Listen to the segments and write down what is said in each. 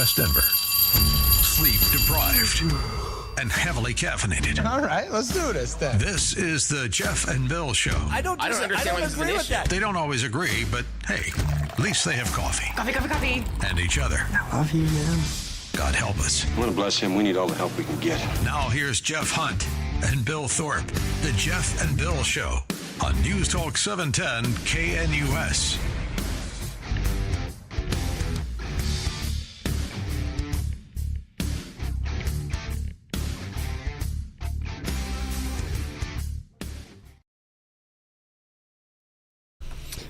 West Denver. Sleep deprived and heavily caffeinated. All right, let's do this then. This is the Jeff and Bill Show. I don't understand why this is an issue. They don't always agree, but hey, at least they have coffee. Coffee. And each other. I love you, man. God help us. I want to bless him. We need all the help we can get. Now here's Jeff Hunt and Bill Thorpe. The Jeff and Bill Show on News Talk 710 KNUS.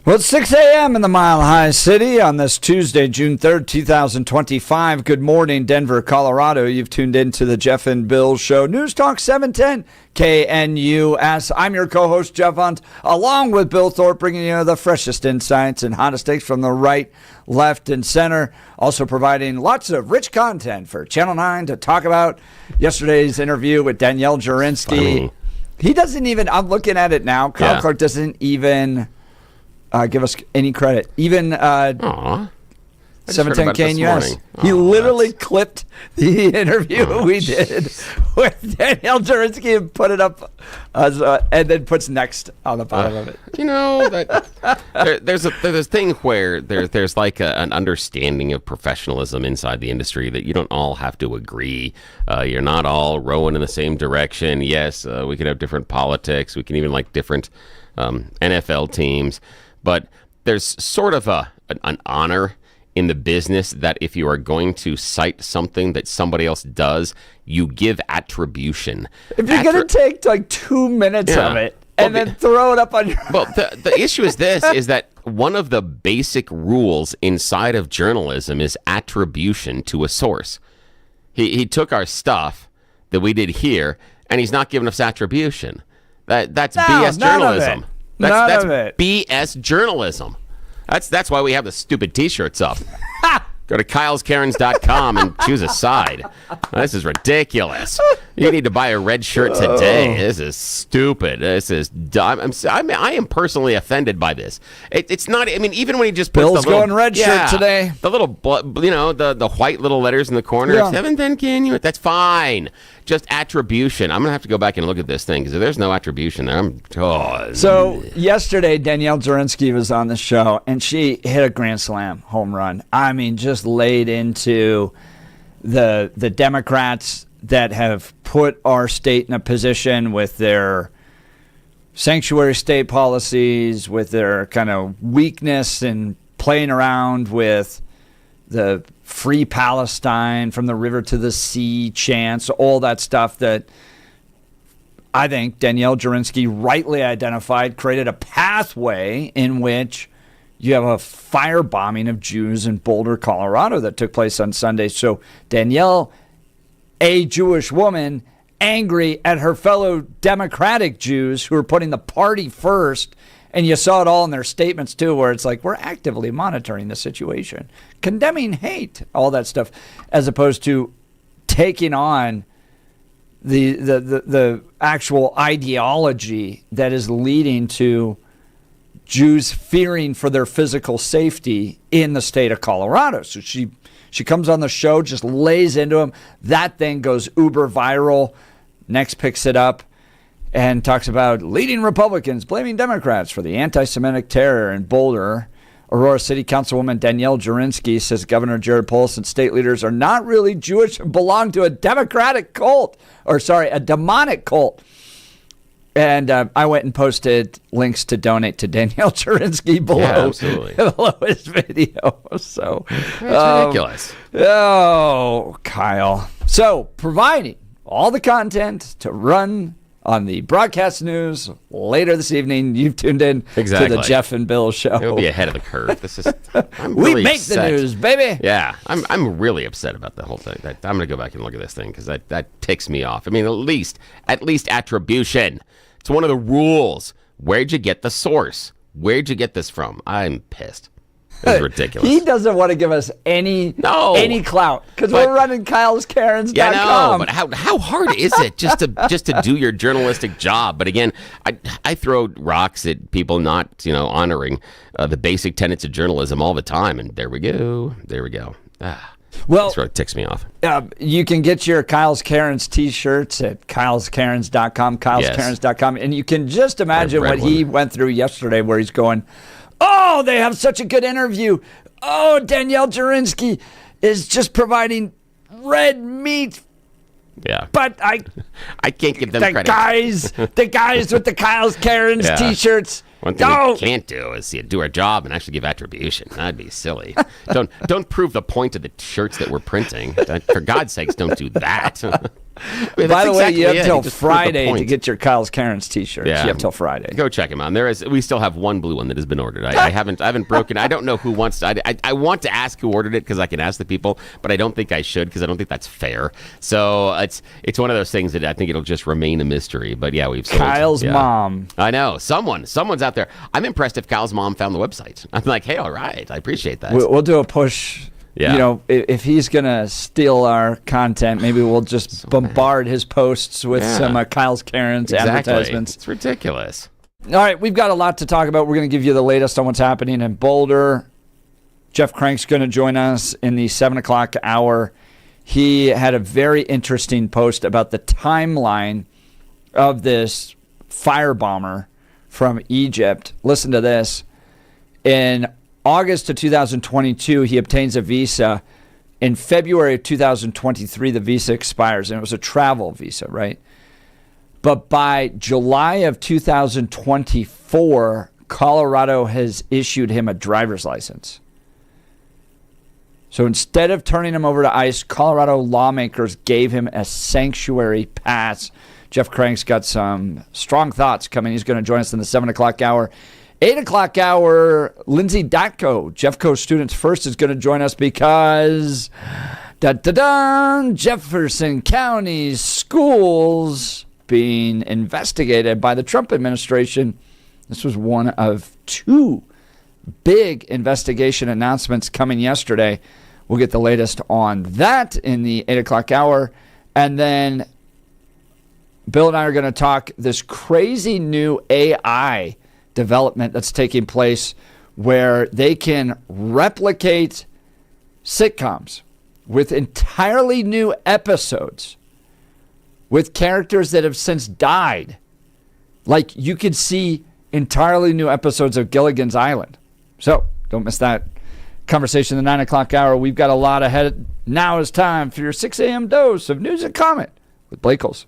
Well, it's 6 a.m. in the Mile High City on this Tuesday, June 3rd, 2025. Good morning, Denver, Colorado. You've tuned in to the Jeff and Bill Show. News Talk 710 KNUS. I'm your co-host, Jeff Hunt, along with Bill Thorpe, bringing you the freshest insights and hottest takes from the right, left, and center. Also providing lots of rich content for Channel 9 to talk about yesterday's interview with Danielle Jurinsky. He doesn't even, I'm looking at it now, Kyle Clark doesn't even... give us any credit. Even 710 KNUS. He literally clipped the interview we did with Danielle Jurinsky and put it up as, and then puts next on the bottom of it. You know, there's a thing where there's like an understanding of professionalism inside the industry that you don't all have to agree. You're not all rowing in the same direction. Yes, we can have different politics. We can even like different NFL teams. But there's sort of an honor in the business that if you are going to cite something that somebody else does, you give attribution. If you're going to take like 2 minutes of it and then throw it up on your... Well, the issue is this, is that one of the basic rules inside of journalism is attribution to a source. He took our stuff that we did here, and he's not giving us attribution. That's BS journalism. That's BS journalism. That's why we have the stupid T-shirts up. Go to kyleskarens.com and choose a side. This is ridiculous. You need to buy a red shirt today. This is stupid. This is dumb. I am personally offended by this. It's not. I mean, even when he just puts Bill's going red shirt today. The little, the white little letters in the corner. Yeah. 710 KNUS. That's fine. Just attribution. I'm gonna have to go back and look at this thing because if there's no attribution there, So yesterday, Danielle Jurinsky was on the show and she hit a grand slam home run. I mean, just laid into the Democrats that have put our state in a position with their sanctuary state policies, with their kind of weakness and playing around with the free Palestine from the river to the sea chants, all that stuff that I think Danielle Jurinsky rightly identified created a pathway in which you have a firebombing of Jews in Boulder, Colorado that took place on Sunday. So Danielle, a Jewish woman, angry at her fellow Democratic Jews who are putting the party first. And you saw it all in their statements, too, where it's like, we're actively monitoring the situation, condemning hate, all that stuff, as opposed to taking on the actual ideology that is leading to Jews fearing for their physical safety in the state of Colorado. So she comes on the show, just lays into him. That thing goes uber viral. Next picks it up and talks about leading Republicans blaming Democrats for the anti-Semitic terror in Boulder. Aurora City Councilwoman Danielle Jurinsky says Governor Jared Polis and state leaders are not really Jewish and belong to a demonic cult. And I went and posted links to donate to Danielle Jurinsky below his video. So that's ridiculous. Oh, Kyle. So providing all the content to run on the broadcast news later this evening. You've tuned in to the Jeff and Bill Show. It'll be ahead of the curve. This is we make the news, baby. Yeah, I'm really upset about the whole thing. I'm going to go back and look at this thing because that ticks me off. I mean, at least attribution. It's one of the rules. Where'd you get the source? Where'd you get this from? I'm pissed. It's ridiculous. He doesn't want to give us any clout because we're running KylesKarens.com. Yeah, no, but how hard is it just to do your journalistic job? But again, I throw rocks at people not honoring the basic tenets of journalism all the time, and there we go. Well, That's what ticks me off. you can get your Kyle's Karens t-shirts at kyleskarens.com, kyleskarens.com, and you can just imagine what he went through yesterday where he's going, oh, they have such a good interview. Oh, Danielle Jurinsky is just providing red meat. Yeah. But I can't give them credit. The guys with the Kyle's Karens t-shirts. One thing we can't do is do our job and actually give attribution. That'd be silly. Don't prove the point of the shirts that we're printing. For God's sakes, don't do that. By the way, you have till Friday to get your Kyle's Karens t-shirts. Yeah. You have till Friday. Go check them out. We still have one blue one that has been ordered. I haven't broken. I don't know who wants to. I want to ask who ordered it because I can ask the people, but I don't think I should because I don't think that's fair. So it's one of those things that I think it'll just remain a mystery. But yeah, we've sold. Kyle's mom. I know someone's out there. I'm impressed if Kyle's mom found the website. I'm like, hey, all right, I appreciate that. We'll do a push. Yeah. You know, if he's going to steal our content, maybe we'll just bombard his posts with some Kyle's Karens advertisements. It's ridiculous. All right, we've got a lot to talk about. We're going to give you the latest on what's happening in Boulder. Jeff Crank's going to join us in the 7 o'clock hour. He had a very interesting post about the timeline of this firebomber from Egypt. Listen to this. In August of 2022, he obtains a visa. In February of 2023, the visa expires, and it was a travel visa, right? But by July of 2024, Colorado has issued him a driver's license. So instead of turning him over to ICE, Colorado lawmakers gave him a sanctuary pass. Jeff Crank's got some strong thoughts coming. He's going to join us in the 7 o'clock hour. 8 o'clock hour, Lindsay Datko, Jeffco Students First, is going to join us because Jefferson County schools being investigated by the Trump administration. This was one of two big investigation announcements coming yesterday. We'll get the latest on that in the 8 o'clock hour. And then Bill and I are going to talk this crazy new AI development that's taking place where they can replicate sitcoms with entirely new episodes with characters that have since died. Like you could see entirely new episodes of Gilligan's Island. So don't miss that conversation in the 9 o'clock hour. We've got a lot ahead. Now is time for your 6 a.m. dose of news and comment with Blake Olson.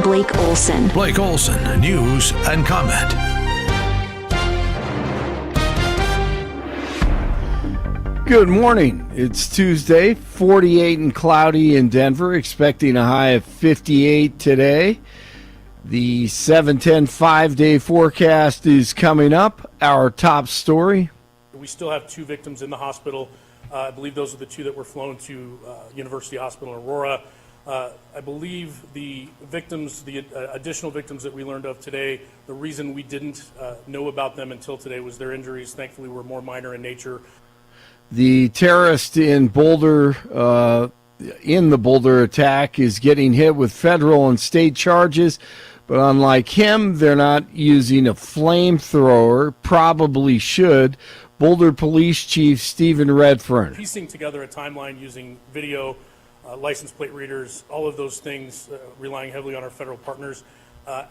Blake Olson. Blake Olson, news and comment. Good morning. It's Tuesday, 48 and cloudy in Denver, expecting a high of 58 today. The 7-10 5-day forecast is coming up. Our top story. We still have 2 victims in the hospital. I believe those are the 2 that were flown to University Hospital in Aurora. I believe the victims, the additional victims that we learned of today, the reason we didn't know about them until today was their injuries, thankfully, were more minor in nature. The terrorist in Boulder, in the Boulder attack, is getting hit with federal and state charges. But unlike him, they're not using a flamethrower, probably should. Boulder Police Chief Stephen Redfern. Piecing together a timeline using video, license plate readers, all of those things, relying heavily on our federal partners.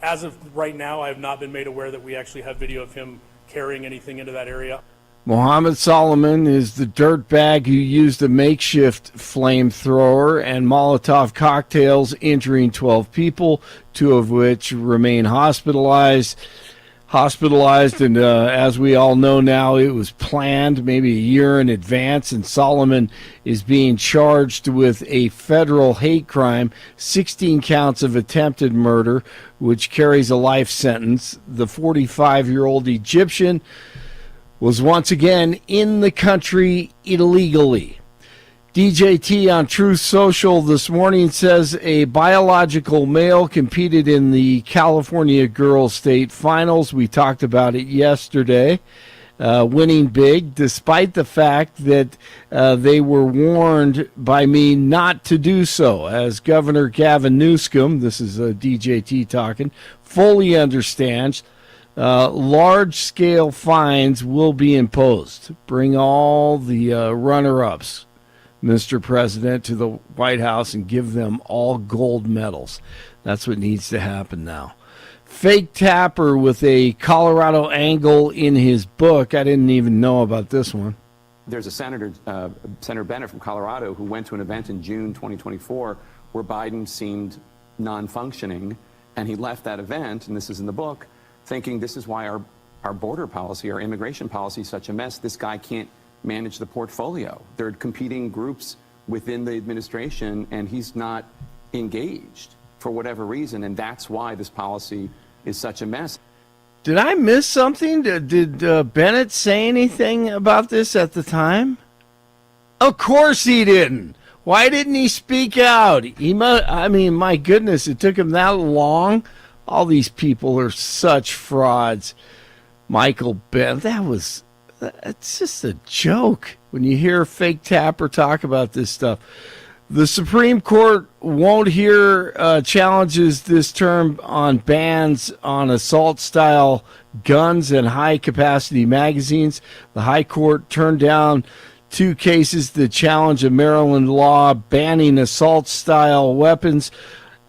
As of right now, I have not been made aware that we actually have video of him carrying anything into that area. Mohammed Solomon is the dirtbag who used a makeshift flamethrower and Molotov cocktails, injuring 12 people, 2 of which remain hospitalized. And as we all know now, it was planned maybe a year in advance, and Solomon is being charged with a federal hate crime, 16 counts of attempted murder, which carries a life sentence. The 45-year-old Egyptian was once again in the country illegally. DJT on Truth Social this morning says a biological male competed in the California Girls State Finals. We talked about it yesterday, winning big, despite the fact that they were warned by me not to do so. As Governor Gavin Newsom, this is DJT talking, fully understands Large-scale fines will be imposed. Bring all the runner-ups, Mr. President, to the White House and give them all gold medals. That's what needs to happen now. Fake tapper with a Colorado angle in his book. I didn't even know about this one. There's a senator, Senator Bennett from Colorado, who went to an event in June 2024 where Biden seemed non-functioning, and he left that event, and this is in the book, thinking this is why our border policy, our immigration policy is such a mess. This guy can't manage the portfolio. There are competing groups within the administration, and he's not engaged for whatever reason, and that's why this policy is such a mess. Did I miss something? Did Bennett say anything about this at the time? Of course he didn't. Why didn't he speak out? I mean, my goodness, it took him that long. All these people are such frauds. Michael Bennett, it's just a joke when you hear fake tapper talk about this stuff. The Supreme Court won't hear challenges this term on bans on assault-style guns and high-capacity magazines. The High Court turned down 2 cases that challenge a Maryland law banning assault-style weapons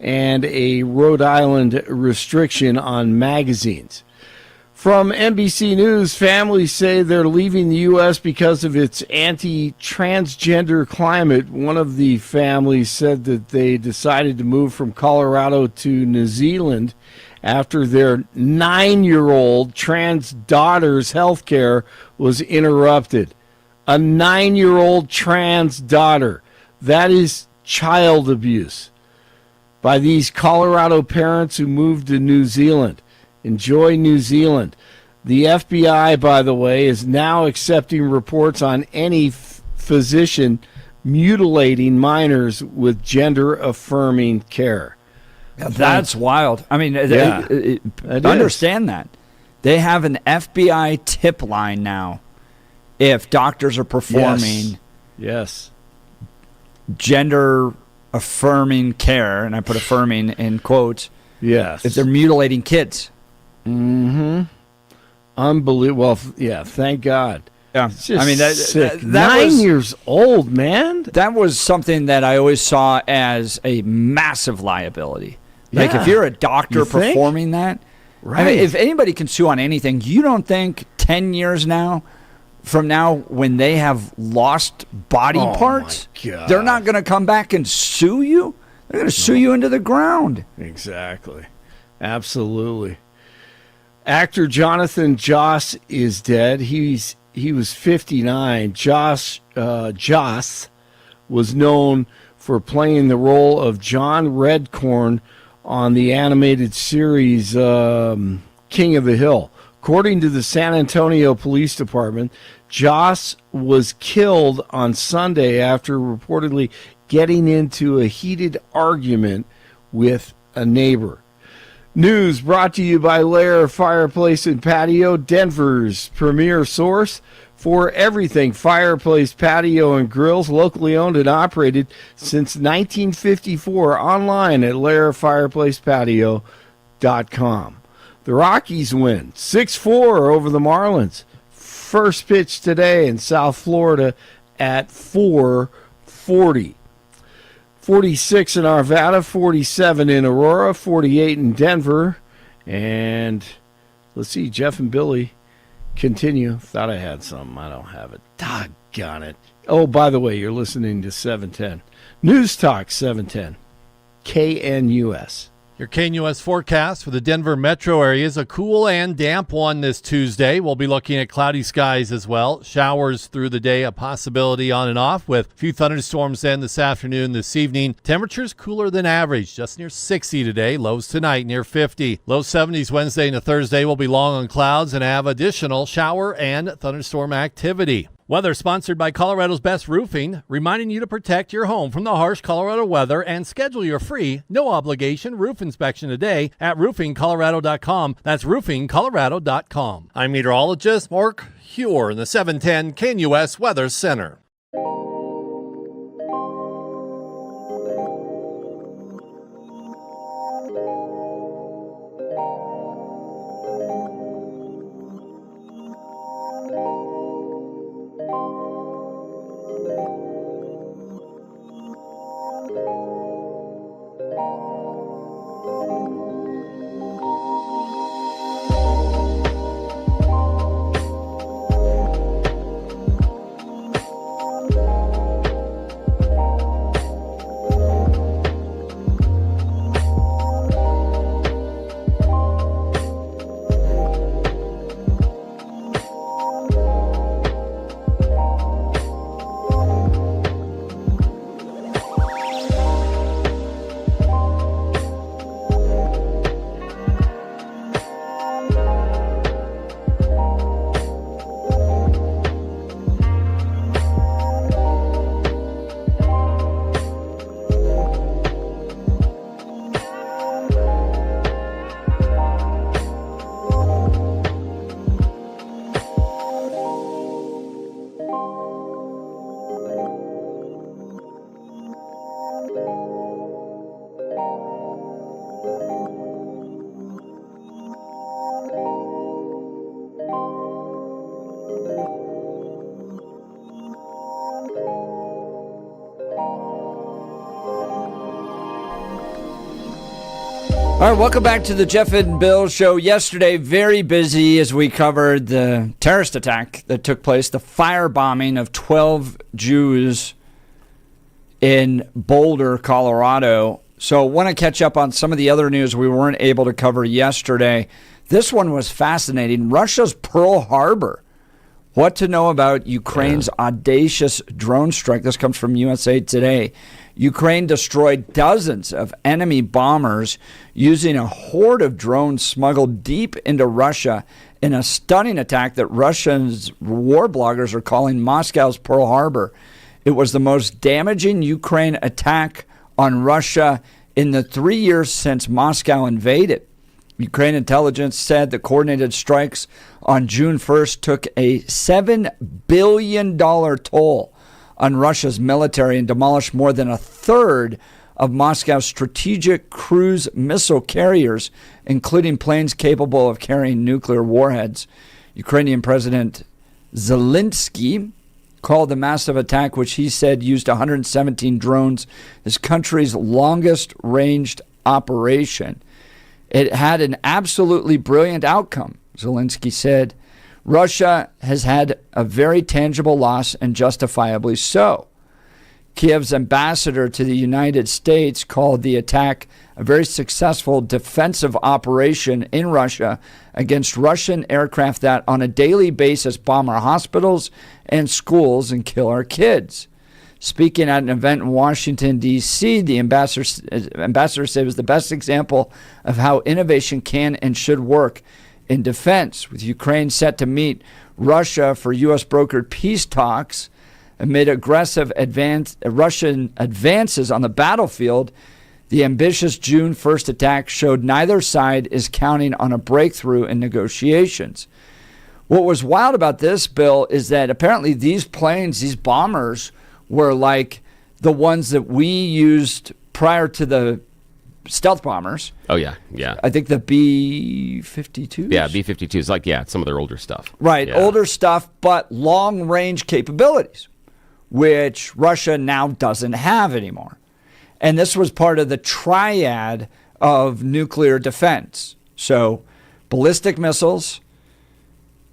and a Rhode Island restriction on magazines. From NBC News, families say they're leaving the U.S. because of its anti-transgender climate. One of the families said that they decided to move from Colorado to New Zealand after their 9-year-old trans daughter's health care was interrupted. A 9-year-old trans daughter. That is child abuse by these Colorado parents who moved to New Zealand. Enjoy New Zealand. The FBI, by the way, is now accepting reports on any physician mutilating minors with gender-affirming care. That's wild. I mean, it understand that. They have an FBI tip line now if doctors are performing yes. gender-affirming care, and I put affirming in quotes, yes, if they're mutilating kids. Mm-hmm. Unbelievable. Well, yeah, thank God. Yeah, I mean, that 9 years old, man. That was something that I always saw as a massive liability. Like, if you're a doctor performing that, right. I mean, if anybody can sue on anything, you don't think 10 years from now, when they have lost body parts, they're not going to come back and sue you? They're going to sue you into the ground. Exactly. Absolutely. Actor Jonathan Joss is dead. He was 59. Joss was known for playing the role of John Redcorn on the animated series King of the Hill. According to the San Antonio Police Department, Joss was killed on Sunday after reportedly getting into a heated argument with a neighbor. News brought to you by Lair Fireplace and Patio, Denver's premier source for everything fireplace, patio, and grills, locally owned and operated since 1954, online at lairfireplacepatio.com. The Rockies win 6-4 over the Marlins. First pitch today in South Florida at 4:40. 46 in Arvada, 47 in Aurora, 48 in Denver. And let's see, Jeff and Billy continue. Thought I had something. I don't have it. Doggone it. Oh, by the way, you're listening to 710. News Talk 710. KNUS. Your KNUS forecast for the Denver metro area is a cool and damp one this Tuesday. We'll be looking at cloudy skies as well. Showers through the day, a possibility on and off with a few thunderstorms then this afternoon, this evening. Temperatures cooler than average, just near 60 today. Lows tonight near 50. Low 70s Wednesday into Thursday will be long on clouds and have additional shower and thunderstorm activity. Weather sponsored by Colorado's Best Roofing, reminding you to protect your home from the harsh Colorado weather and schedule your free, no-obligation roof inspection today at roofingcolorado.com. That's roofingcolorado.com. I'm meteorologist Mark Huer in the 710 KNUS Weather Center. All right, welcome back to the Jeff and Bill Show. Yesterday, very busy as we covered the terrorist attack that took place, the firebombing of 12 Jews in Boulder, Colorado. So I want to catch up on some of the other news we weren't able to cover yesterday. This one was fascinating. Russia's Pearl Harbor. What to know about Ukraine's audacious drone strike. This comes from USA Today. Ukraine destroyed dozens of enemy bombers using a horde of drones smuggled deep into Russia in a stunning attack that Russia's war bloggers are calling Moscow's Pearl Harbor. It was the most damaging Ukraine attack on Russia in the 3 years since Moscow invaded. Ukraine intelligence said the coordinated strikes on June 1st took a $7 billion toll on Russia's military and demolished more than a third of Moscow's strategic cruise missile carriers, including planes capable of carrying nuclear warheads. Ukrainian President Zelensky called the massive attack, which he said used 117 drones, his country's longest-ranged operation. It had an absolutely brilliant outcome, Zelensky said. Russia has had a very tangible loss, and justifiably so. Kiev's ambassador to the United States called the attack a very successful defensive operation in Russia against Russian aircraft that on a daily basis bomb our hospitals and schools and kill our kids. Speaking at an event in Washington, D.C., the ambassador said it was the best example of how innovation can and should work in defense, with Ukraine set to meet Russia for U.S.-brokered peace talks amid aggressive Russian advances on the battlefield. The ambitious June 1st attack showed neither side is counting on a breakthrough in negotiations. What was wild about this, Bill, is that apparently these planes, these bombers, were like the ones that we used prior to the stealth bombers. Oh, yeah, yeah. I think the B-52s? Yeah, B-52s, like, yeah, some of their older stuff. Right, yeah. Older stuff, but long-range capabilities, which Russia now doesn't have anymore. And this was part of the triad of nuclear defense. So ballistic missiles,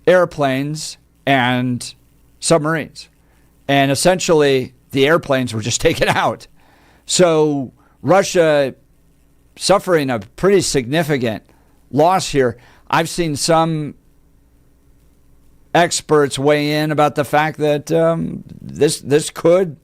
airplanes, and submarines. And essentially, the airplanes were just taken out. So Russia suffering a pretty significant loss here. I've seen some experts weigh in about the fact that this could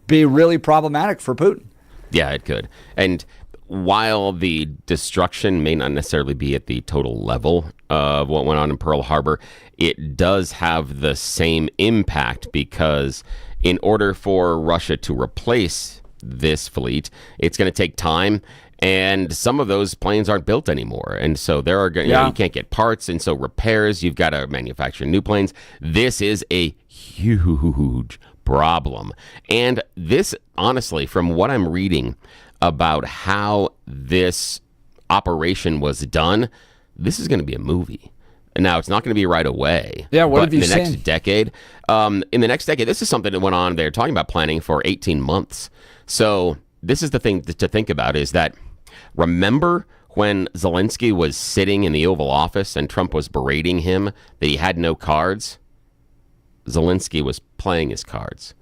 be really problematic for Putin. Yeah, it could. And while the destruction may not necessarily be at the total level of what went on in Pearl Harbor, it does have the same impact because in order for Russia to replace this fleet, it's going to take time. And some of those planes aren't built anymore. And so there are, you know, you can't get parts. And so repairs, you've got to manufacture new planes. This is a huge problem. And this, honestly, from what I'm reading about how this operation was done, this is going to be a movie. Now, it's not going to be right away. Yeah, what have you seen? In the next decade, this is something that went on. They're talking about planning for 18 months. So this is the thing to think about is that, remember when Zelensky was sitting in the Oval Office and Trump was berating him that he had no cards? Zelensky was playing his cards.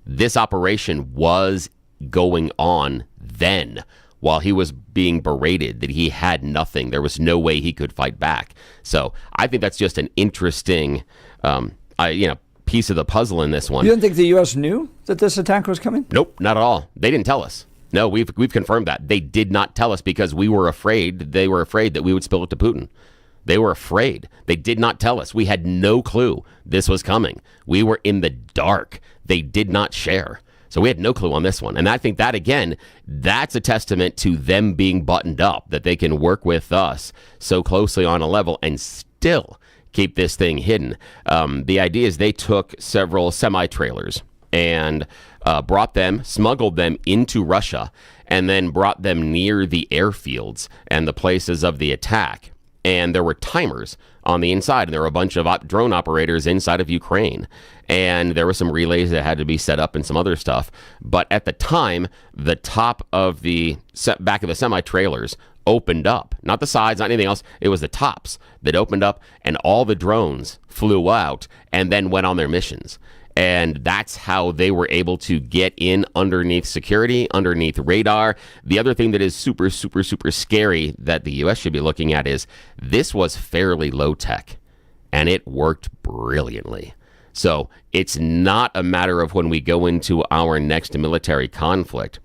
This operation was going on then while he was being berated that he had nothing. There was no way he could fight back. So I think that's just an interesting piece of the puzzle in this one. You don't think the U.S. knew that this attack was coming? Nope, not at all. They didn't tell us. No, we've confirmed that. They did not tell us because we were afraid. They were afraid that we would spill it to Putin. They were afraid. They did not tell us. We had no clue this was coming. We were in the dark. They did not share. So we had no clue on this one. And I think that, again, that's a testament to them being buttoned up, that they can work with us so closely on a level and still keep this thing hidden. The idea is they took several semi-trailers and smuggled them into Russia, and then brought them near the airfields and the places of the attack. And there were timers on the inside, and there were a bunch of drone operators inside of Ukraine. And there were some relays that had to be set up and some other stuff. But at the time, the top of the back of the semi-trailers opened up, not the sides, not anything else. It was the tops that opened up, and all the drones flew out and then went on their missions. And that's how they were able to get in underneath security, underneath radar. The other thing that is super, super, super scary that the U.S. should be looking at is this was fairly low tech, and it worked brilliantly. So it's not a matter of when we go into our next military conflict.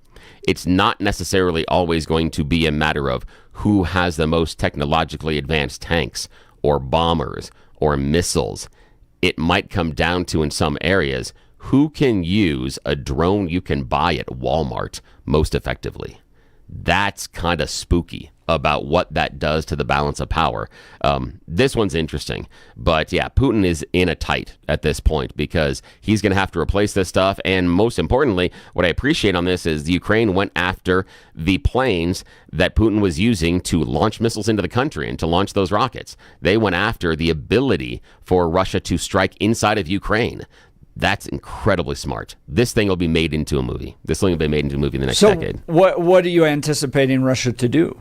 It's not necessarily always going to be a matter of who has the most technologically advanced tanks or bombers or missiles. It might come down to, in some areas, who can use a drone you can buy at Walmart most effectively. That's kind of spooky about what that does to the balance of power. This one's interesting. But yeah, Putin is in a tight at this point because he's going to have to replace this stuff. And most importantly, what I appreciate on this is Ukraine went after the planes that Putin was using to launch missiles into the country and to launch those rockets. They went after the ability for Russia to strike inside of Ukraine. That's incredibly smart. This thing will be made into a movie. This thing will be made into a movie in the next decade. What are you anticipating Russia to do?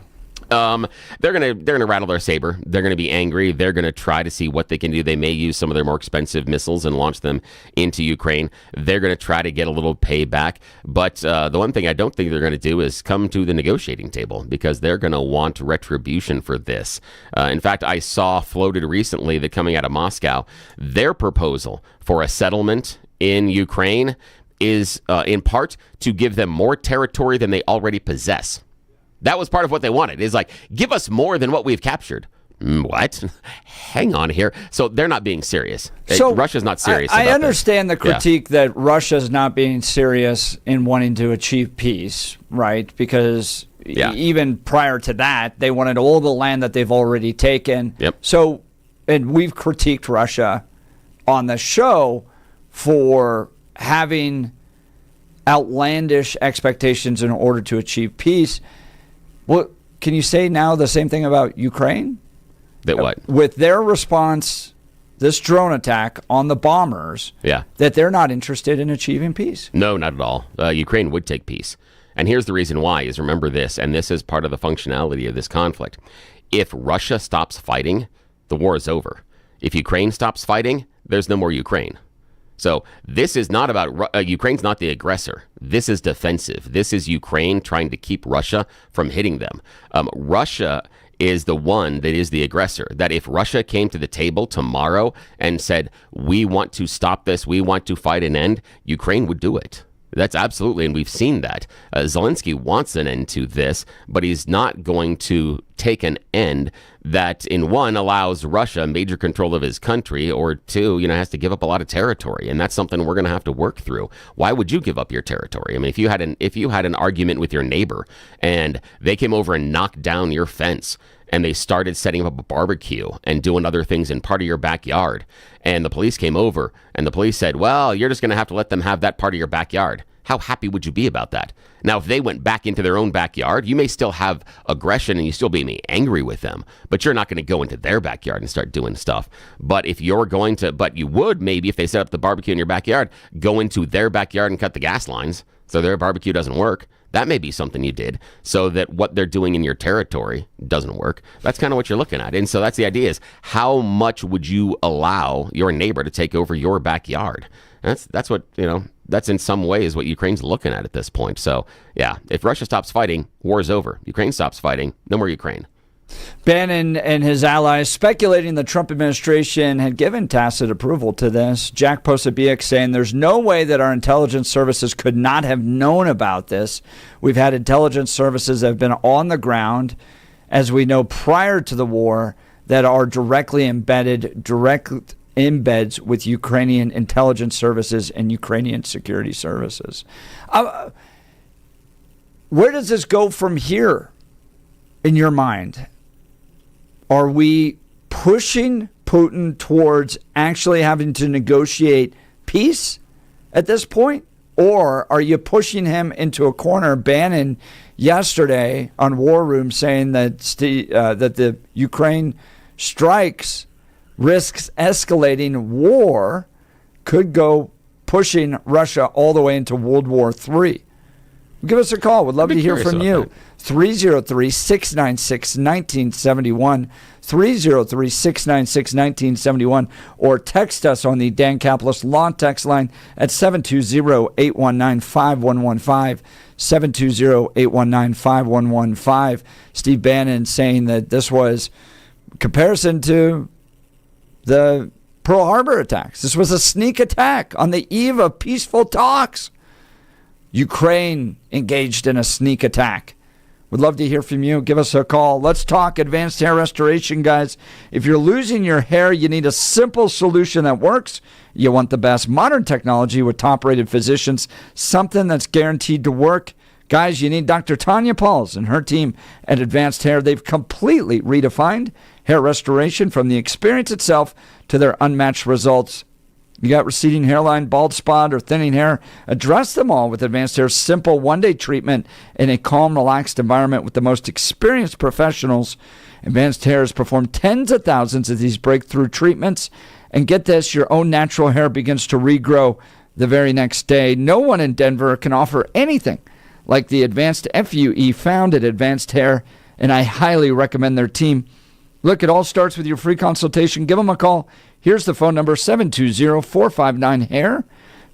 They're gonna rattle their saber. They're gonna be angry. They're gonna try to see what they can do. They may use some of their more expensive missiles and launch them into Ukraine. They're gonna try to get a little payback. But the one thing I don't think they're gonna do is come to the negotiating table because they're gonna want retribution for this. In fact, I saw floated recently that coming out of Moscow, their proposal for a settlement in Ukraine is in part to give them more territory than they already possess. That was part of what they wanted. Is like, give us more than what we've captured. What? Hang on here. So they're not being serious. So Russia's not serious. I understand the critique that Russia's not being serious in wanting to achieve peace, right? Because even prior to that, they wanted all the land that they've already taken. Yep. So, and we've critiqued Russia on the show for having outlandish expectations in order to achieve peace. Well, can you say now the same thing about Ukraine? That what? With their response, this drone attack on the bombers, that they're not interested in achieving peace? No, not at all. Ukraine would take peace. And here's the reason why, is remember this, and this is part of the functionality of this conflict. If Russia stops fighting, the war is over. If Ukraine stops fighting, there's no more Ukraine. So this is not about Ukraine's not the aggressor. This is defensive. This is Ukraine trying to keep Russia from hitting them. Russia is the one that is the aggressor. That if Russia came to the table tomorrow and said, we want to stop this, we want to fight an end, Ukraine would do it. That's absolutely, and we've seen that. Zelensky wants an end to this, but he's not going to take an end that, in one, allows Russia major control of his country, or two, has to give up a lot of territory, and that's something we're going to have to work through. Why would you give up your territory? I mean, if you had an argument with your neighbor and they came over and knocked down your fence, and they started setting up a barbecue and doing other things in part of your backyard, and the police came over and the police said, well, you're just going to have to let them have that part of your backyard. How happy would you be about that? Now, if they went back into their own backyard, you may still have aggression and you still be angry with them, but you're not going to go into their backyard and start doing stuff. But if you're going to, but you would maybe, if they set up the barbecue in your backyard, go into their backyard and cut the gas lines so their barbecue doesn't work. That may be something you did so that what they're doing in your territory doesn't work. That's kind of what you're looking at. And so that's the idea, is how much would you allow your neighbor to take over your backyard? That's what, that's in some ways what Ukraine's looking at this point. So, yeah, if Russia stops fighting, war is over. Ukraine stops fighting, no more Ukraine. Bannon and his allies speculating the Trump administration had given tacit approval to this. Jack Posobiec saying there's no way that our intelligence services could not have known about this. We've had intelligence services that have been on the ground, as we know, prior to the war, that are directly direct embeds with Ukrainian intelligence services and Ukrainian security services. Where does this go from here in your mind? Are we pushing Putin towards actually having to negotiate peace at this point? Or are you pushing him into a corner? Bannon yesterday on War Room saying that that the Ukraine strikes risks escalating war, could go pushing Russia all the way into World War III. Give us a call. We'd love to hear from you. 303-696-1971, 303-696-1971, or text us on the Dan Caplis Law text line at 720-819-5115, 720-819-5115. Steve Bannon saying that this was comparison to the Pearl Harbor attacks. This was a sneak attack on the eve of peaceful talks. Ukraine engaged in a sneak attack. Would love to hear from you. Give us a call. Let's talk advanced hair restoration, guys. If you're losing your hair, you need a simple solution that works. You want the best modern technology with top-rated physicians, something that's guaranteed to work. Guys, you need Dr. Tanya Pauls and her team at Advanced Hair. They've completely redefined hair restoration from the experience itself to their unmatched results. You got receding hairline, bald spot, or thinning hair? Address them all with Advanced Hair's simple one-day treatment in a calm, relaxed environment with the most experienced professionals. Advanced Hair has performed tens of thousands of these breakthrough treatments. And get this, your own natural hair begins to regrow the very next day. No one in Denver can offer anything like the Advanced FUE found at Advanced Hair, and I highly recommend their team. Look, it all starts with your free consultation. Give them a call. Here's the phone number, 720-459-HAIR,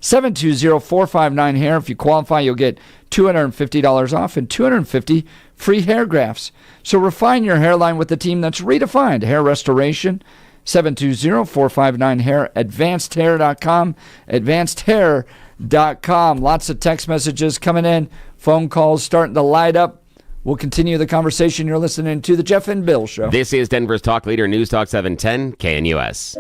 720-459-HAIR. If you qualify, you'll get $250 off and 250 free hair grafts. So refine your hairline with the team that's redefined hair restoration. 720-459-HAIR, advancedhair.com, advancedhair.com. Lots of text messages coming in, phone calls starting to light up. We'll continue the conversation. You're listening to The Jeff and Bill Show. This is Denver's Talk Leader, News Talk 710, KNUS.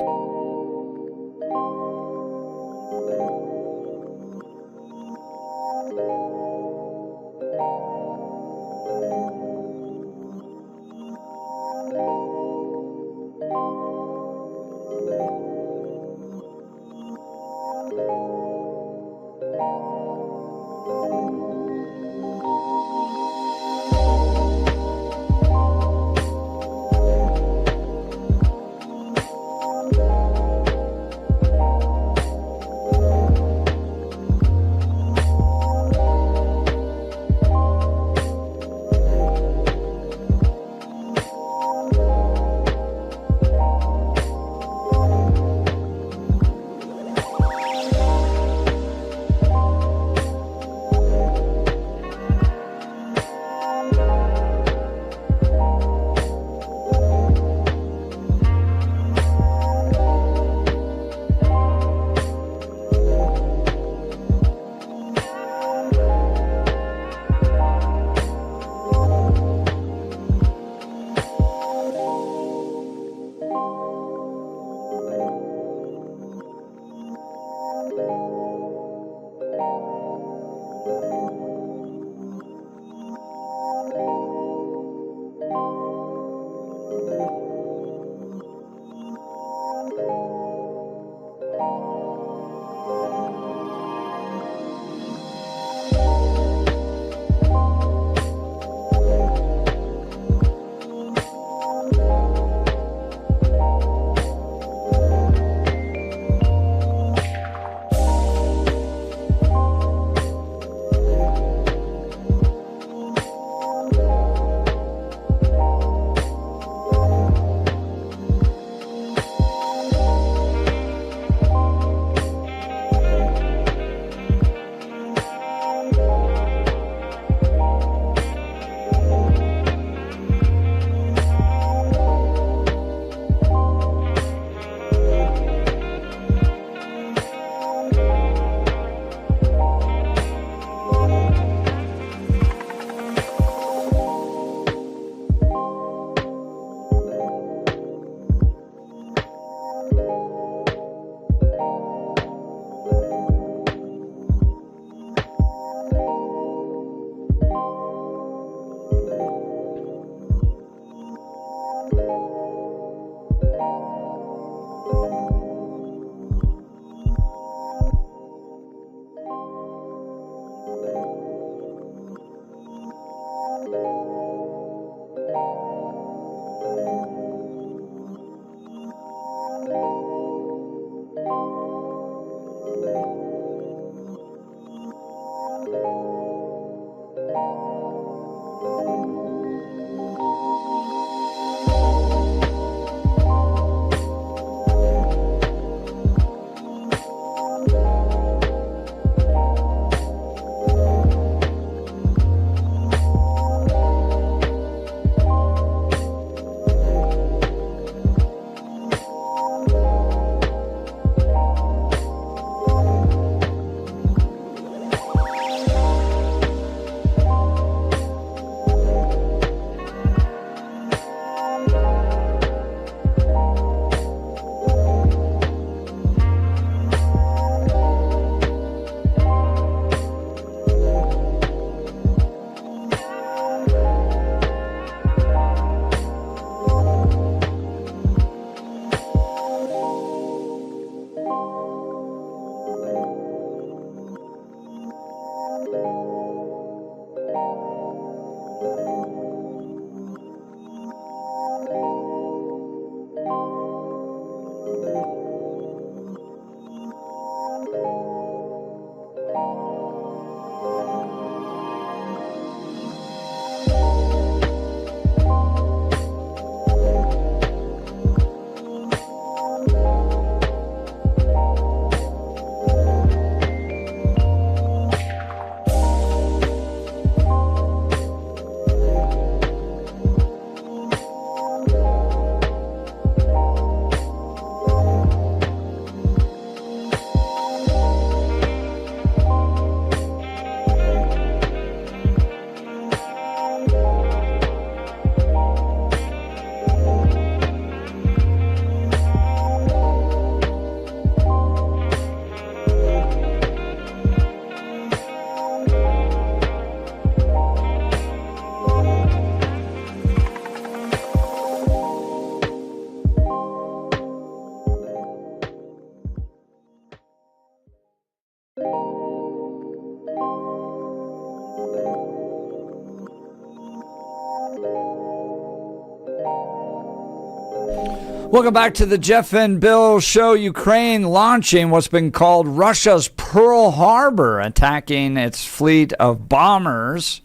Welcome back to the Jeff and Bill Show. Ukraine launching what's been called Russia's Pearl Harbor, attacking its fleet of bombers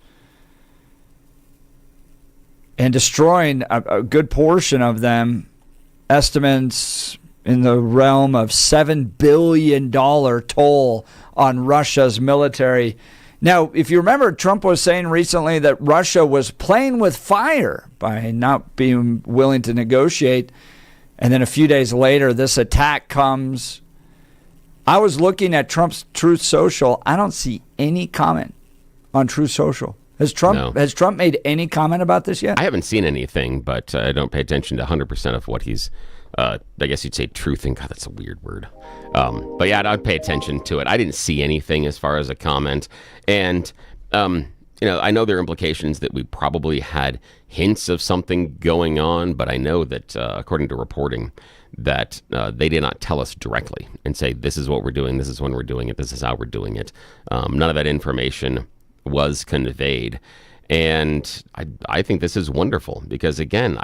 and destroying a good portion of them. Estimates in the realm of $7 billion toll on Russia's military. Now, if you remember, Trump was saying recently that Russia was playing with fire by not being willing to negotiate. And then a few days later, this attack comes. I was looking at Trump's Truth Social. I don't see any comment on Truth Social. Has Trump made any comment about this yet? I haven't seen anything, but I don't pay attention to 100% of what he's, I guess you'd say truthing. God, that's a weird word. But yeah, I'd pay attention to it. I didn't see anything as far as a comment. And, I know there are implications that we probably had hints of something going on, but I know that according to reporting that they did not tell us directly and say, this is what we're doing, this is when we're doing it, this is how we're doing it. None of that information was conveyed. And I think this is wonderful because, again,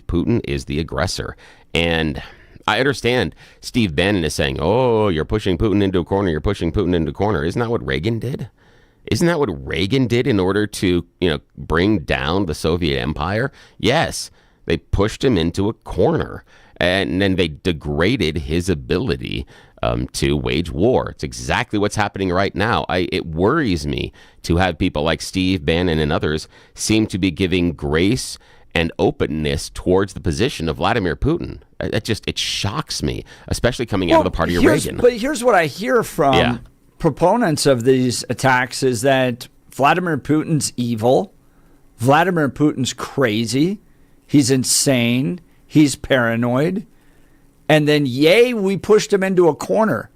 Putin is the aggressor. And I understand Steve Bannon is saying, oh, you're pushing Putin into a corner, you're pushing Putin into a corner. Isn't that what Reagan did? Isn't that what Reagan did in order to, bring down the Soviet Empire? Yes, they pushed him into a corner, and then they degraded his ability to wage war. It's exactly what's happening right now. It worries me to have people like Steve Bannon and others seem to be giving grace and openness towards the position of Vladimir Putin. It shocks me, especially coming out of the party of Reagan. But here's what I hear from proponents of these attacks is that Vladimir Putin's evil, Vladimir Putin's crazy, he's insane, he's paranoid, and then we pushed him into a corner,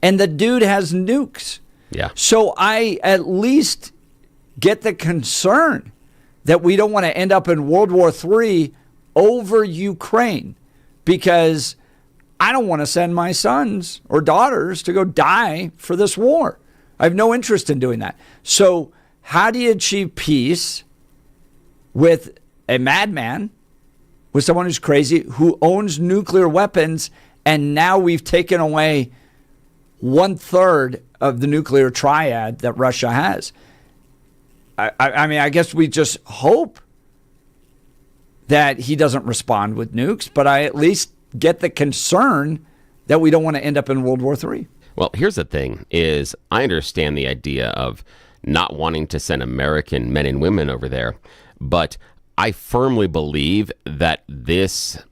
and the dude has nukes. Yeah. So I at least get the concern that we don't want to end up in World War III over Ukraine, because I don't want to send my sons or daughters to go die for this war. I have no interest in doing that. So how do you achieve peace with a madman, with someone who's crazy, who owns nuclear weapons, and now we've taken away 1/3 of the nuclear triad that Russia has? I mean, I guess we just hope that he doesn't respond with nukes, but I at least get the concern that we don't want to end up in World War III. Well, here's the thing is I understand the idea of not wanting to send American men and women over there, but I firmly believe that the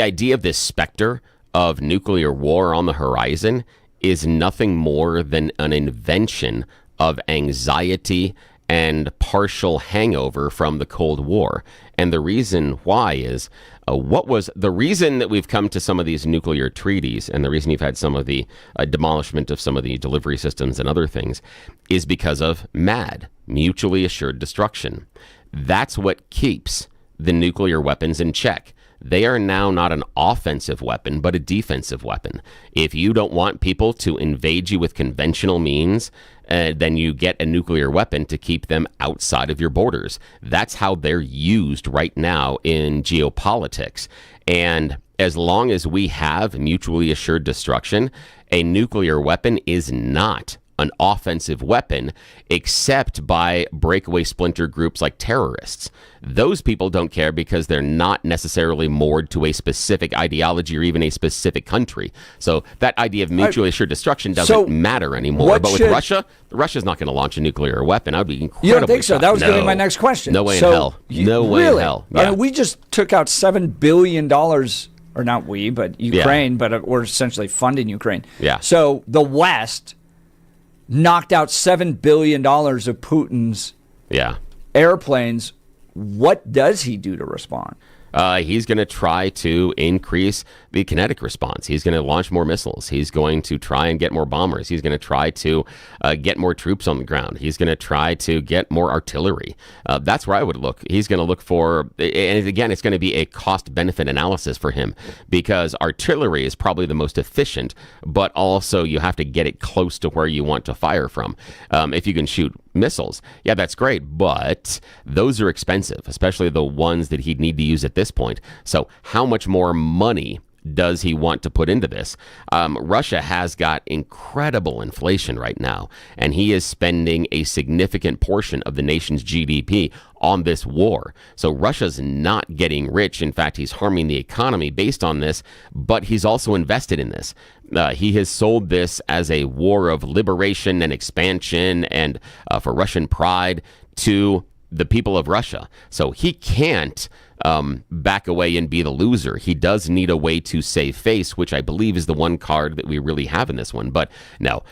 idea of this specter of nuclear war on the horizon is nothing more than an invention of anxiety and partial hangover from the Cold War. And the reason why is what was the reason that we've come to some of these nuclear treaties, and the reason you've had some of the demolishment of some of the delivery systems and other things is because of MAD, mutually assured destruction. That's what keeps the nuclear weapons in check. They are now not an offensive weapon, but a defensive weapon. If you don't want people to invade you with conventional means, then you get a nuclear weapon to keep them outside of your borders. That's how they're used right now in geopolitics. And as long as we have mutually assured destruction, a nuclear weapon is not an offensive weapon, except by breakaway splinter groups like terrorists. Those people don't care because they're not necessarily moored to a specific ideology or even a specific country. So that idea of mutually assured destruction doesn't matter anymore. But with Russia, Russia's not going to launch a nuclear weapon. I would be incredibly You don't think so? shocked. That was going to be my next question. No way in hell. No way in hell. Yeah. I mean, we just took out $7 billion, or not we, but Ukraine, but we're essentially funding Ukraine. Yeah. So the West knocked out $7 billion of Putin's airplanes. What does he do to respond? He's going to try to increase the kinetic response. He's going to launch more missiles. He's going to try and get more bombers. He's going to try to get more troops on the ground. He's going to try to get more artillery. That's where I would look. He's going to look for, and again, it's going to be a cost-benefit analysis for him, because artillery is probably the most efficient, but also you have to get it close to where you want to fire from. If you can shoot missiles. Yeah, that's great, but those are expensive, especially the ones that he'd need to use at this point. So how much more money does he want to put into this? Russia has got incredible inflation right now, and he is spending a significant portion of the nation's GDP on this war. So Russia's not getting rich. In fact, he's harming the economy based on this, but he's also invested in this. He has sold this as a war of liberation and expansion and for Russian pride to the people of Russia. So he can't back away and be the loser. He does need a way to save face, which I believe is the one card that we really have in this one. But no,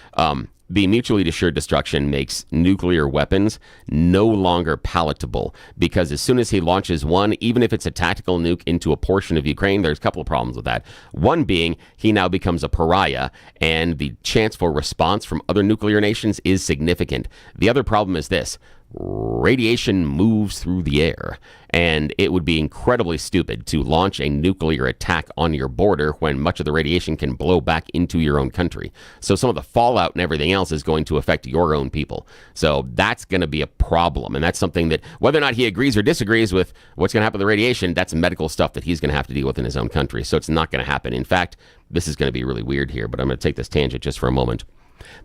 the mutually assured destruction makes nuclear weapons no longer palatable, because as soon as he launches one, even if it's a tactical nuke into a portion of Ukraine, there's a couple of problems with that. One being he now becomes a pariah, and the chance for response from other nuclear nations is significant. The other problem is this: radiation moves through the air, and it would be incredibly stupid to launch a nuclear attack on your border when much of the radiation can blow back into your own country. So some of the fallout and everything else is going to affect your own people. So that's going to be a problem, and that's something that, whether or not he agrees or disagrees with what's going to happen with the radiation, that's medical stuff that he's going to have to deal with in his own country. So it's not going to happen. In fact, this is going to be really weird here, but I'm going to take this tangent just for a moment.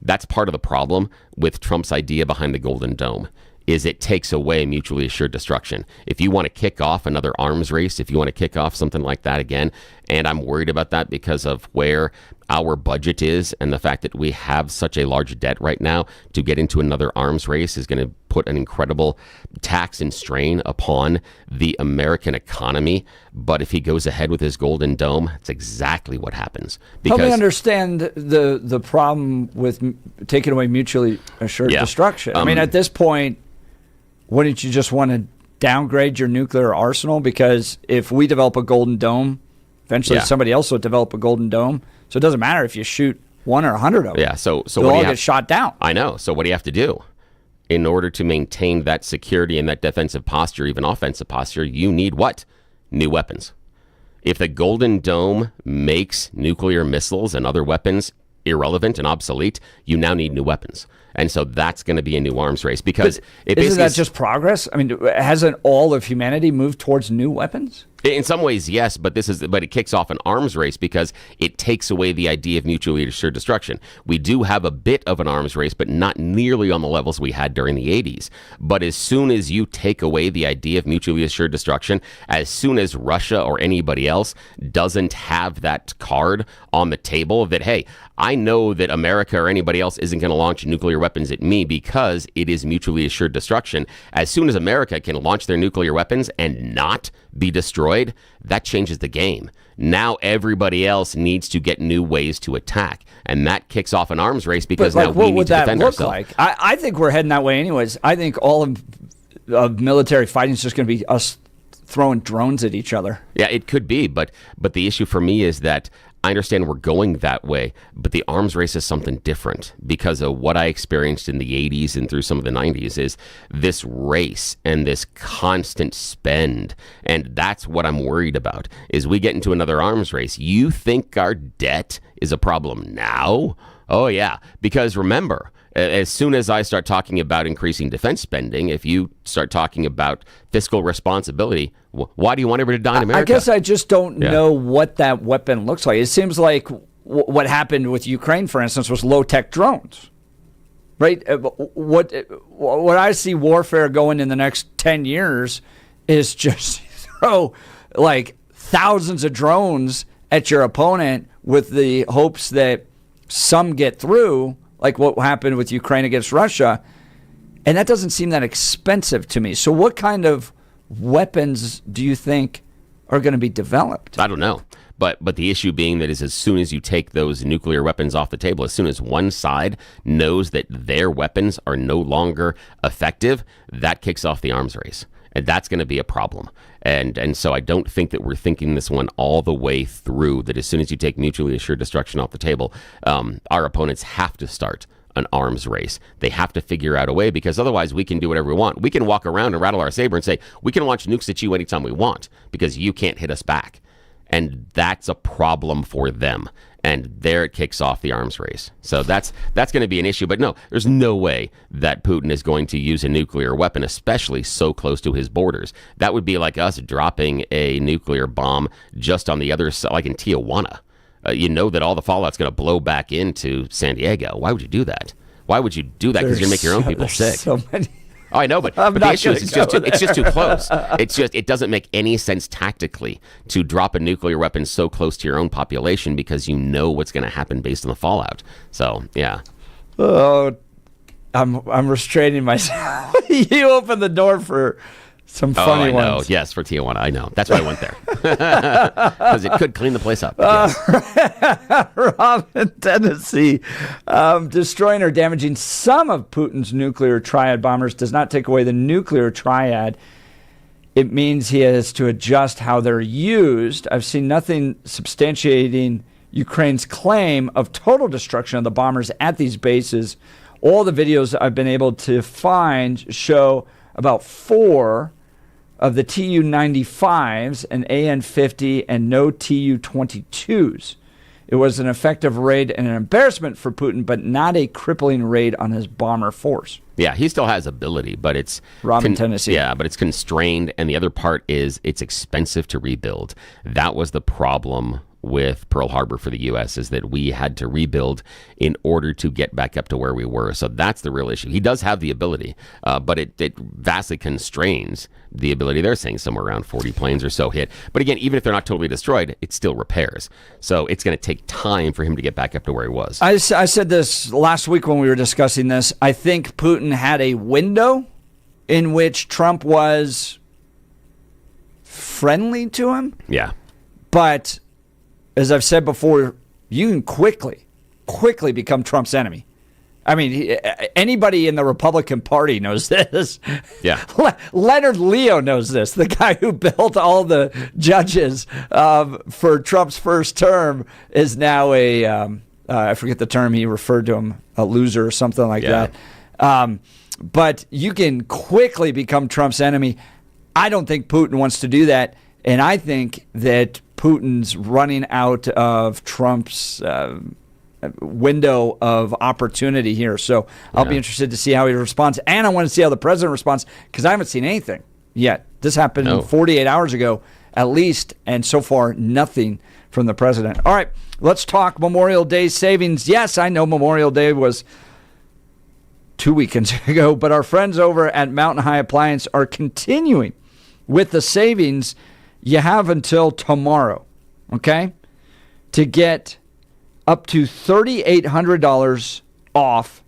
That's part of the problem with Trump's idea behind the Golden Dome, is it takes away mutually assured destruction. If you want to kick off another arms race, if you want to kick off something like that again, and I'm worried about that because of where our budget is and the fact that we have such a large debt right now, to get into another arms race is going to put an incredible tax and strain upon the American economy. But if he goes ahead with his Golden Dome, that's exactly what happens. Help me understand the problem with taking away mutually assured destruction. I mean, at this point, wouldn't you just want to downgrade your nuclear arsenal? Because if we develop a Golden Dome, eventually somebody else will develop a Golden Dome. So it doesn't matter if you shoot 1 or 100 of them. Yeah, so they'll all get shot down. I know. So what do you have to do? In order to maintain that security and that defensive posture, even offensive posture, you need what? New weapons. If the Golden Dome makes nuclear missiles and other weapons irrelevant and obsolete, you now need new weapons. And so that's going to be a new arms race, because isn't that just progress? I mean, hasn't all of humanity moved towards new weapons? In some ways, yes, but it kicks off an arms race because it takes away the idea of mutually assured destruction. We do have a bit of an arms race, but not nearly on the levels we had during the 80s. But as soon as you take away the idea of mutually assured destruction, as soon as Russia or anybody else doesn't have that card on the table that, hey, I know that America or anybody else isn't going to launch nuclear weapons at me because it is mutually assured destruction. As soon as America can launch their nuclear weapons and not be destroyed, that changes the game. Now everybody else needs to get new ways to attack, and that kicks off an arms race because now we need to defend ourselves. What would that look like? I think we're heading that way anyways. I think all of military fighting is just going to be us throwing drones at each other. Yeah, it could be, but the issue for me is that I understand we're going that way, but the arms race is something different because of what I experienced in the 80s and through some of the 90s is this race and this constant spend. And that's what I'm worried about, is we get into another arms race. You think our debt is a problem now? Oh, yeah, because remember, as soon as I start talking about increasing defense spending, if you start talking about fiscal responsibility, why do you want everybody to die in America? I guess I just don't know what that weapon looks like. It seems like what happened with Ukraine, for instance, was low-tech drones, right? What I see warfare going in the next 10 years is just throw like thousands of drones at your opponent with the hopes that some get through, like what happened with Ukraine against Russia. And that doesn't seem that expensive to me. So what kind of weapons do you think are going to be developed? I don't know. But the issue being that is as soon as you take those nuclear weapons off the table, as soon as one side knows that their weapons are no longer effective, that kicks off the arms race. And that's going to be a problem. And so I don't think that we're thinking this one all the way through, that as soon as you take mutually assured destruction off the table, our opponents have to start an arms race. They have to figure out a way, because otherwise we can do whatever we want. We can walk around and rattle our saber and say, we can launch nukes at you anytime we want because you can't hit us back. and that's a problem for them. And there it kicks off the arms race. So that's going to be an issue. But no, there's no way that Putin is going to use a nuclear weapon, especially so close to his borders. That would be like us dropping a nuclear bomb just on the other side, like in Tijuana. You know that all the fallout's going to blow back into San Diego. Why would you do that? Why would you do that? Because you're going to make your own people sick. So many. Oh, I know, but the issue is it's just too close. It doesn't make any sense tactically to drop a nuclear weapon so close to your own population because you know what's going to happen based on the fallout. So, yeah. Oh, I'm restraining myself. You opened the door for some funny I know. ones. Yes, for Tijuana. I know. That's why I went there. Because it could clean the place up. Yes. Rob in Tennessee. Destroying or damaging some of Putin's nuclear triad bombers does not take away the nuclear triad. It means he has to adjust how they're used. I've seen nothing substantiating Ukraine's claim of total destruction of the bombers at these bases. All the videos I've been able to find show about 4 of the Tu-95s, an AN-50, and no Tu-22s. It was an effective raid and an embarrassment for Putin, but not a crippling raid on his bomber force. Yeah, he still has ability, but it's Rob in Tennessee. Yeah, but it's constrained, and the other part is it's expensive to rebuild. That was the problem with Pearl Harbor for the U.S. is that we had to rebuild in order to get back up to where we were. So that's the real issue. He does have the ability, but it vastly constrains the ability. They're saying somewhere around 40 planes or so hit. But again, even if they're not totally destroyed, it still repairs. So it's going to take time for him to get back up to where he was. I said this last week when we were discussing this. I think Putin had a window in which Trump was friendly to him. Yeah. But as I've said before, you can quickly become Trump's enemy. I mean, anybody in the Republican Party knows this. Yeah. Leonard Leo knows this. The guy who built all the judges for Trump's first term is now I forget the term he referred to him, a loser or something like that. But you can quickly become Trump's enemy. I don't think Putin wants to do that. And I think that Putin's running out of Trump's window of opportunity here. So I'll be interested to see how he responds. And I want to see how the president responds because I haven't seen anything yet. This happened 48 hours ago at least. And so far, nothing from the president. All right, let's talk Memorial Day savings. Yes, I know Memorial Day was 2 weekends ago, but our friends over at Mountain High Appliance are continuing with the savings. You have until tomorrow, okay, to get up to $3,800 off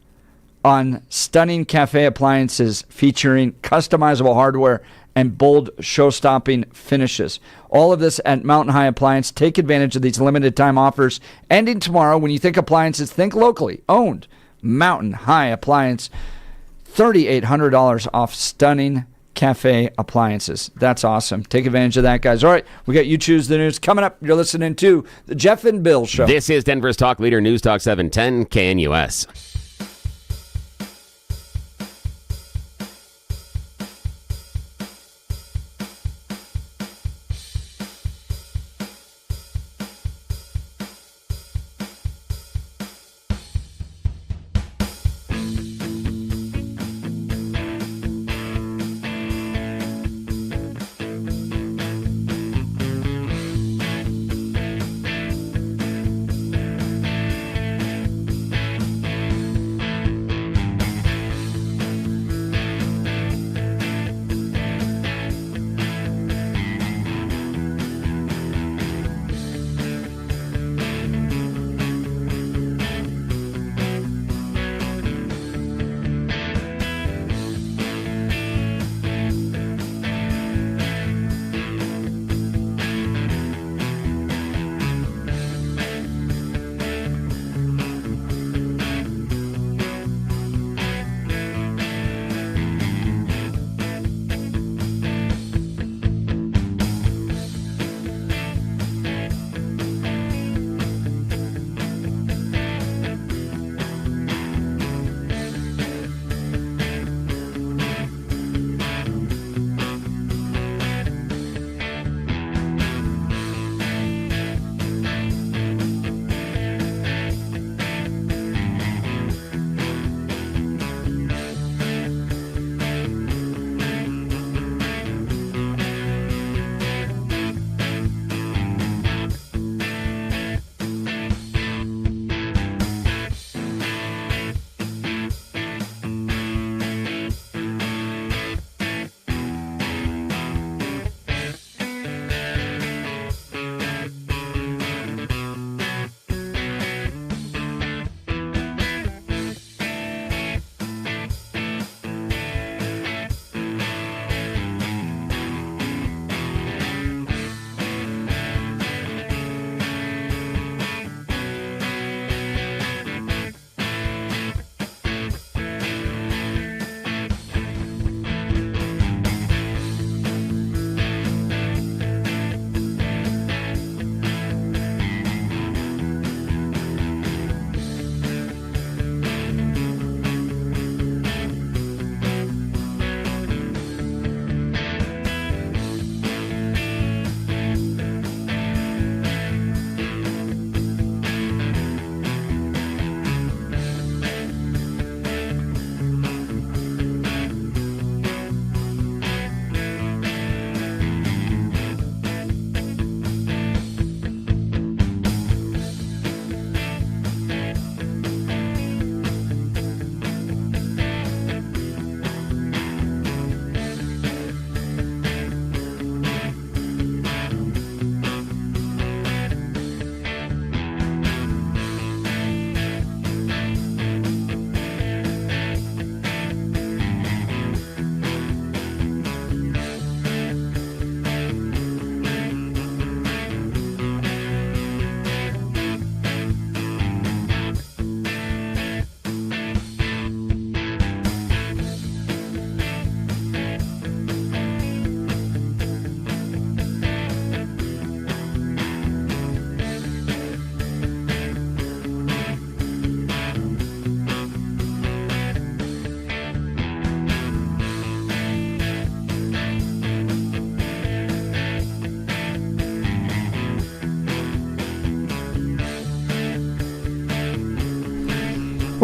on stunning cafe appliances featuring customizable hardware and bold show-stopping finishes. All of this at Mountain High Appliance. Take advantage of these limited-time offers ending tomorrow. When you think appliances, think locally owned. Mountain High Appliance, $3,800 off stunning cafe appliances. That's awesome. Take advantage of that, guys. All right, we got You Choose the News coming up. You're listening to the Jeff and Bill Show. This is Denver's Talk Leader, News Talk 710 KNUS.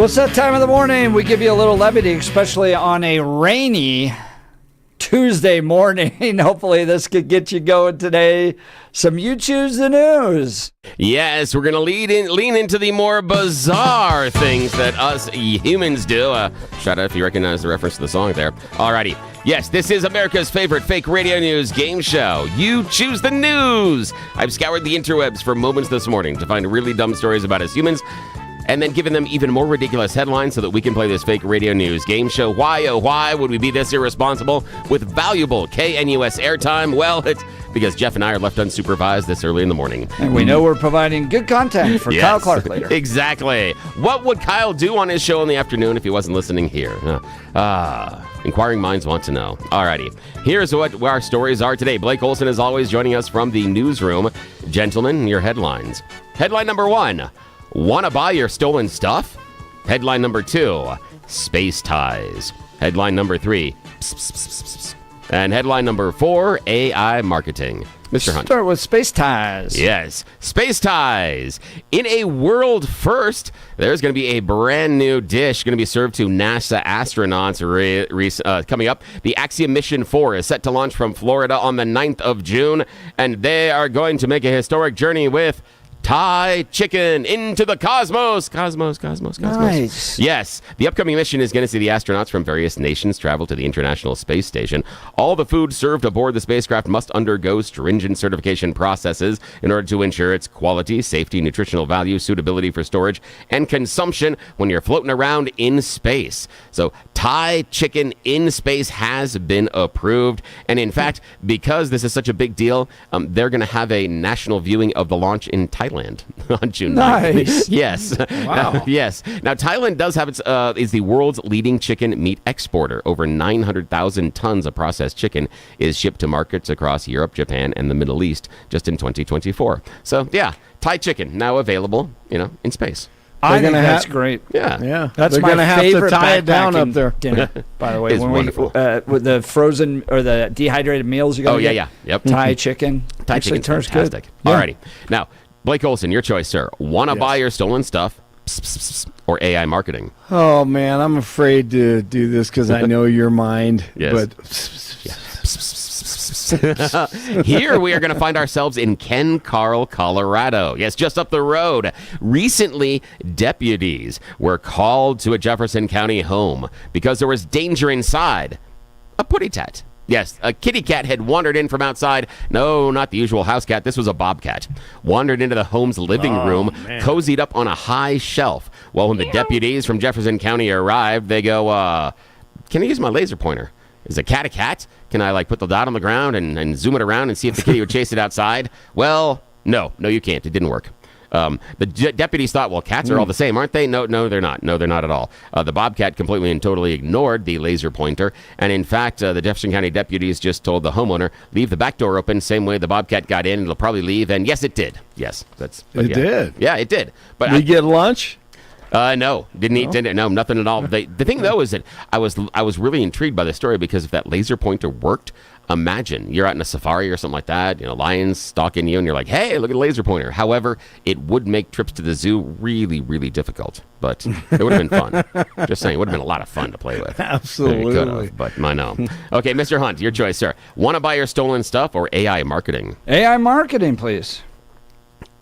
Well, it's that time of the morning. We give you a little levity, especially on a rainy Tuesday morning. Hopefully this could get you going today. Some You Choose the News. Yes, we're going to lean into the more bizarre things that us humans do. Shout out if you recognize the reference to the song there. Alrighty. Yes, this is America's favorite fake radio news game show. You Choose the News. I've scoured the interwebs for moments this morning to find really dumb stories about us humans, and then given them even more ridiculous headlines so that we can play this fake radio news game show. Why, oh, why would we be this irresponsible with valuable KNUS airtime? Well, it's because Jeff and I are left unsupervised this early in the morning. And we know we're providing good content for Kyle Clark later. Exactly. What would Kyle do on his show in the afternoon if he wasn't listening here? Inquiring minds want to know. Alrighty. Here's what our stories are today. Blake Olson is always joining us from the newsroom. Gentlemen, your headlines. Headline number 1. Want to buy your stolen stuff? Headline number 2, space ties. Headline number 3, pss, pss, pss, pss. And headline number 4, AI marketing. Mr. Hunt. Start with space ties. Yes, space ties. In a world first, there's going to be a brand new dish going to be served to NASA astronauts coming up. The Axiom Mission 4 is set to launch from Florida on the 9th of June, and they are going to make a historic journey with Thai chicken into the cosmos. Cosmos. Nice. Yes. The upcoming mission is going to see the astronauts from various nations travel to the International Space Station. All the food served aboard the spacecraft must undergo stringent certification processes in order to ensure its quality, safety, nutritional value, suitability for storage, and consumption when you're floating around in space. So Thai chicken in space has been approved. And in fact, because this is such a big deal, they're going to have a national viewing of the launch in Thailand on June 9th. Nice. Yes. Wow. Yes. Now, Thailand does have is the world's leading chicken meat exporter. Over 900,000 tons of processed chicken is shipped to markets across Europe, Japan, and the Middle East just in 2024. So, yeah, Thai chicken now available, in space. I think that's great. Yeah. That's They're my gonna have to favorite tie it down up backpacking there. dinner, by the way. It's wonderful. With the frozen or the dehydrated meals you got. Oh, yeah. Yep. Thai chicken. Thai Actually chicken's turns fantastic. good. Yeah. Alrighty. Now, Blake Olson, your choice, sir. Want to buy your stolen stuff or AI marketing? Oh, man, I'm afraid to do this because I know your mind. Yes. Here we are going to find ourselves in Ken Carl, Colorado. Yes, just up the road. Recently, deputies were called to a Jefferson County home because there was danger inside. A putty tat. Yes, a kitty cat had wandered in from outside. No, not the usual house cat. This was a bobcat. Wandered into the home's living room, cozied up on a high shelf. Well, when the deputies from Jefferson County arrived, they go, can I use my laser pointer? Is a cat a cat? Can I, put the dot on the ground and zoom it around and see if the kitty would chase it outside? Well, no, you can't. It didn't work. The deputies thought, well, cats are all the same, aren't they? No, they're not. No, they're not at all. The bobcat completely and totally ignored the laser pointer. And in fact, the Jefferson County deputies just told the homeowner, leave the back door open, same way the bobcat got in. It'll probably leave. And yes, it did. Yes. It did? Yeah, it did. But Did you get lunch? No, didn't eat dinner. No, nothing at all. The thing, though, is that I was really intrigued by the story because if that laser pointer worked, imagine you're out in a safari or something like that, lions stalking you, and you're like, hey, look at a laser pointer. However, it would make trips to the zoo really, really difficult, but it would have been fun. Just saying, it would have been a lot of fun to play with. Absolutely. Could have, but I know. Okay, Mr. Hunt, your choice, sir. Want to buy your stolen stuff or AI marketing? AI marketing, please.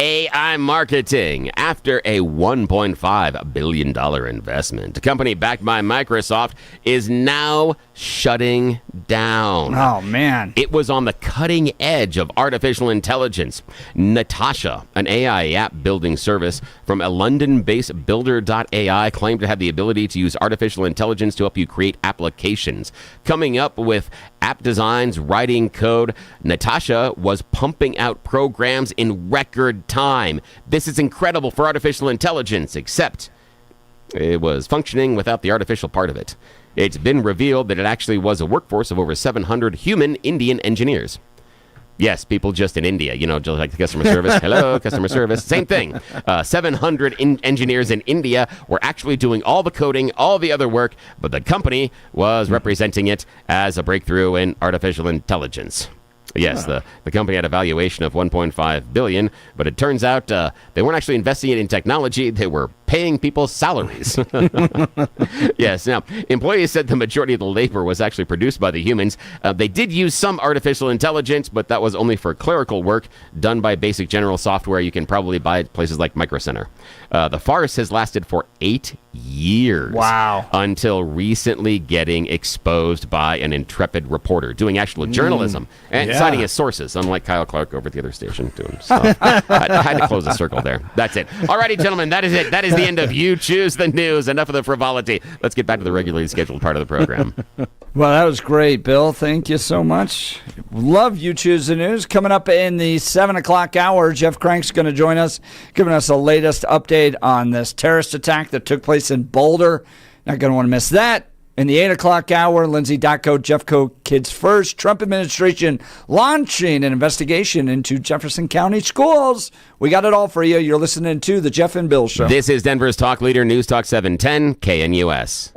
AI marketing. After a $1.5 billion investment, a company backed by Microsoft is now shutting down. Oh, man. It was on the cutting edge of artificial intelligence. Natasha, an AI app building service from a London-based Builder.ai, claimed to have the ability to use artificial intelligence to help you create applications. Coming up with app designs, writing code, Natasha was pumping out programs in record time. This is incredible for artificial intelligence, except it was functioning without the artificial part of it. It's been revealed that it actually was a workforce of over 700 human Indian engineers. Yes, people just in India, just like the customer service. Hello, customer service. Same thing. 700 engineers in India were actually doing all the coding, all the other work, but the company was representing it as a breakthrough in artificial intelligence. Yes, the company had a valuation of $1.5 billion, but it turns out they weren't actually investing it in technology. They were paying people's salaries. Yes. Now, employees said the majority of the labor was actually produced by the humans. They did use some artificial intelligence, but that was only for clerical work done by basic general software you can probably buy at places like Micro Center. The farce has lasted for 8 years. Wow. Until recently getting exposed by an intrepid reporter doing actual journalism and citing his sources, unlike Kyle Clark over at the other station doing stuff. I had to close the circle there. That's it. All righty, gentlemen, that is it. That is the end of You Choose the News. Enough of the frivolity. Let's get back to the regularly scheduled part of the program. Well, that was great, Bill. Thank you so much. Love You Choose the News. Coming up in the 7 o'clock hour, Jeff Crank's going to join us, giving us the latest update on this terrorist attack that took place in Boulder. Not going to want to miss that. In the 8 o'clock hour, Lindsay, Datko, Jeffco, Kids First. Trump administration launching an investigation into Jefferson County schools. We got it all for you. You're listening to The Jeff and Bill Show. This is Denver's talk leader, News Talk 710, KNUS.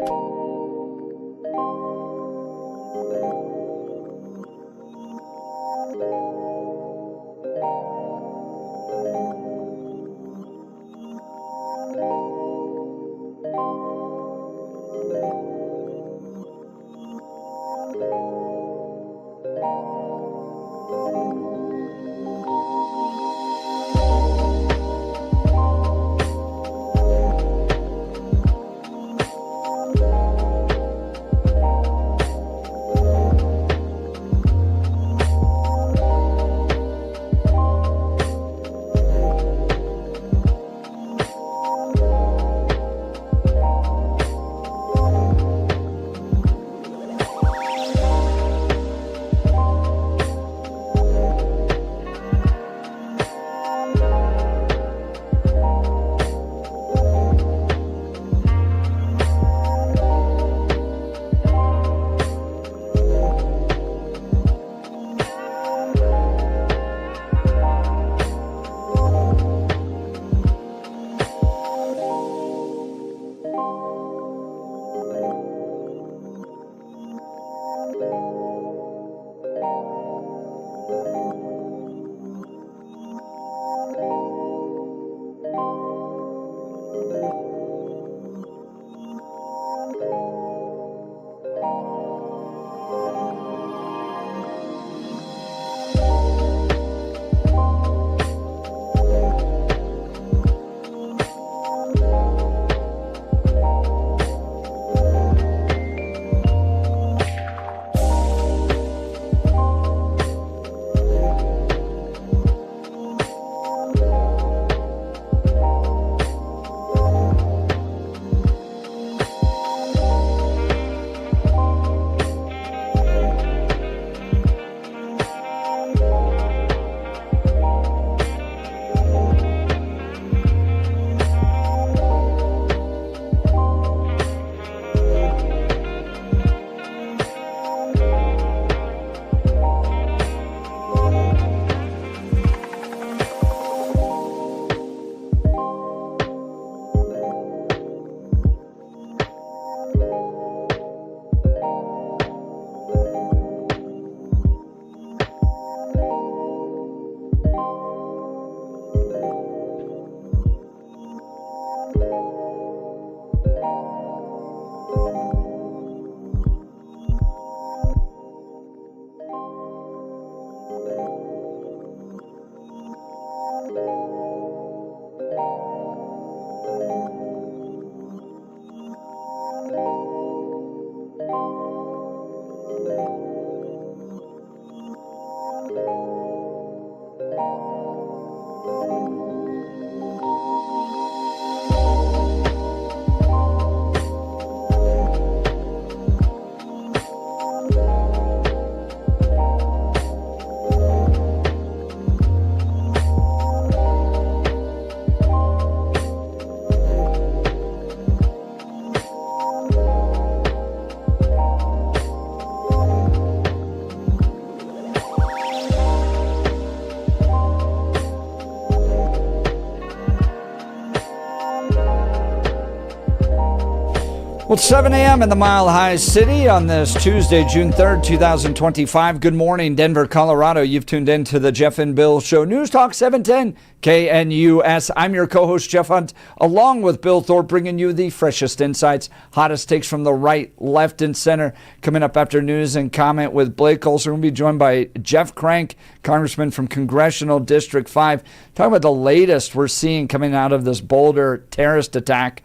Well, it's 7 a.m. in the Mile High City on this Tuesday, June 3rd, 2025. Good morning, Denver, Colorado. You've tuned in to the Jeff and Bill Show. News Talk 710 KNUS. I'm your co-host, Jeff Hunt, along with Bill Thorpe, bringing you the freshest insights, hottest takes from the right, left, and center. Coming up after news and comment with Blake Olson. We'll be joined by Jeff Crank, Congressman from Congressional District 5. Talking about the latest we're seeing coming out of this Boulder terrorist attack.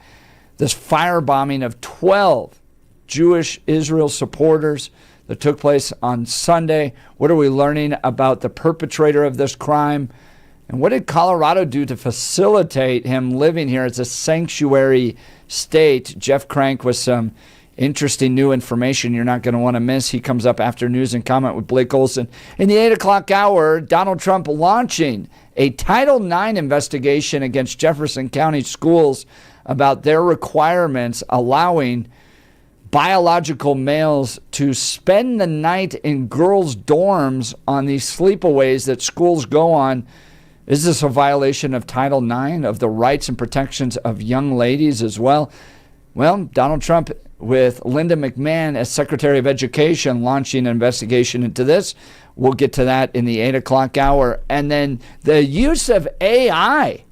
This firebombing of 12 Jewish Israel supporters that took place on Sunday. What are we learning about the perpetrator of this crime? And what did Colorado do to facilitate him living here? It's a sanctuary state. Jeff Crank with some interesting new information you're not going to want to miss. He comes up after news and comment with Blake Olson. In the 8 o'clock hour, Donald Trump launching a Title IX investigation against Jefferson County schools about their requirements allowing biological males to spend the night in girls' dorms on these sleepaways that schools go on. Is this a violation of Title IX, of the rights and protections of young ladies as well? Well, Donald Trump, with Linda McMahon as Secretary of Education, launching an investigation into this. We'll get to that in the 8 o'clock hour. And then the use of AI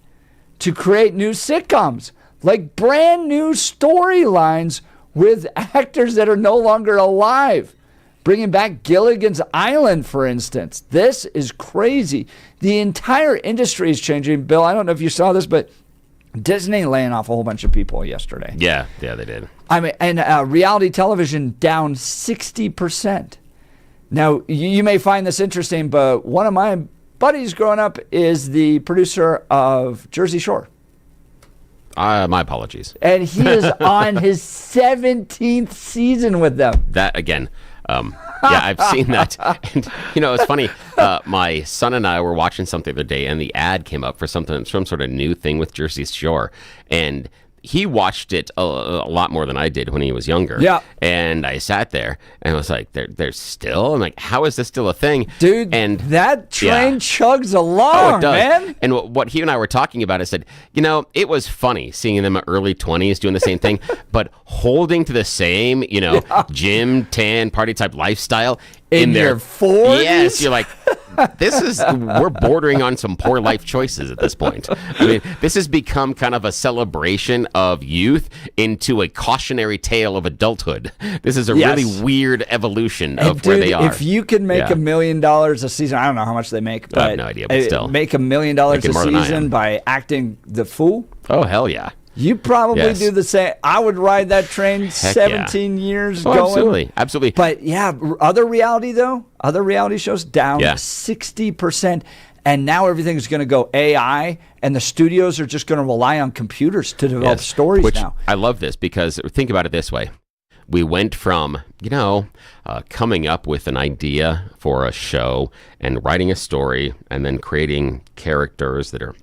to create new sitcoms, like brand new storylines with actors that are no longer alive. Bringing back Gilligan's Island, for instance. This is crazy. The entire industry is changing. Bill, I don't know if you saw this, but Disney laying off a whole bunch of people yesterday. Yeah, they did. I mean, and reality television down 60%. Now, you may find this interesting, but one of my buddies growing up is the producer of Jersey Shore. My apologies. And he is on his 17th season with them. That, again, yeah, I've seen that. And, it's funny. My son and I were watching something the other day, and the ad came up for some sort of new thing with Jersey Shore. And he watched it a lot more than I did when he was younger. Yeah. And I sat there and I was like, there's still? I'm like, how is this still a thing? Dude, and that train chugs along, it does. Man. And what he and I were talking about, I said, it was funny seeing them in early 20s doing the same thing, but holding to the same, gym, tan, party type lifestyle in their 40s? Yes, you're like, we're bordering on some poor life choices at this point. I mean, this has become kind of a celebration of youth into a cautionary tale of adulthood. This is a really weird evolution of where they are. If you can make $1 million a season, I don't know how much they make, but I have no idea, but still. Make $1 million a season by acting the fool. Oh, hell yeah. You probably do the same. I would ride that train 17 years going. Absolutely. But yeah, other reality shows down 60%. And now everything's going to go AI, and the studios are just going to rely on computers to develop stories now. I love this because think about it this way. We went from, coming up with an idea for a show and writing a story and then creating characters that are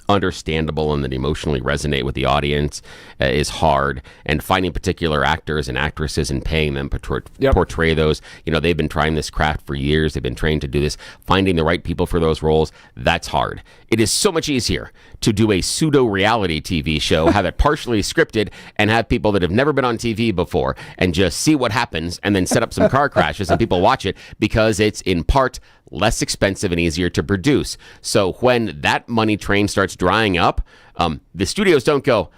understandable and that emotionally resonate with the audience is hard, and finding particular actors and actresses and paying them portray those. They've been trying this craft for years. They've been trained to do this. Finding the right people for those roles, that's hard. It is so much easier to do a pseudo reality TV show, have it partially scripted, and have people that have never been on TV before and just see what happens and then set up some car crashes and people watch it because it's in part less expensive and easier to produce. So when that money train starts drying up, the studios don't go,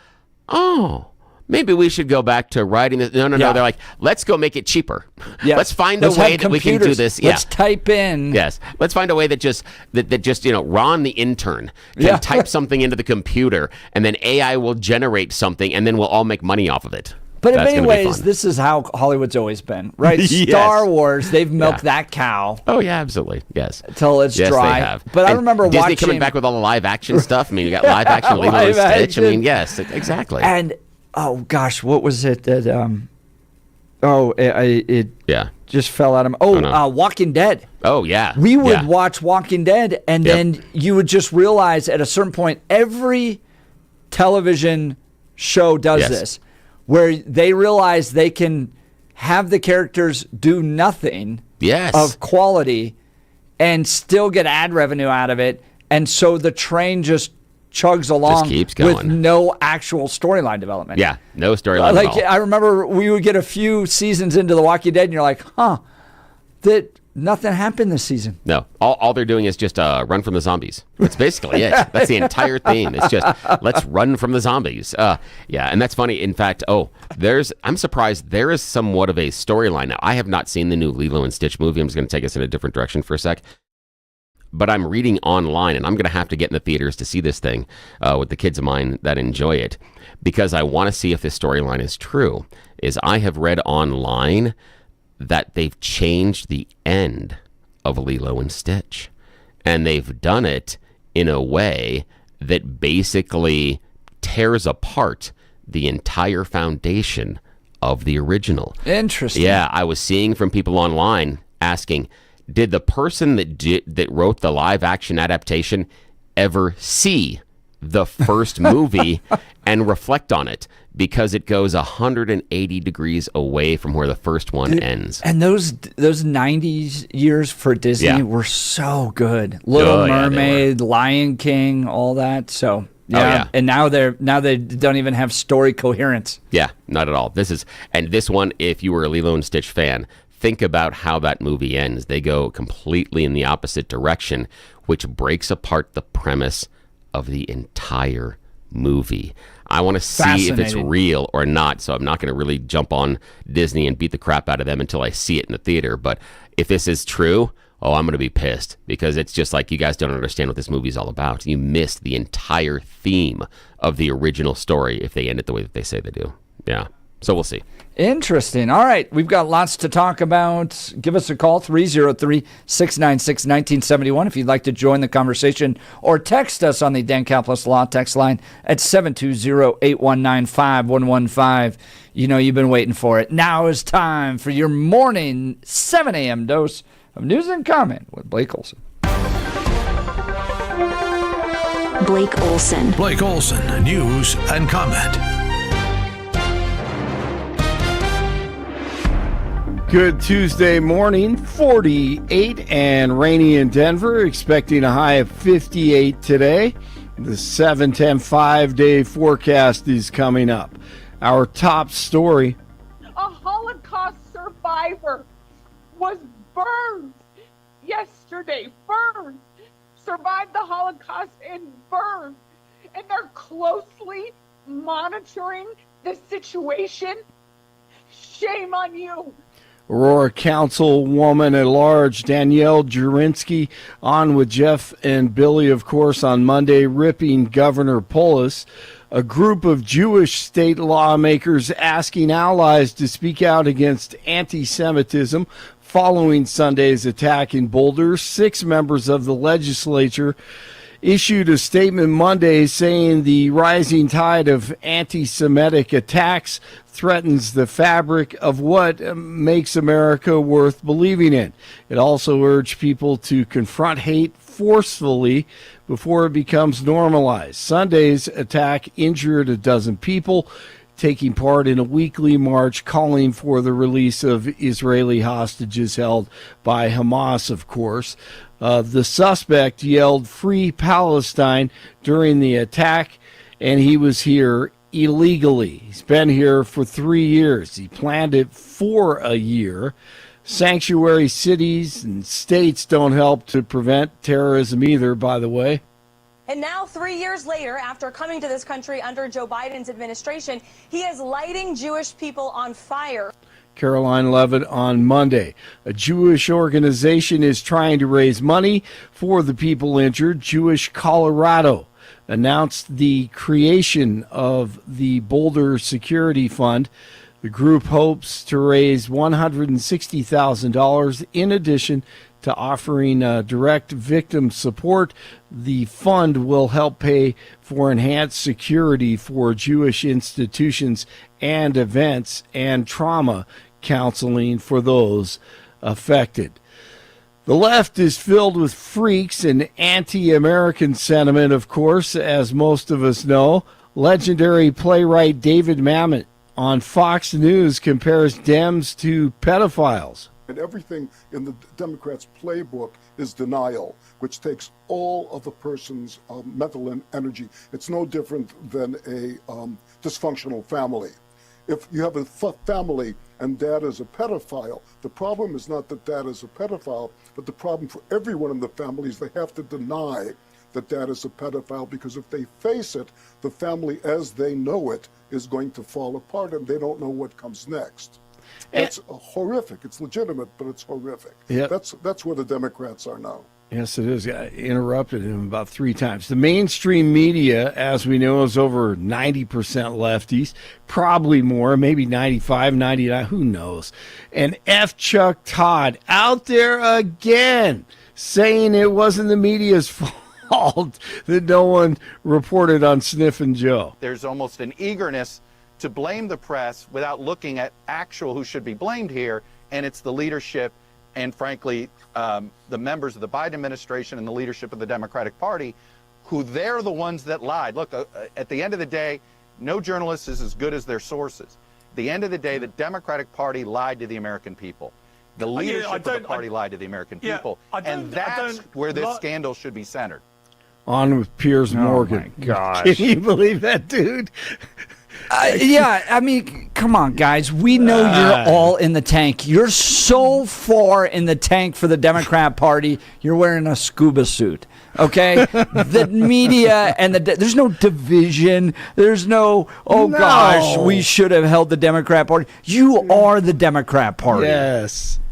oh, maybe we should go back to writing this. No. They're like, let's go make it cheaper. Yes. Let's find a way that we can do this. Let's type in. Yes. Let's find a way that just Ron the intern can type something into the computer, and then AI will generate something, and then we'll all make money off of it. But in many ways, this is how Hollywood's always been, right? Yes. Star Wars, they've milked that cow. Oh, yeah, absolutely. Yes. Until it's dry. They have. But I remember Disney watching... coming back with all the live action stuff. I mean, you got live action, Lilo and Stitch. I mean, yes, exactly. And, oh, gosh, what was it that... it just fell out of my... Walking Dead. Oh, yeah. We would watch Walking Dead, and then you would just realize at a certain point, every television show does this, where they realize they can have the characters do nothing of quality and still get ad revenue out of it. And so the train just chugs along keeps with going. no actual storyline development. Yeah, no storyline Like, at all. I remember we would get a few seasons into The Walking Dead, and you're like, that nothing happened this season. No, all they're doing is just run from the zombies. That's basically it. That's the entire theme. It's just, let's run from the zombies. Yeah, and that's funny. In fact, I'm surprised there is somewhat of a storyline now. I have not seen the new Lilo and Stitch movie. I'm just going to take us in a different direction for a sec. But I'm reading online, and I'm going to have to get in the theaters to see this thing with the kids of mine that enjoy it, because I want to see if this storyline is true. I have read online that they've changed the end of Lilo and Stitch, and they've done it in a way that basically tears apart the entire foundation of the original. Interesting. Yeah, I was seeing from people online asking, did the person that wrote the live action adaptation ever see the first movie and reflect on it? Because it goes 180 degrees away from where the first one ends. And those 90s years for Disney were so good. Little Mermaid, Lion King, all that. So yeah. And now they don't even have story coherence. Yeah, not at all. This one, if you were a Lilo and Stitch fan, think about how that movie ends. They go completely in the opposite direction, which breaks apart the premise of the entire movie. I want to see if it's real or not, so I'm not going to really jump on Disney and beat the crap out of them until I see it in the theater. But if this is true, I'm going to be pissed, because it's just like, you guys don't understand what this movie is all about. You missed the entire theme of the original story if they end it the way that they say they do. Yeah. So we'll see. Interesting. All right. We've got lots to talk about. Give us a call, 303-696-1971, if you'd like to join the conversation, or text us on the Dan Kaplan Law text line at 720-819-5115. You know you've been waiting for it. Now is time for your morning 7 a.m. dose of news and comment with Blake Olson. Blake Olson. Blake Olson, news and comment. Good Tuesday morning, 48 and rainy in Denver, expecting a high of 58 today. The 7-10 5-day forecast is coming up. Our top story. A Holocaust survivor was burned yesterday. Burned. Survived the Holocaust and burned. And they're closely monitoring the situation. Shame on you. Aurora Councilwoman at Large Danielle Jurinsky on with Jeff and Billy, of course, on Monday, ripping Governor Polis. A group of Jewish state lawmakers asking allies to speak out against anti-Semitism following Sunday's attack in Boulder. 6 members of the legislature issued a statement Monday saying the rising tide of anti-Semitic attacks threatens the fabric of what makes America worth believing in. It also urged people to confront hate forcefully before it becomes normalized. Sunday's attack injured a dozen people, taking part in a weekly march calling for the release of Israeli hostages held by Hamas, of course. The suspect yelled, "Free Palestine," during the attack, and he was here illegally. He's been here for 3 years. He planned it for a year. Sanctuary cities and states don't help to prevent terrorism either, by the way. And now, 3 years later, after coming to this country under Joe Biden's administration, he is lighting Jewish people on fire. Caroline Levitt on Monday. A Jewish organization is trying to raise money for the people injured. Jewish Colorado announced the creation of the Boulder Security Fund. The group hopes to raise $160,000 in addition to offering direct victim support. The fund will help pay for enhanced security for Jewish institutions and events and trauma counseling for those affected. The left is filled with freaks and anti-American sentiment, of course, as most of us know. Legendary playwright David Mamet on Fox News compares Dems to pedophiles. And everything in the Democrats' playbook is denial, which takes all of a person's mental energy. It's no different than a dysfunctional family. If you have a family and dad is a pedophile, the problem is not that dad is a pedophile, but the problem for everyone in the family is they have to deny that dad is a pedophile, because if they face it, the family as they know it is going to fall apart and they don't know what comes next. It's horrific. It's legitimate, but it's horrific. Yep. That's where the Democrats are now. Yes, it is. I interrupted him about 3 times. The mainstream media, as we know, is over 90% lefties, probably more, maybe 95, 99, who knows. And F. Chuck Todd out there again saying it wasn't the media's fault that no one reported on Sniffin' Joe. There's almost an eagerness to blame the press without looking at actual who should be blamed here, and it's the leadership and, frankly, the members of the Biden administration and the leadership of the Democratic Party, who they're the ones that lied. Look, at the end of the day, no journalist is as good as their sources. At the end of the day, the Democratic Party lied to the American people. The leadership of the party lied to the American people. And that's where this scandal should be centered. On with Piers Morgan. Oh, my gosh. Can you believe that, dude? Yeah, I mean, come on, guys. We know you're all in the tank. You're so far in the tank for the Democrat Party, you're wearing a scuba suit, okay? The media and there's no division. There's no, gosh, we should have held the Democrat Party. You are the Democrat Party.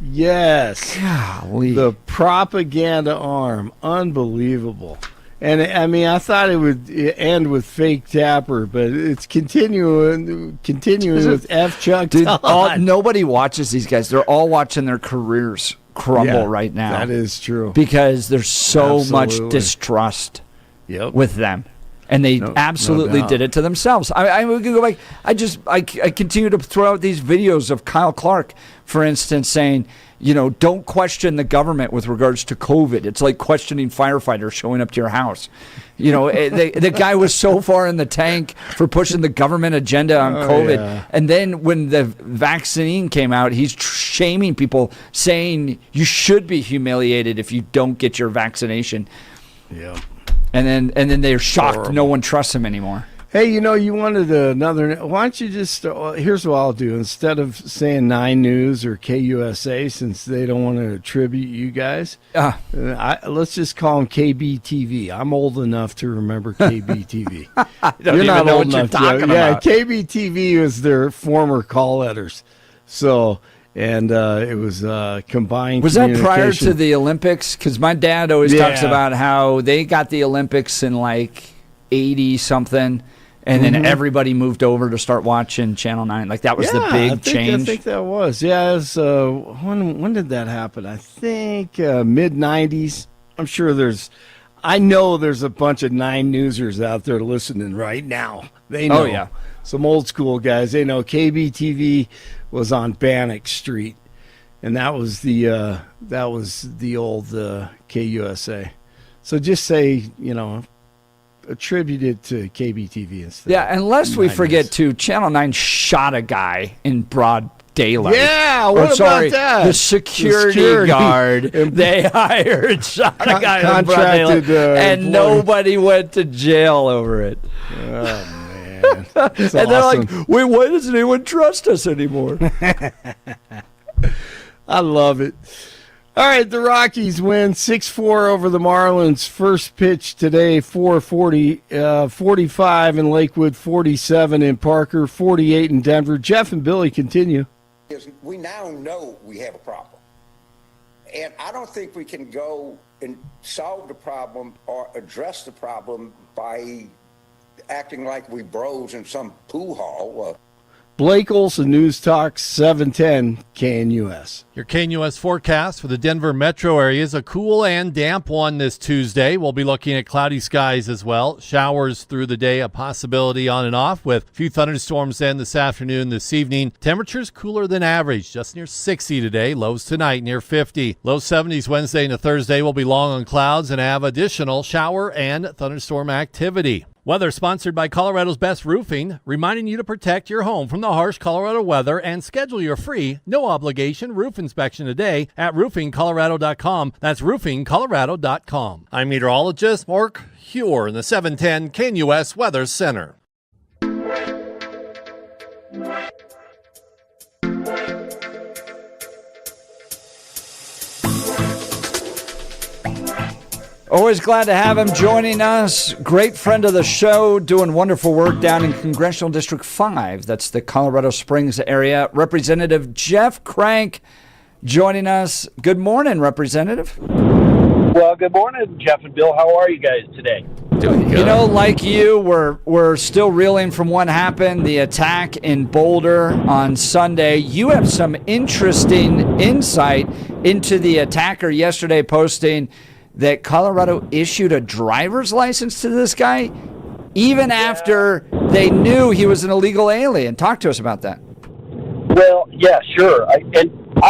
Yes. Golly. The propaganda arm. Unbelievable. And I mean, I thought it would end with fake Tapper, but it's continuing with F. Chuck Todd. Nobody watches these guys. They're all watching their careers crumble right now. That is true. Because there's so much distrust with them. And they absolutely did it to themselves. I we can go back. I continue to throw out these videos of Kyle Clark, for instance, saying, don't question the government with regards to COVID. It's like questioning firefighters showing up to your house. The guy was so far in the tank for pushing the government agenda on COVID. Yeah. And then when the vaccine came out, he's shaming people, saying you should be humiliated if you don't get your vaccination. Yeah. And then they're shocked no one trusts him anymore. Hey, you wanted another. Why don't you just? Here's what I'll do. Instead of saying 9 News or KUSA, since they don't want to attribute you guys, let's just call them KBTV. I'm old enough to remember KBTV. You're not old enough, Joe. Yeah, KBTV was their former call letters. So. And it was combined. Was that prior to the Olympics? Because my dad always talks about how they got the Olympics in like 80-something, and then everybody moved over to start watching Channel 9. Like that was the big change. I think that was. Yeah, it was, when did that happen? I think mid-90s. I'm sure I know there's a bunch of 9 Newsers out there listening right now. They know. Oh, yeah. Some old school guys. They know KBTV was on Bannock Street, and that was the old KUSA. So just say, attribute it to KBTV instead. Yeah, unless we forget to Channel 9 shot a guy in broad daylight. Yeah, what about that? The security guard they hired shot a guy in broad daylight, and nobody went to jail over it. Oh, man. And they're like, wait, why doesn't anyone trust us anymore? I love it. All right, the Rockies win 6-4 over the Marlins. First pitch today, 4:40, 45 in Lakewood, 47 in Parker, 48 in Denver. Jeff and Billy continue. We now know we have a problem. And I don't think we can go and solve the problem or address the problem by acting like we bros in some pool hall. Blake Olson, News Talk 710 KNUS. Your KNUS forecast for the Denver metro area is a cool and damp one this Tuesday. We'll be looking at cloudy skies as well. Showers through the day, a possibility on and off with a few thunderstorms then this afternoon, this evening. Temperatures cooler than average, just near 60 today. Lows tonight near 50. Low 70s Wednesday into Thursday will be long on clouds and have additional shower and thunderstorm activity. Weather sponsored by Colorado's Best Roofing, reminding you to protect your home from the harsh Colorado weather and schedule your free, no-obligation roof inspection today at roofingcolorado.com. That's roofingcolorado.com. I'm meteorologist Mark Huer in the 710 KNUS Weather Center. Always glad to have him joining us. Great friend of the show, doing wonderful work down in Congressional District 5. That's the Colorado Springs area. Representative Jeff Crank joining us. Good morning, Representative. Well, good morning, Jeff and Bill. How are you guys today? Doing good. You know, like you, we're still reeling from what happened, the attack in Boulder on Sunday. You have some interesting insight into the attacker yesterday, posting that Colorado issued a driver's license to this guy even after they knew he was an illegal alien. Talk to us about that. Well, yeah, sure. I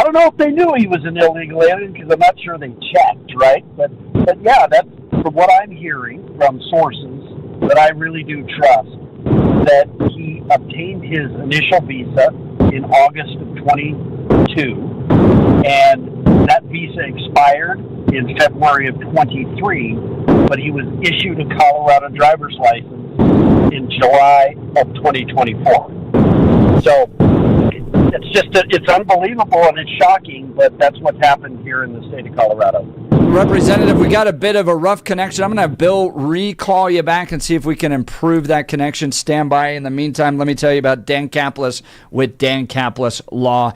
don't know if they knew he was an illegal alien because I'm not sure they checked, right? But yeah, that's from what I'm hearing from sources that I really do trust, that he obtained his initial visa in August of 22, and that visa expired in February of 23, but he was issued a Colorado driver's license in July of 2024. So it's unbelievable and it's shocking, but that's what's happened here in the state of Colorado. Representative, we got a bit of a rough connection. I'm going to have Bill recall you back and see if we can improve that connection. Stand by. In the meantime, let me tell you about Dan Kaplis with Dan Kaplis Law.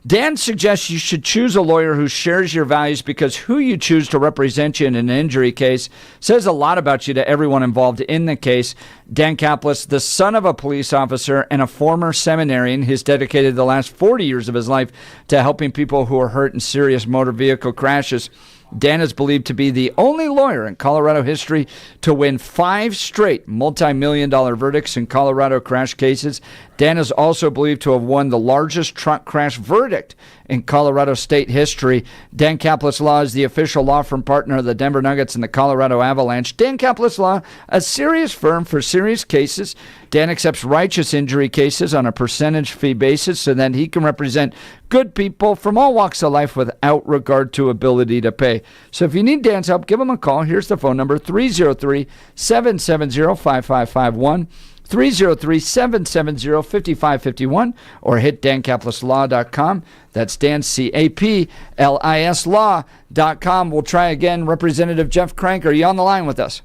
Dan suggests you should choose a lawyer who shares your values because who you choose to represent you in an injury case says a lot about you to everyone involved in the case. Dan Kaplis, the son of a police officer and a former seminarian, has dedicated the last 40 years of his life to helping people who are hurt in serious motor vehicle crashes. Dan is believed to be the only lawyer in Colorado history to win 5 straight multi-million-dollar verdicts in Colorado crash cases. Dan is also believed to have won the largest truck crash verdict in Colorado state history. Dan Kaplis Law is the official law firm partner of the Denver Nuggets and the Colorado Avalanche. Dan Kaplis Law, a serious firm for serious cases. Dan accepts righteous injury cases on a percentage fee basis so that he can represent good people from all walks of life without regard to ability to pay. So if you need Dan's help, give him a call. Here's the phone number, 303-770-5551. 303-770-5551 or hit dankapleslaw.com. That's Dan, C-A-P-L-I-S law.com. We'll try again. Representative Jeff Crank, are you on the line with us?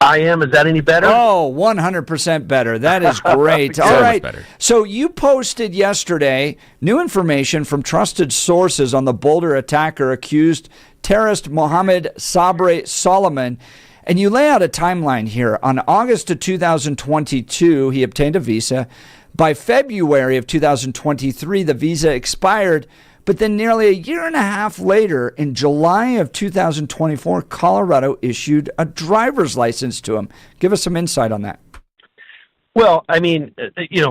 I am. Is that any better? Oh, 100% better. That is great. All right. So you posted yesterday new information from trusted sources on the Boulder attacker accused terrorist Mohammed Sabre Solomon. And you lay out a timeline here. On August of 2022, he obtained a visa. By February of 2023, the visa expired. But then nearly a year and a half later, in July of 2024, Colorado issued a driver's license to him. Give us some insight on that. Well, I mean,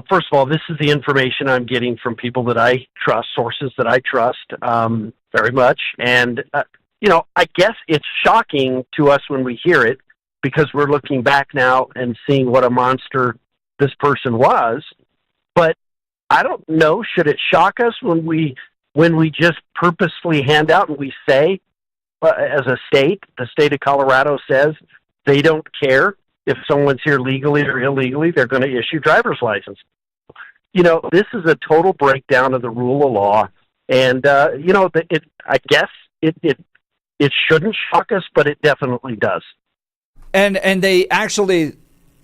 first of all, this is the information I'm getting from people that I trust, sources that I trust very much. And I guess it's shocking to us when we hear it because we're looking back now and seeing what a monster this person was. But I don't know, should it shock us when we just purposefully hand out and we say, as a state, the state of Colorado says they don't care if someone's here legally or illegally, they're going to issue driver's license. This is a total breakdown of the rule of law. And, I guess it shouldn't shock us, but it definitely does. And they actually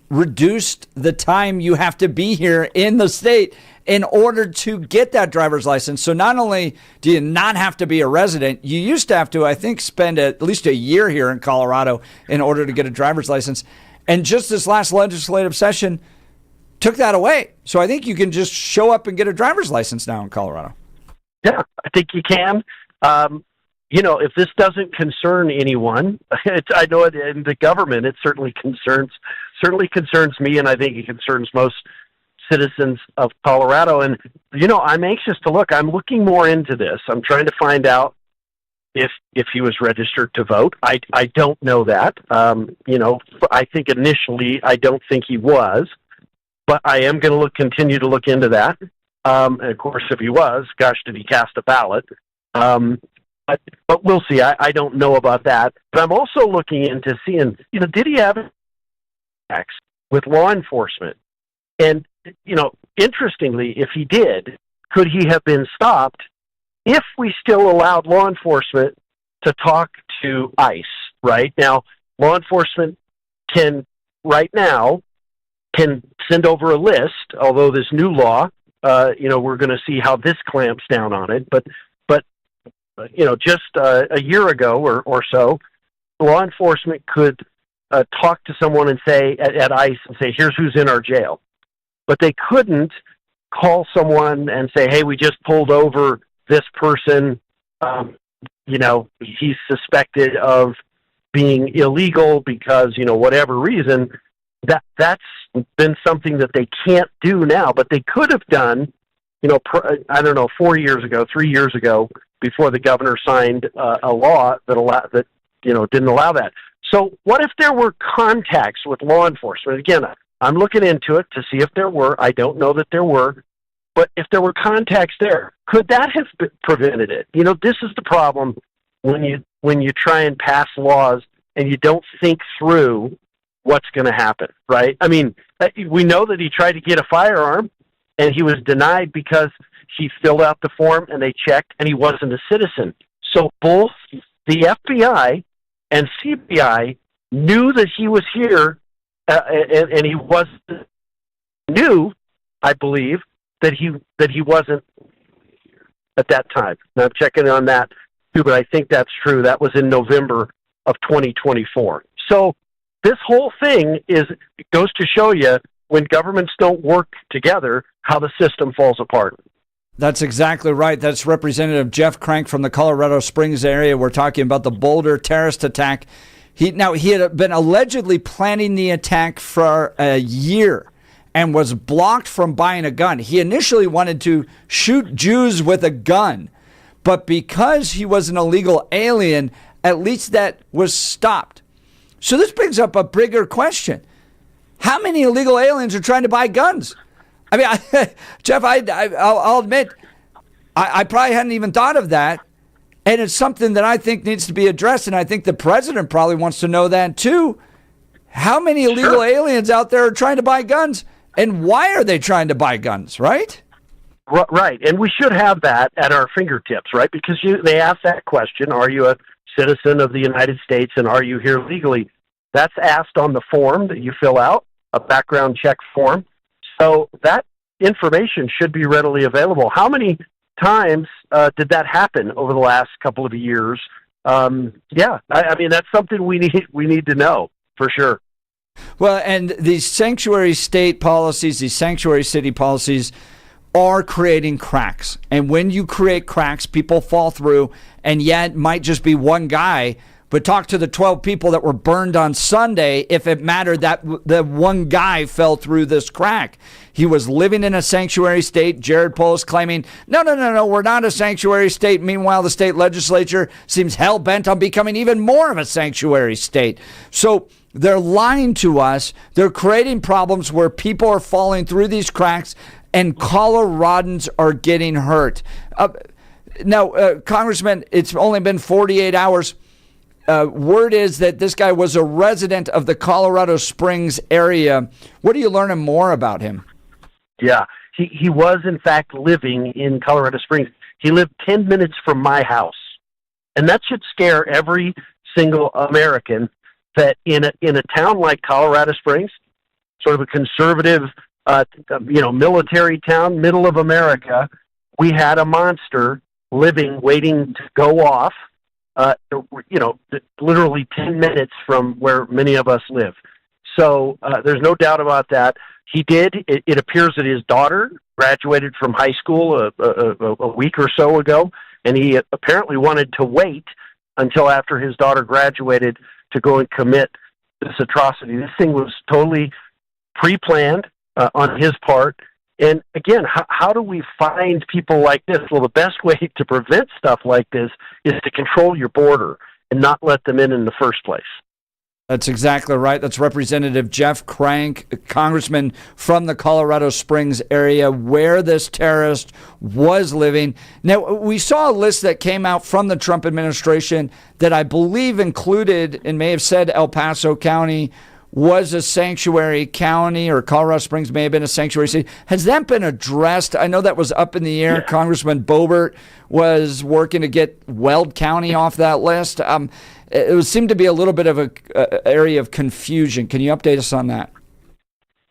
reduced the time you have to be here in the state in order to get that driver's license. So not only do you not have to be a resident, you used to have to, I think, spend at least a year here in Colorado in order to get a driver's license. And just this last legislative session took that away. So I think you can just show up and get a driver's license now in Colorado. Yeah, I think you can. If this doesn't concern anyone, I know in the government it certainly concerns me, and I think it concerns most citizens of Colorado. And I'm anxious to look. I'm looking more into this. I'm trying to find out if he was registered to vote. I don't know that. I think initially I don't think he was, but I am going to continue to look into that. And of course, if he was, gosh, did he cast a ballot? But we'll see. I don't know about that. But I'm also looking into seeing, did he have contacts with law enforcement? And, interestingly, if he did, could he have been stopped if we still allowed law enforcement to talk to ICE? Right now, law enforcement right now can send over a list, although this new law, we're going to see how this clamps down on it. But just a year ago or so, law enforcement could talk to someone and say at ICE and say, here's who's in our jail. But they couldn't call someone and say, hey, we just pulled over this person. He's suspected of being illegal because, whatever reason. That's been something that they can't do now, but they could have done, 3 years ago, before the governor signed a law that didn't allow that. So what if there were contacts with law enforcement? Again, I'm looking into it to see if there were. I don't know that there were, but if there were contacts there, could that have prevented it? This is the problem when you try and pass laws and you don't think through what's going to happen, right? I mean, we know that he tried to get a firearm and he was denied because he filled out the form and they checked and he wasn't a citizen. So both the FBI and CBI knew that he was here and he knew, I believe, that he wasn't at that time. Now I'm checking on that too, but I think that's true. That was in November of 2024. So this whole thing goes to show you when governments don't work together, how the system falls apart. That's exactly right. That's Representative Jeff Crank from the Colorado Springs area. We're talking about the Boulder terrorist attack. He had been allegedly planning the attack for a year and was blocked from buying a gun. He initially wanted to shoot Jews with a gun, but because he was an illegal alien, at least that was stopped. So this brings up a bigger question. How many illegal aliens are trying to buy guns? I mean, Jeff, I'll admit, I probably hadn't even thought of that. And it's something that I think needs to be addressed. And I think the president probably wants to know that too. How many illegal aliens out there are trying to buy guns? And why are they trying to buy guns, right? Right. And we should have that at our fingertips, right? Because they ask that question, are you a citizen of the United States and are you here legally? That's asked on the form that you fill out, a background check form. So that information should be readily available. How many times did that happen over the last couple of years? I mean, that's something we need to know for sure. Well, and these sanctuary state policies, these sanctuary city policies are creating cracks. And when you create cracks, people fall through, and yet it might just be one guy. But talk to the 12 people that were burned on Sunday if it mattered that the one guy fell through this crack. He was living in a sanctuary state. Jared Polis claiming, no, we're not a sanctuary state. Meanwhile, the state legislature seems hell-bent on becoming even more of a sanctuary state. So they're lying to us. They're creating problems where people are falling through these cracks and Coloradans are getting hurt. Now, Congressman, it's only been 48 hours. Word is that this guy was a resident of the Colorado Springs area. What are you learning more about him? Yeah, he was, in fact, living in Colorado Springs. He lived 10 minutes from my house. And that should scare every single American that in a town like Colorado Springs, sort of a conservative, military town, middle of America, we had a monster waiting to go off. Literally 10 minutes from where many of us live. So there's no doubt about that. He did. It appears that his daughter graduated from high school a week or so ago, and he apparently wanted to wait until after his daughter graduated to go and commit this atrocity. This thing was totally pre-planned on his part, And again, how do we find people like this? Well, the best way to prevent stuff like this is to control your border and not let them in the first place. That's exactly right. That's Representative Jeff Crank, congressman from the Colorado Springs area where this terrorist was living. Now, we saw a list that came out from the Trump administration that I believe included and may have said El Paso County was a sanctuary county, or Colorado Springs may have been a sanctuary city. Has that been addressed? I know that was up in the air. Yeah. Congressman Boebert was working to get Weld County off that list. It seemed to be a little bit of an area of confusion. Can you update us on that?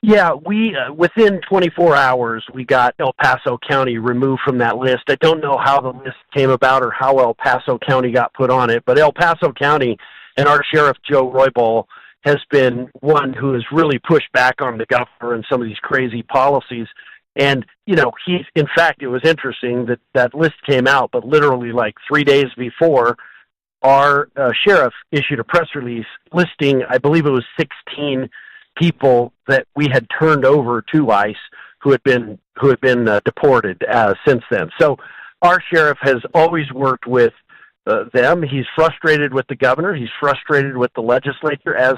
Yeah, we within 24 hours, we got El Paso County removed from that list. I don't know how the list came about or how El Paso County got put on it, but El Paso County and our Sheriff Joe Roybal has been one who has really pushed back on the governor and some of these crazy policies. And, in fact, it was interesting that list came out, but literally like 3 days before, our sheriff issued a press release listing, I believe it was 16 people that we had turned over to ICE who had been deported since then. So our sheriff has always worked with them. He's frustrated with the governor. He's frustrated with the legislature, as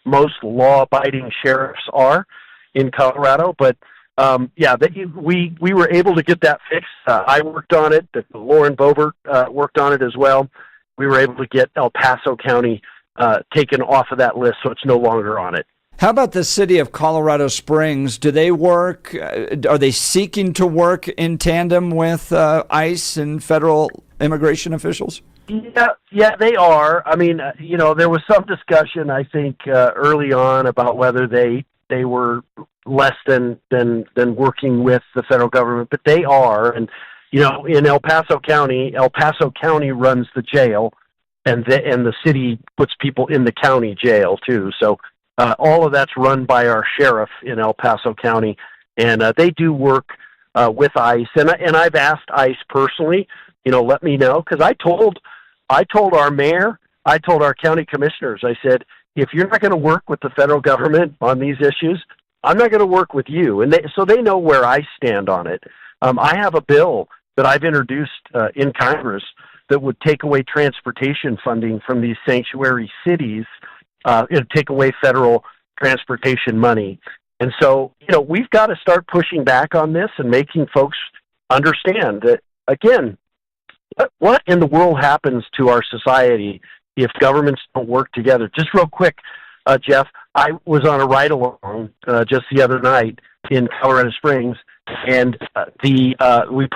most law-abiding sheriffs are in Colorado. But we were able to get that fixed. I worked on it. Lauren Boebert worked on it as well. We were able to get El Paso County taken off of that list, so it's no longer on it. How about the city of Colorado Springs? Do they work? Are they seeking to work in tandem with ICE and federal immigration officials? Yeah, they are. I mean, there was some discussion, I think, early on about whether they were less than working with the federal government, but they are. And in El Paso County runs the jail, and the city puts people in the county jail too. So all of that's run by our sheriff in El Paso County, and they do work with ICE. And I've asked ICE personally, let me know, because I told our mayor, I told our county commissioners, I said, if you're not going to work with the federal government on these issues, I'm not going to work with you. And so they know where I stand on it. I have a bill that I've introduced in Congress that would take away transportation funding from these sanctuary cities, and take away federal transportation money. And so, we've got to start pushing back on this and making folks understand that, again, what in the world happens to our society if governments don't work together? Just real quick, Jeff, I was on a ride-along just the other night in Colorado Springs, and we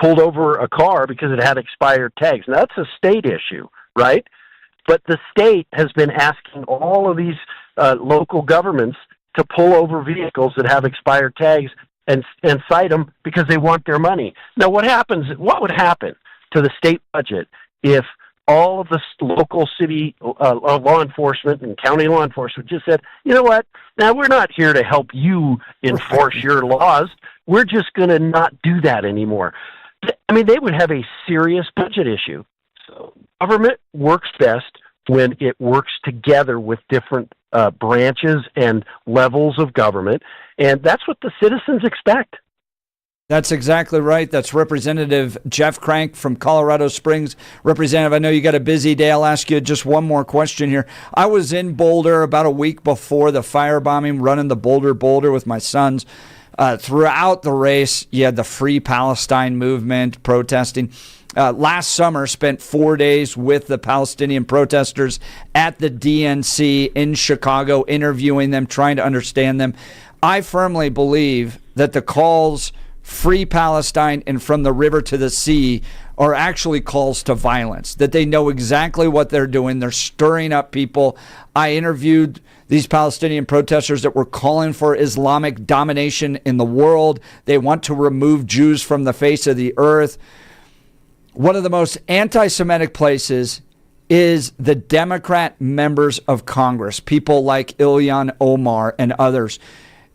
pulled over a car because it had expired tags. Now, that's a state issue, right? But the state has been asking all of these local governments to pull over vehicles that have expired tags and cite them because they want their money. Now, what would happen to the state budget if all of the local city law enforcement and county law enforcement just said, you know what, now we're not here to help you enforce your laws. We're just going to not do that anymore. I mean, they would have a serious budget issue. So government works best when it works together with different branches and levels of government, and that's what the citizens expect. That's exactly right. That's Representative Jeff Crank from Colorado Springs. Representative, I know you got a busy day. I'll ask you just one more question here. I was in Boulder about a week before the firebombing, running the Boulder with my sons. Throughout the race, you had the Free Palestine movement protesting. Last summer, spent 4 days with the Palestinian protesters at the DNC in Chicago, interviewing them, trying to understand them. I firmly believe that the calls Free Palestine and From the River to the Sea are actually calls to violence, that they know exactly what they're doing. They're stirring up people. I interviewed these Palestinian protesters that were calling for Islamic domination in the world. They want to remove Jews from the face of the earth. One of the most anti-Semitic places is the Democrat members of Congress, people like Ilhan Omar and others.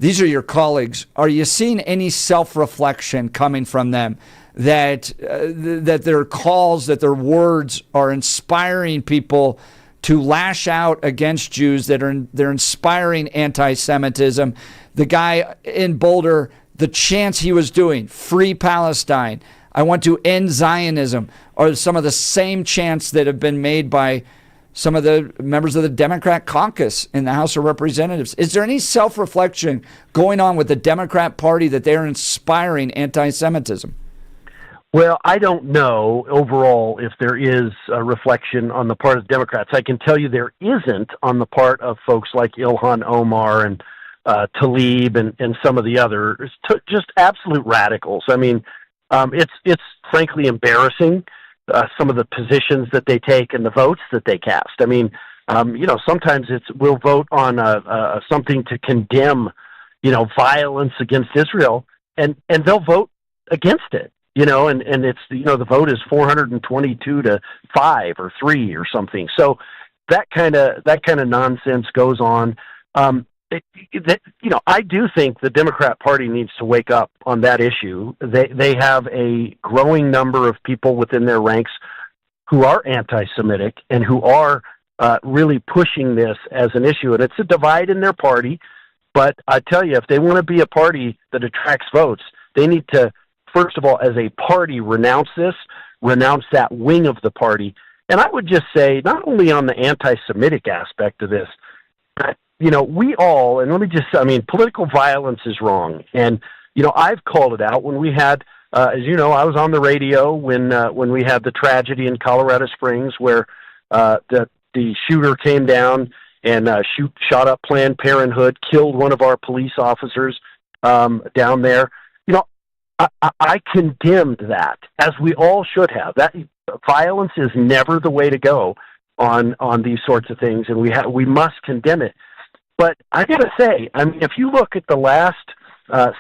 These are your colleagues. Are you seeing any self-reflection coming from them that their calls, that their words are inspiring people to lash out against Jews, they're inspiring anti-Semitism? The guy in Boulder the chants he was doing, free Palestine, I want to end Zionism, are some of the same chants that have been made by some of the members of the Democrat caucus in the House of Representatives. Is there any self-reflection going on with the Democrat Party that they're inspiring anti-Semitism? Well, I don't know overall if there is a reflection on the part of Democrats. I can tell you there isn't on the part of folks like Ilhan Omar and Tlaib and some of the others, just absolute radicals. I mean, it's frankly embarrassing, some of the positions that they take and the votes that they cast. I mean, sometimes we'll vote on something to condemn, violence against Israel, and they'll vote against it. And it's, the vote is 422 to 5 or 3 or something. So that kind of nonsense goes on. I do think the Democrat Party needs to wake up on that issue. They have a growing number of people within their ranks who are anti-Semitic and who are really pushing this as an issue. And it's a divide in their party. But I tell you, if they want to be a party that attracts votes, they need to, first of all, as a party, renounce that wing of the party. And I would just say, not only on the anti-Semitic aspect of this, but, we all, and political violence is wrong. And, I've called it out when we had, as you know, I was on the radio when we had the tragedy in Colorado Springs where the shooter came down and shot up Planned Parenthood, killed one of our police officers down there. I condemned that, as we all should have. That violence is never the way to go on these sorts of things, and we must condemn it. But I got to say, if you look at the last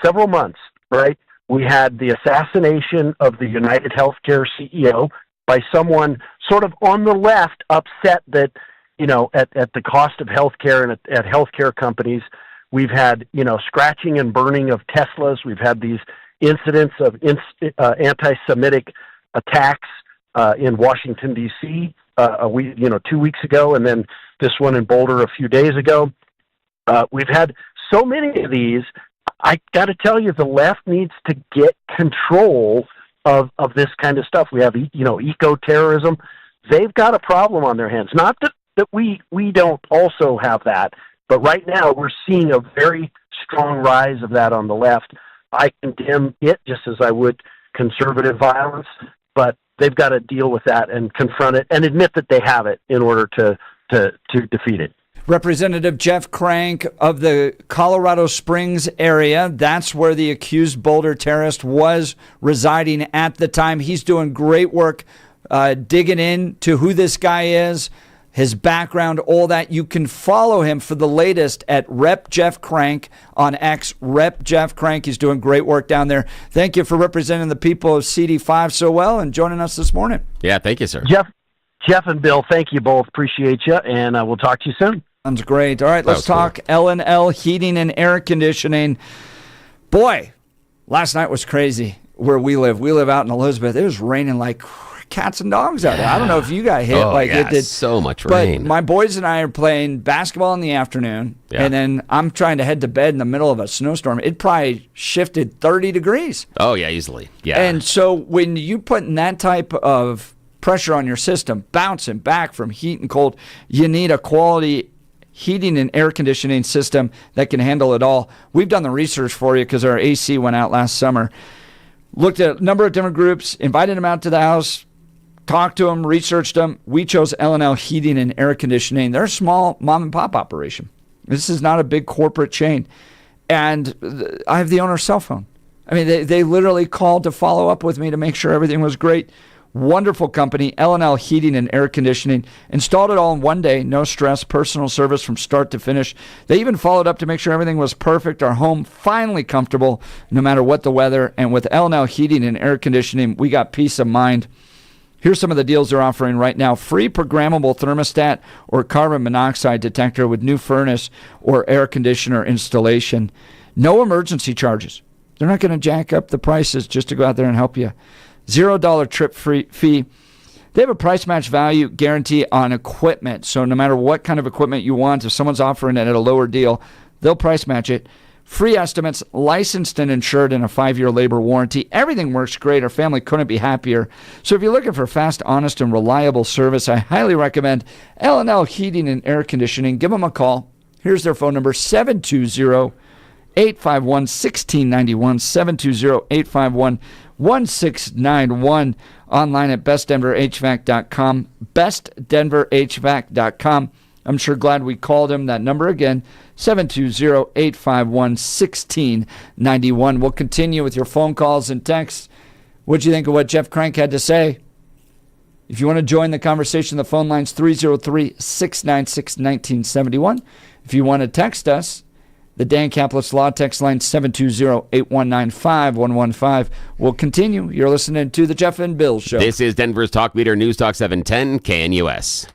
several months, right, we had the assassination of the United Healthcare CEO by someone sort of on the left, upset that at the cost of healthcare and at healthcare companies, we've had scratching and burning of Teslas. We've had these incidents of anti-Semitic attacks in Washington, D.C. 2 weeks ago, and then this one in Boulder a few days ago. We've had so many of these. I got to tell you, the left needs to get control of this kind of stuff. We have, eco-terrorism. They've got a problem on their hands. Not that we don't also have that, but right now we're seeing a very strong rise of that on the left. I condemn it just as I would conservative violence, but they've got to deal with that and confront it and admit that they have it in order to defeat it. Representative Jeff Crank of the Colorado Springs area, that's where the accused Boulder terrorist was residing at the time. He's doing great work digging into who this guy is, his background, all that. You can follow him for the latest at Rep Jeff Crank on X, Rep Jeff Crank. He's doing great work down there. Thank you for representing the people of CD5 so well and joining us this morning. Yeah, thank you, sir. Jeff and Bill, thank you both. Appreciate you, and we'll talk to you soon. Sounds great. All right, let's talk L&L Heating and Air Conditioning. Boy, last night was crazy where we live. We live out in Elizabeth. It was raining like cats and dogs out there. I don't know if you got hit it did. So much rain. But my boys and I are playing basketball in the afternoon, and then I'm trying to head to bed in the middle of a snowstorm. It probably shifted 30 degrees. Oh, yeah, easily. Yeah. And so when you put in that type of pressure on your system, bouncing back from heat and cold, you need a quality heating and air conditioning system that can handle it all. We've done the research for you because our AC went out last summer. Looked at a number of different groups, invited them out to the house, talked to them, researched them. We chose L&L Heating and Air Conditioning. They're a small mom-and-pop operation. This is not a big corporate chain. And I have the owner's cell phone. I mean, they literally called to follow up with me to make sure everything was great. Wonderful company, L&L Heating and Air Conditioning. Installed it all in one day, no stress, personal service from start to finish. They even followed up to make sure everything was perfect. Our home finally comfortable no matter what the weather. And with L&L Heating and Air Conditioning, we got peace of mind. Here's some of the deals they're offering right now. Free programmable thermostat or carbon monoxide detector with new furnace or air conditioner installation. No emergency charges. They're not going to jack up the prices just to go out there and help you. $0 trip fee. They have a price match value guarantee on equipment. So no matter what kind of equipment you want, if someone's offering it at a lower deal, they'll price match it. free estimates, licensed and insured, and a 5-year labor warranty. Everything works great. Our family couldn't be happier. So if you're looking for fast, honest, and reliable service, I highly recommend L&L Heating and Air Conditioning. Give them a call. Here's their phone number, 720-851-1691, 720-851-1691, online at bestdenverhvac.com, bestdenverhvac.com. I'm sure glad we called him. That number again, 720-851-1691. We'll continue with your phone calls and texts. What'd you think of what Jeff Crank had to say? If you want to join the conversation, the phone line's 303-696-1971. If you want to text us, the Dan Caplis Law text line 720-819-5115. We'll continue. You're listening to the Jeff and Bill Show. This is Denver's Talk Leader, News Talk 710 KNUS.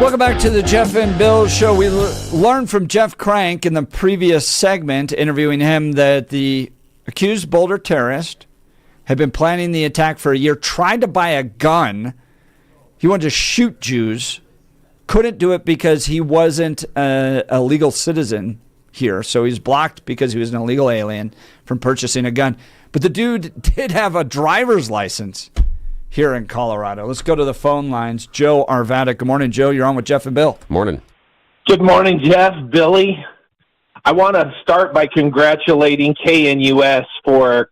Welcome back to the Jeff and Bill Show. We learned from Jeff Crank in the previous segment, interviewing him, that the accused Boulder terrorist had been planning the attack for a year, tried to buy a gun. He wanted to shoot Jews, couldn't do it because he wasn't a legal citizen here. So he's blocked because he was an illegal alien from purchasing a gun. But the dude did have a driver's license here in Colorado. Let's go to the phone lines. Joe Arvada. Good morning, Joe. You're on with Jeff and Bill. Morning. Good morning, Jeff, Billy. I want to start by congratulating KNUS for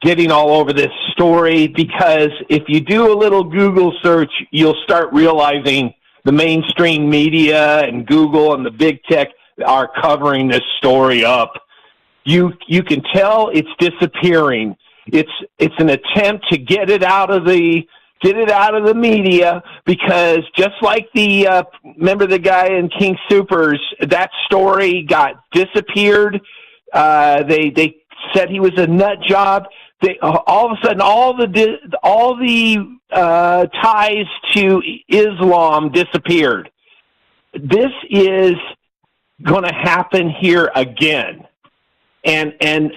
getting all over this story, because if you do a little Google search, you'll start realizing the mainstream media and Google and the big tech are covering this story up. You can tell it's disappearing. It's an attempt to get it out of the media, because just like remember the guy in King Soopers, that story got disappeared. They said he was a nut job. All of a sudden, all the ties to Islam disappeared. This is going to happen here again. And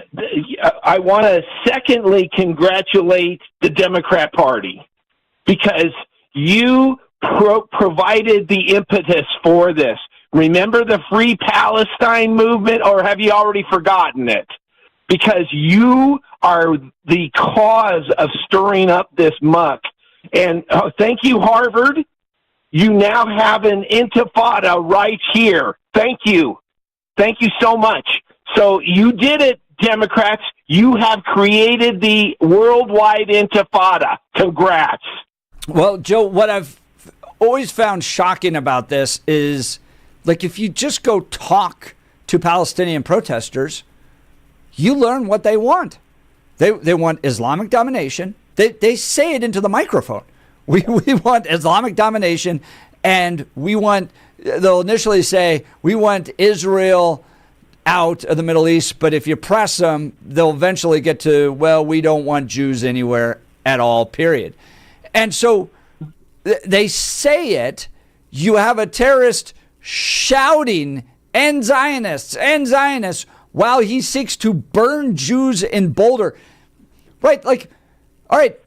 I want to secondly congratulate the Democrat Party, because you provided the impetus for this. Remember the Free Palestine movement, or have you already forgotten it? Because you are the cause of stirring up this muck. And thank you, Harvard. You now have an intifada right here. Thank you. Thank you so much. So you did it, Democrats. You have created the worldwide intifada. Congrats. Well, Joe, what I've always found shocking about this is, like, if you just go talk to Palestinian protesters, you learn what they want. They want Islamic domination. They say it into the microphone. We want Islamic domination, and they'll initially say, we want Israel out of the Middle East, but if you press them, they'll eventually get to, well, we don't want Jews anywhere at all, period. And so they say it. You have a terrorist shouting, end Zionists, while he seeks to burn Jews in Boulder. Right? Like, all right,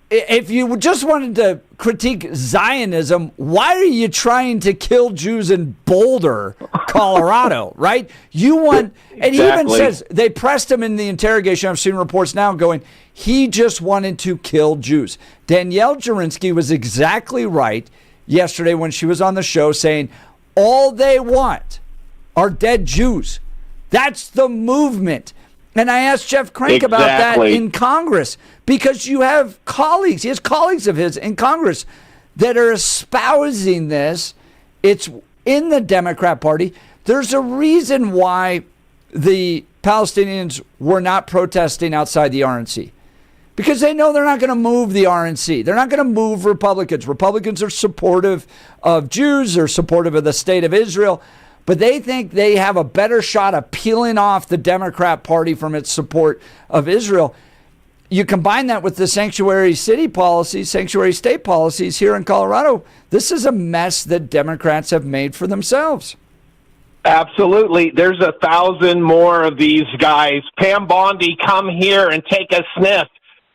if you just wanted to critique Zionism, why are you trying to kill Jews in Boulder, Colorado, right? And he even says, they pressed him in the interrogation. I've seen reports now going, he just wanted to kill Jews. Danielle Jurinsky was exactly right yesterday when she was on the show, saying all they want are dead Jews. That's the movement. And I asked Jeff Crank about that in Congress, because he has colleagues of his in Congress that are espousing this. It's in the Democrat Party. There's a reason why the Palestinians were not protesting outside the RNC, because they know they're not going to move the RNC. They're not going to move Republicans. Republicans are supportive of Jews, they're supportive of the state of Israel, but they think they have a better shot of peeling off the Democrat Party from its support of Israel. You combine that with the sanctuary state policies here in Colorado, this is a mess that Democrats have made for themselves. Absolutely. There's 1,000 more of these guys. Pam Bondi, come here and take a sniff.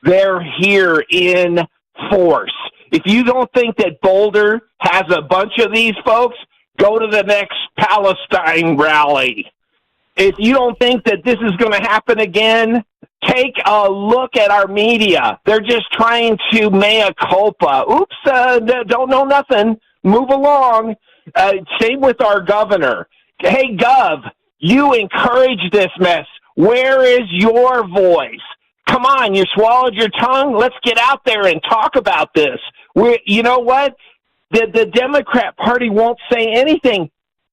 They're here in force. If you don't think that Boulder has a bunch of these folks, go to the next Palestine rally. If you don't think that this is going to happen again, take a look at our media. They're just trying to mea culpa. Oops, don't know nothing. Move along. Same with our governor. Hey, Gov, you encourage this mess. Where is your voice? Come on, you swallowed your tongue? Let's get out there and talk about this. You know what? The Democrat Party won't say anything,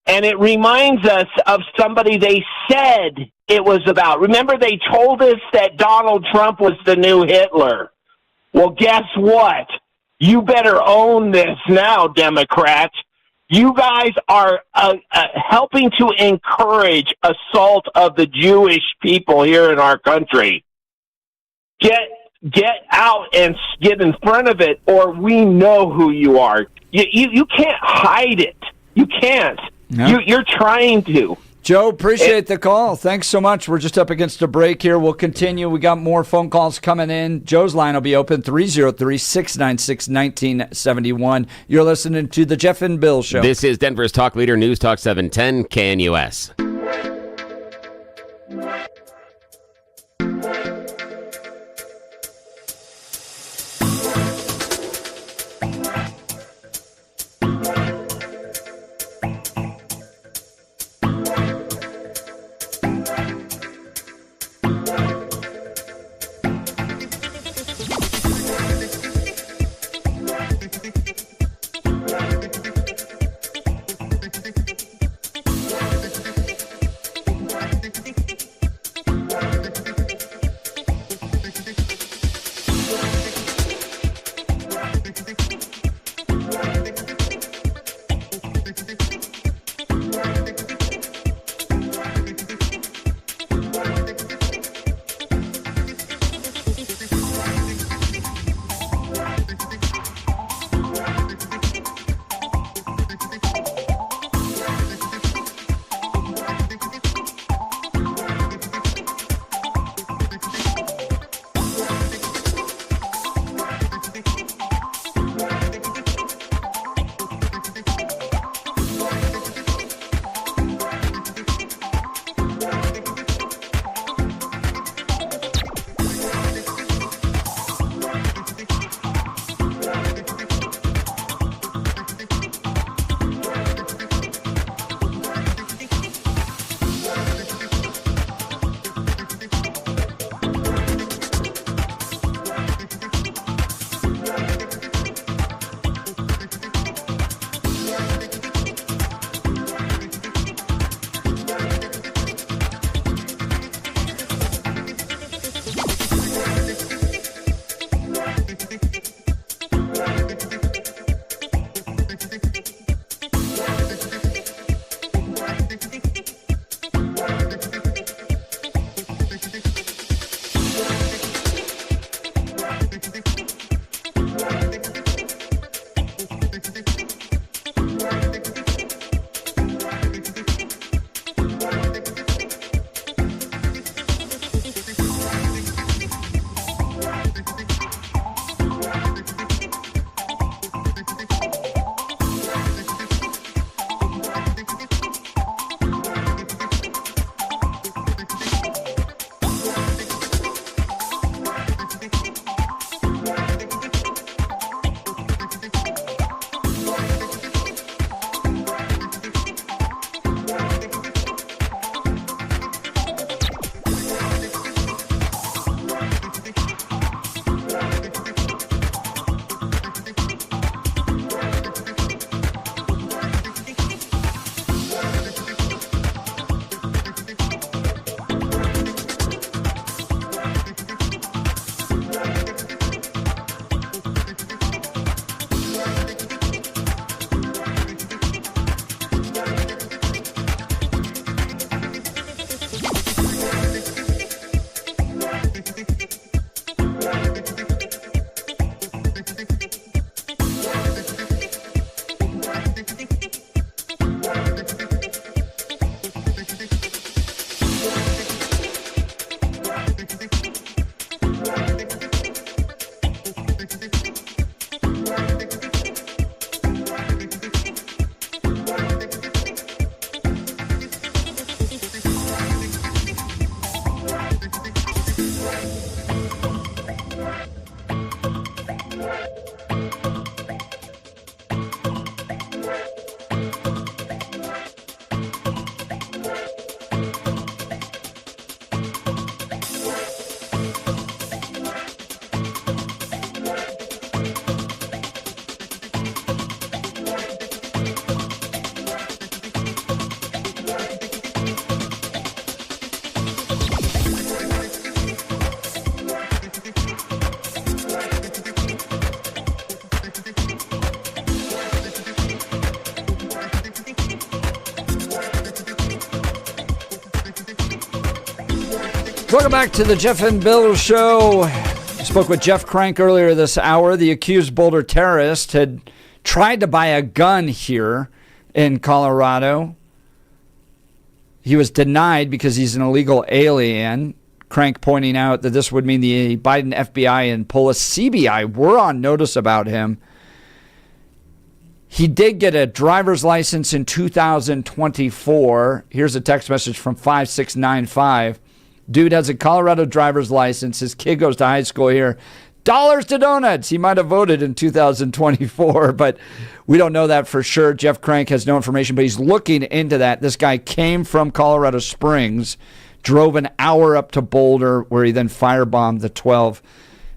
and it reminds us of somebody they said it was about. Remember, they told us that Donald Trump was the new Hitler. Well, guess what? You better own this now, Democrats. You guys are helping to encourage assault of the Jewish people here in our country. get out and get in front of it, or we know who you are. You can't hide it. You can't. No. You're trying to. Joe, appreciate the call. Thanks so much. We're just up against a break here. We'll continue. We got more phone calls coming in. Joe's line will be open, 303-696-1971. You're listening to The Jeff and Bill Show. This is Denver's talk leader, News Talk 710 KNUS. Welcome back to the Jeff and Bill Show. Spoke with Jeff Crank earlier this hour. The accused Boulder terrorist had tried to buy a gun here in Colorado. He was denied because he's an illegal alien. Crank pointing out that this would mean the Biden FBI and Polis CBI were on notice about him. He did get a driver's license in 2024. Here's a text message from 5695. Dude has a Colorado driver's license. His kid goes to high school here. Dollars to donuts. He might have voted in 2024, but we don't know that for sure. Jeff Crank has no information, but he's looking into that. This guy came from Colorado Springs, drove an hour up to Boulder, where he then firebombed the 12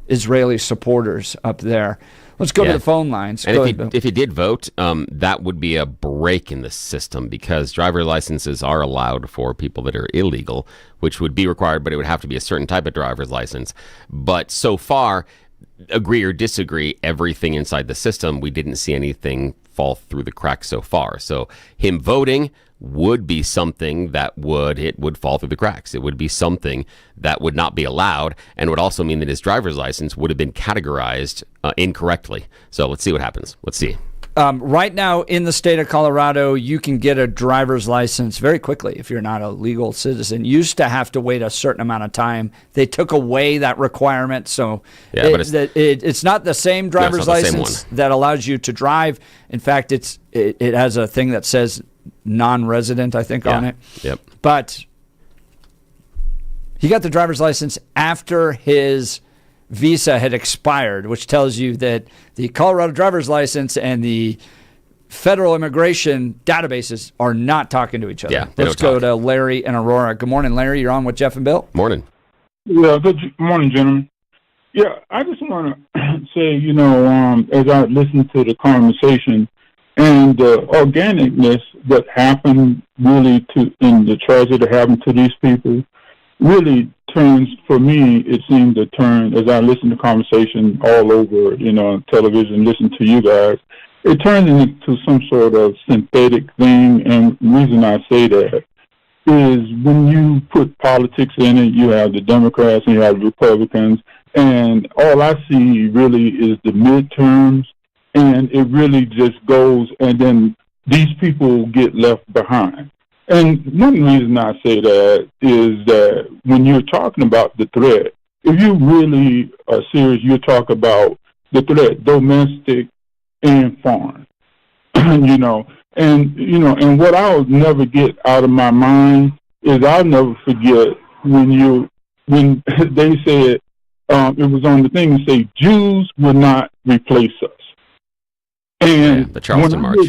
Israeli supporters up there. Let's go to the phone lines. And if he did vote, that would be a break in the system, because driver licenses are allowed for people that are illegal, which would be required, but it would have to be a certain type of driver's license. But so far, agree or disagree, everything inside the system, we didn't see anything fall through the cracks so far. So him voting would be something that would fall through the cracks. It would be something that would not be allowed, and would also mean that his driver's license would have been categorized incorrectly. So let's see what happens. Let's see. Right now in the state of Colorado, you can get a driver's license very quickly if you're not a legal citizen. You used to have to wait a certain amount of time. They took away that requirement, so it's not the same driver's license that allows you to drive. In fact, it has a thing that says non-resident, I think, on it. Yep. But he got the driver's license after his visa had expired, which tells you that the Colorado driver's license and the federal immigration databases are not talking to each other. Yeah, let's go to Larry in Aurora. Good morning, Larry. You're on with Jeff and Bill. Morning. Yeah, good morning, gentlemen. Yeah, I just want to say, as I listen to the conversation and the organicness that happened really in the tragedy that happened to these people, really turns, for me, it seemed to turn, as I listen to conversation all over, television, listen to you guys, it turns into some sort of synthetic thing. And the reason I say that is when you put politics in it, you have the Democrats and you have the Republicans, and all I see really is the midterms, and it really just goes, and then these people get left behind. And one reason I say that is that when you're talking about the threat, if you really are serious, you talk about the threat, domestic and foreign, and what I'll never get out of my mind is I'll never forget when they said, it was on the thing to say, Jews will not replace us. And the Charleston March,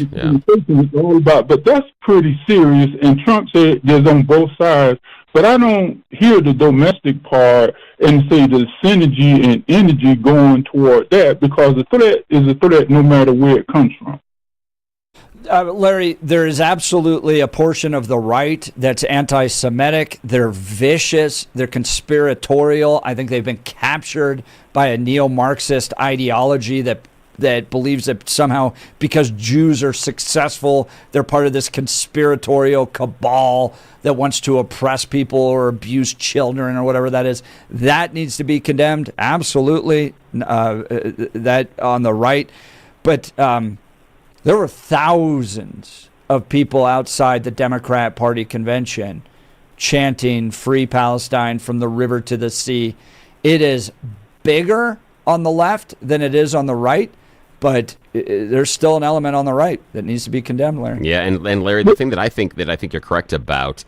all about, but that's pretty serious. And Trump said there's on both sides, but I don't hear the domestic part and say the synergy and energy going toward that, because the threat is a threat no matter where it comes from. Larry, there is absolutely a portion of the right that's anti-Semitic. They're vicious. They're conspiratorial. I think they've been captured by a neo-Marxist ideology that believes that somehow because Jews are successful, they're part of this conspiratorial cabal that wants to oppress people or abuse children or whatever that is. That needs to be condemned, absolutely, that on the right. But there were thousands of people outside the Democrat Party convention chanting Free Palestine from the river to the sea. It is bigger on the left than it is on the right, but there's still an element on the right that needs to be condemned, Larry. Yeah, and Larry, the thing that I think you're correct about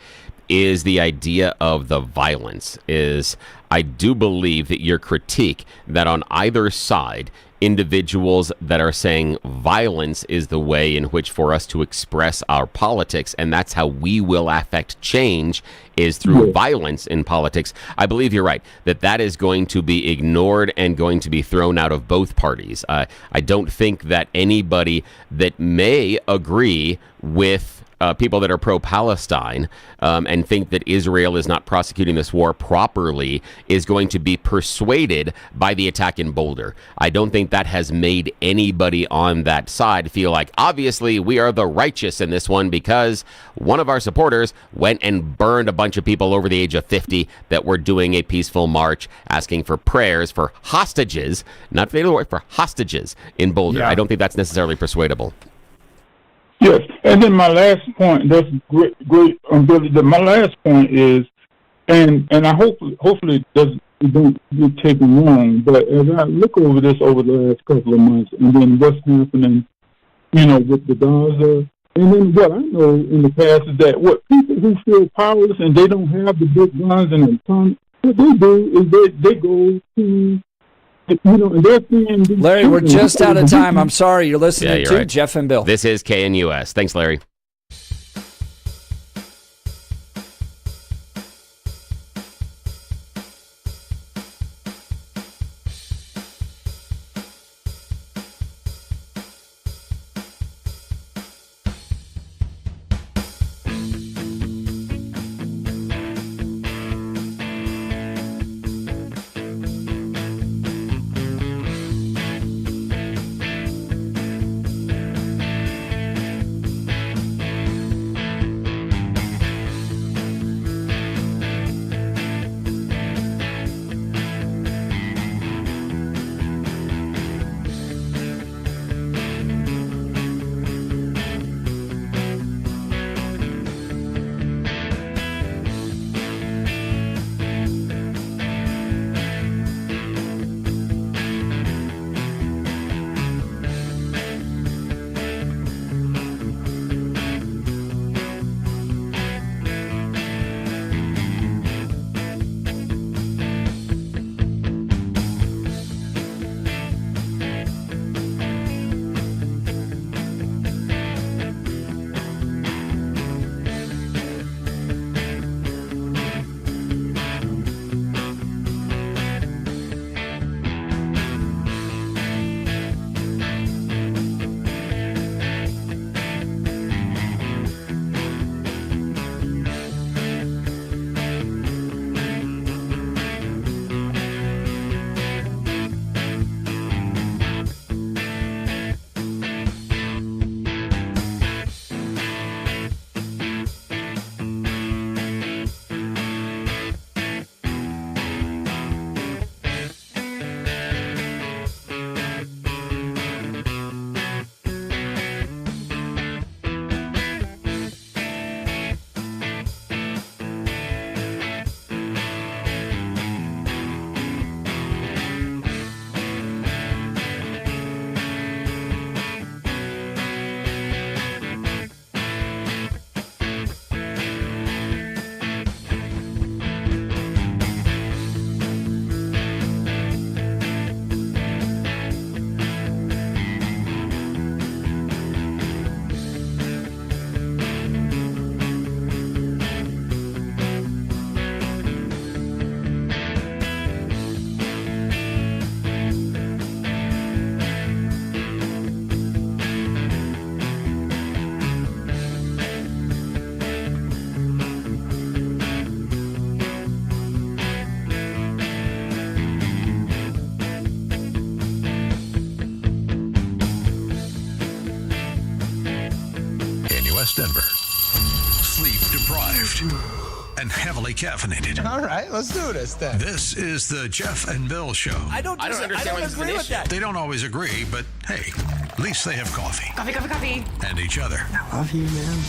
is the idea of the violence. I do believe that your critique that on either side, individuals that are saying violence is the way in which for us to express our politics, and that's how we will affect change, is through violence in politics. I believe you're right, that is going to be ignored and going to be thrown out of both parties. I don't think that anybody that may agree with people that are pro-Palestine and think that Israel is not prosecuting this war properly is going to be persuaded by the attack in Boulder. I don't think that has made anybody on that side feel like, obviously, we are the righteous in this one because one of our supporters went and burned a bunch of people over the age of 50 that were doing a peaceful march asking for prayers for hostages, not for hostages in Boulder. Yeah. I don't think that's necessarily persuadable. Yes, and then my last point, that's great, Billy. My last point is, and I hopefully it don't get taken wrong, but as I look over this over the last couple of months, and then what's happening, with the Gaza, and then what I know in the past is that what people who feel powerless and they don't have the big guns and the tongue, what they do is they go to, and they're saying, Larry, we're just out of time. I'm sorry. You're listening to right. Jeff and Bill. This is KNUS. Thanks, Larry. West Denver. Sleep deprived and heavily caffeinated. All right, let's do this then. This is the Jeff and Bill Show. I don't agree with that. They don't always agree, but hey, at least they have coffee. Coffee, coffee, coffee. And each other. I love you, man.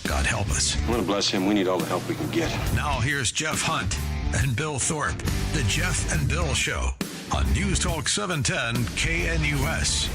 God help us. I want to bless him. We need all the help we can get. Now here's Jeff Hunt and Bill Thorpe. The Jeff and Bill Show on News Talk 710 KNUS.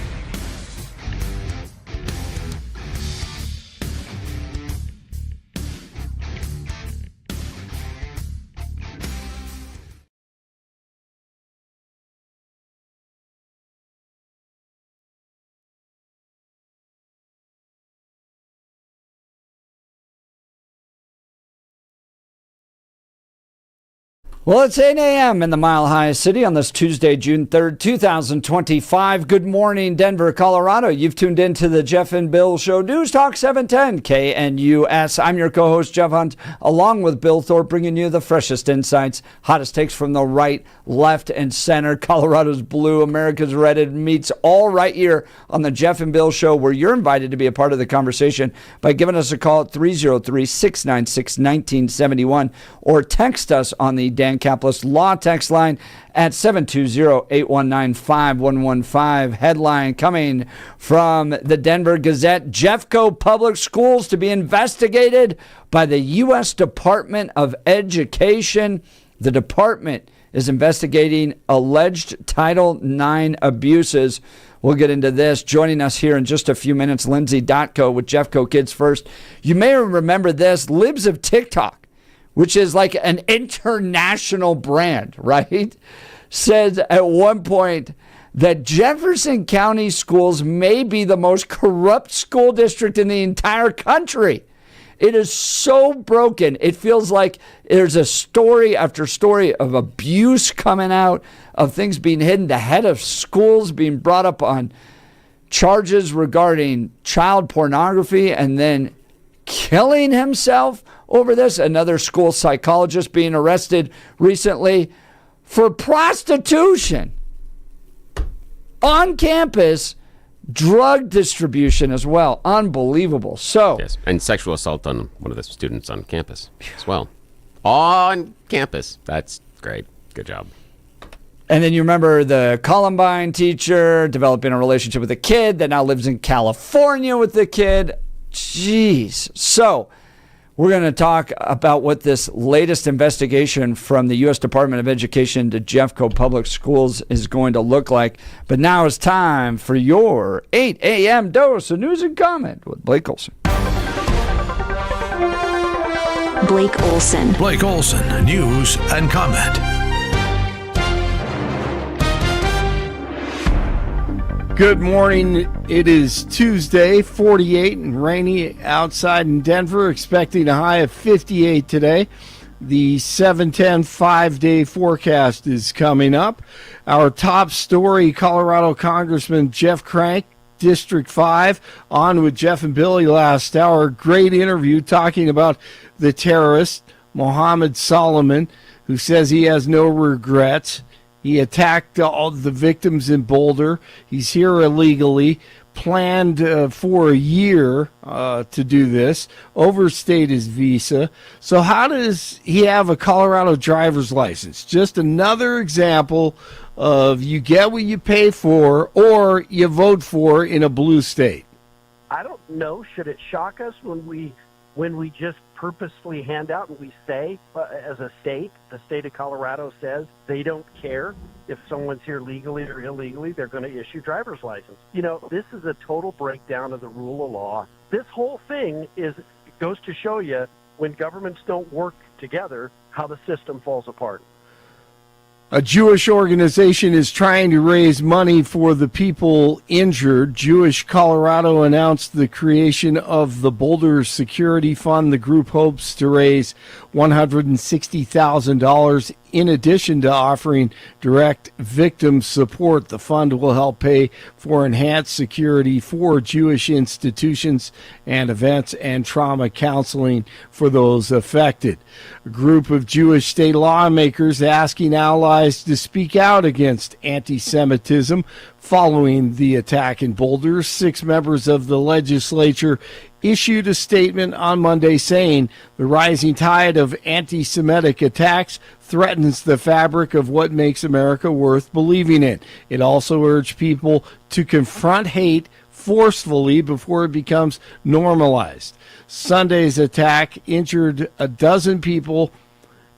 Well, it's 8 a.m. in the Mile High City on this Tuesday, June 3rd, 2025. Good morning, Denver, Colorado. You've tuned into the Jeff and Bill Show, News Talk 710 KNUS. I'm your co-host, Jeff Hunt, along with Bill Thorpe, bringing you the freshest insights, hottest takes from the right, left, and center. Colorado's blue, America's red. It meets all right here on the Jeff and Bill Show, where you're invited to be a part of the conversation by giving us a call at 303-696-1971 or text us on the Dan Capitalist Law text line at 720-819-5115. Headline coming from the Denver Gazette: Jeffco Public Schools to be investigated by the U.S. Department of Education. The department is investigating alleged Title IX abuses. We'll get into this. Joining us here in just a few minutes, Lindsay Datko with Jeffco Kids First. You may remember this, Libs of TikTok, which is like an international brand, right? Said at one point that Jefferson County schools may be the most corrupt school district in the entire country. It is so broken. It feels like there's a story after story of abuse coming out, of things being hidden, the head of schools being brought up on charges regarding child pornography and then killing himself over this. Another school psychologist being arrested recently for prostitution on campus, drug distribution as well. Unbelievable. So, yes, and sexual assault on one of the students on campus as well. On campus. That's great. Good job. And then you remember the Columbine teacher developing a relationship with a kid that now lives in California with the kid. Jeez. So, we're going to talk about what this latest investigation from the U.S. Department of Education to Jeffco Public Schools is going to look like. But now it's time for your 8 a.m. dose of news and comment with Blake Olson. Blake Olson. Blake Olson, news and comment. Good morning. It is Tuesday, 48 and rainy outside in Denver, expecting a high of 58 today. The 710 5-day forecast is coming up. Our top story, Colorado Congressman Jeff Crank, District 5, on with Jeff and Billy last hour. Great interview talking about the terrorist, Mohammed Solomon, who says he has no regrets. He attacked all the victims in Boulder. He's here illegally, planned for a year to do this, overstayed his visa. So how does he have a Colorado driver's license? Just another example of you get what you pay for or you vote for in a blue state. I don't know. Should it shock us when we just purposefully hand out and we say, as a state, the state of Colorado says they don't care if someone's here legally or illegally, they're going to issue driver's license. You know, this is a total breakdown of the rule of law. This whole thing goes to show you when governments don't work together, how the system falls apart. A Jewish organization is trying to raise money for the people injured. Jewish Colorado announced the creation of the Boulder Security Fund. The group hopes to raise $160,000 in addition to offering direct victim support. The fund will help pay for enhanced security for Jewish institutions and events and trauma counseling for those affected. A group of Jewish state lawmakers asking allies to speak out against anti-Semitism following the attack in Boulder. 6 members of the legislature issued a statement on Monday saying the rising tide of anti-Semitic attacks threatens the fabric of what makes America worth believing in. It also urged people to confront hate forcefully before it becomes normalized. Sunday's attack injured a dozen people,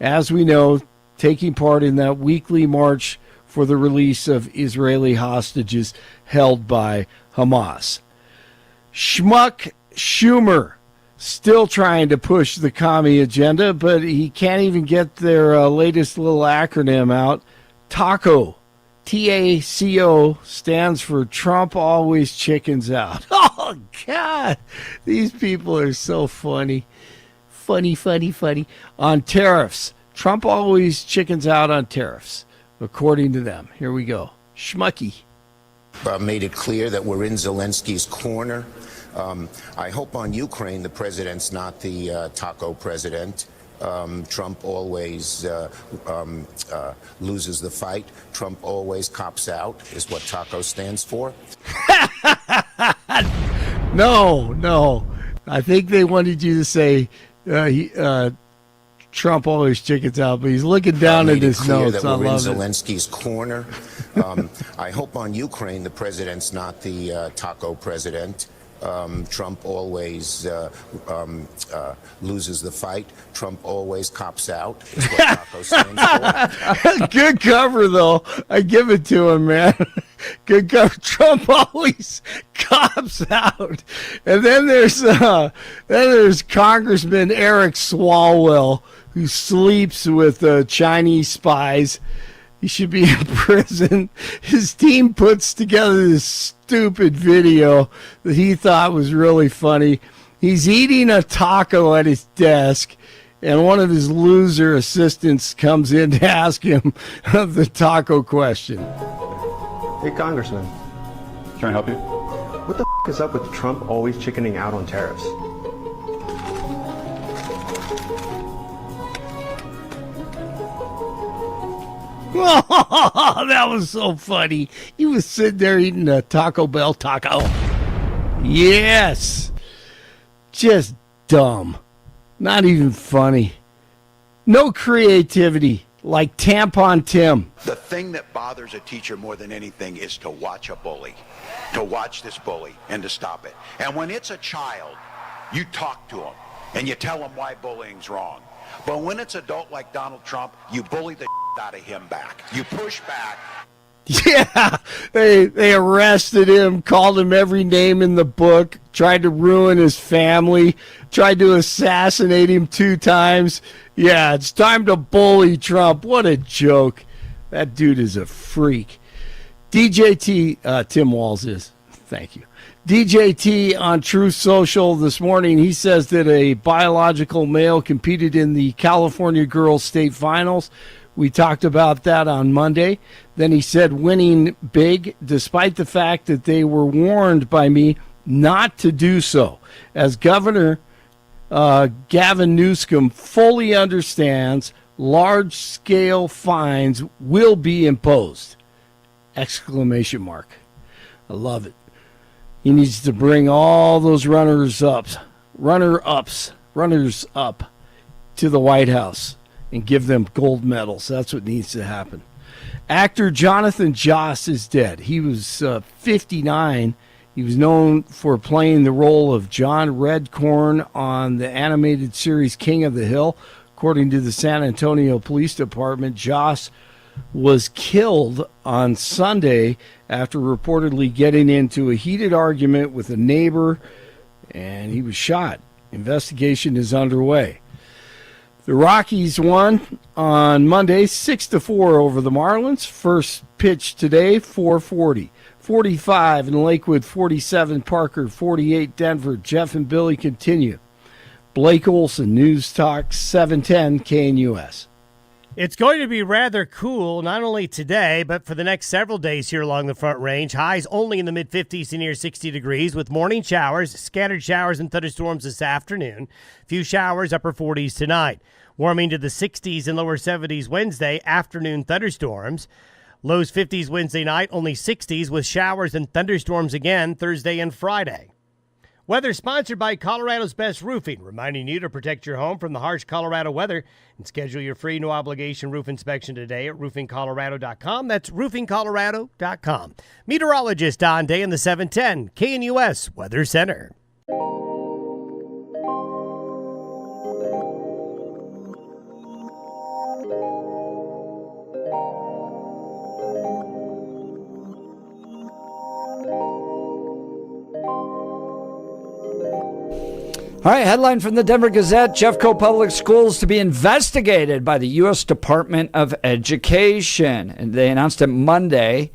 as we know, taking part in that weekly march for the release of Israeli hostages held by Hamas. Schmuck Schumer still trying to push the commie agenda, but he can't even get their latest little acronym out. TACO. TACO stands for Trump Always Chickens Out. Oh, God. These people are so funny. Funny. On tariffs. Trump always chickens out on tariffs, according to them. Here we go. Schmucky. Made it clear that we're in Zelensky's corner. I hope on Ukraine the president's not the taco president. Trump always loses the fight. Trump always cops out, is what taco stands for. No. I think they wanted you to say Trump always chickens out, but he's looking down at his notes. That we're in Zelensky's corner. I hope on Ukraine the president's not the taco president. Trump always loses the fight. Trump always cops out, is what taco stands for. Good cover, though. I give it to him, man. Good cover. Trump always cops out. And then there's Congressman Eric Swalwell, who sleeps with Chinese spies. He should be in prison. His team puts together this stupid video that he thought was really funny. He's eating a taco at his desk, and one of his loser assistants comes in to ask him the taco question. Hey, Congressman. Can I help you? What the is up with Trump always chickening out on tariffs? Oh, that was so funny. He was sitting there eating a Taco Bell taco. Yes. Just dumb. Not even funny. No creativity, like Tampon Tim. The thing that bothers a teacher more than anything is to watch a bully, to watch this bully and to stop it. And when it's a child, you talk to them and you tell them why bullying's wrong. But when it's adult like Donald Trump, you bully the out of him back. You push back. Yeah, they arrested him, called him every name in the book, tried to ruin his family, tried to assassinate him 2 times. Yeah, it's time to bully Trump. What a joke. That dude is a freak. DJT, Tim Walz is. Thank you. DJT on Truth Social this morning, he says that a biological male competed in the California Girls State Finals. We talked about that on Monday. Then he said winning big, despite the fact that they were warned by me not to do so. As Governor Gavin Newsom fully understands, large-scale fines will be imposed. Exclamation mark. I love it. He needs to bring all those runners up to the White House and give them gold medals. That's what needs to happen. Actor Jonathan Joss is dead. He was 59. He was known for playing the role of John Redcorn on the animated series King of the Hill. According to the San Antonio Police Department, Joss was killed on Sunday after reportedly getting into a heated argument with a neighbor, and he was shot. Investigation is underway. The Rockies won on Monday 6-4 over the Marlins. First pitch today, 4:40. 45 in Lakewood, 47 Parker, 48 Denver. Jeff and Billy continue. Blake Olson, News Talk 710 KNUS. It's going to be rather cool, not only today, but for the next several days here along the Front Range. Highs only in the mid-50s to near 60 degrees with morning showers, scattered showers and thunderstorms this afternoon. Few showers, upper 40s tonight. Warming to the 60s and lower 70s Wednesday, afternoon thunderstorms. Lows 50s Wednesday night, only 60s with showers and thunderstorms again Thursday and Friday. Weather sponsored by Colorado's Best Roofing, reminding you to protect your home from the harsh Colorado weather and schedule your free no-obligation roof inspection today at roofingcolorado.com. That's roofingcolorado.com. Meteorologist Don Day in the 710 KNUS Weather Center. All right, headline from the Denver Gazette, Jeffco Public Schools to be investigated by the U.S. Department of Education. And they announced it Monday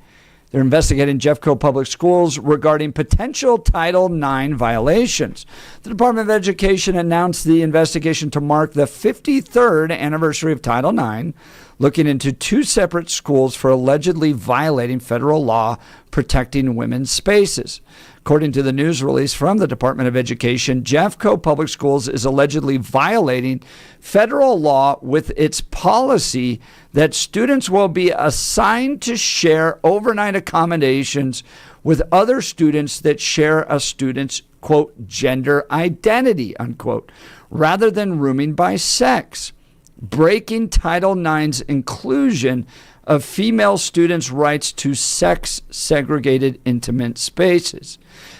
They're investigating Jeffco Public Schools regarding potential Title IX violations. The Department of Education announced the investigation to mark the 53rd anniversary of Title IX, looking into 2 separate schools for allegedly violating federal law protecting women's spaces. According to the news release from the Department of Education, Jeffco Public Schools is allegedly violating federal law with its policy that students will be assigned to share overnight accommodations with other students that share a student's, quote, gender identity, unquote, rather than rooming by sex, breaking Title IX's inclusion of female students' rights to sex-segregated intimate spaces.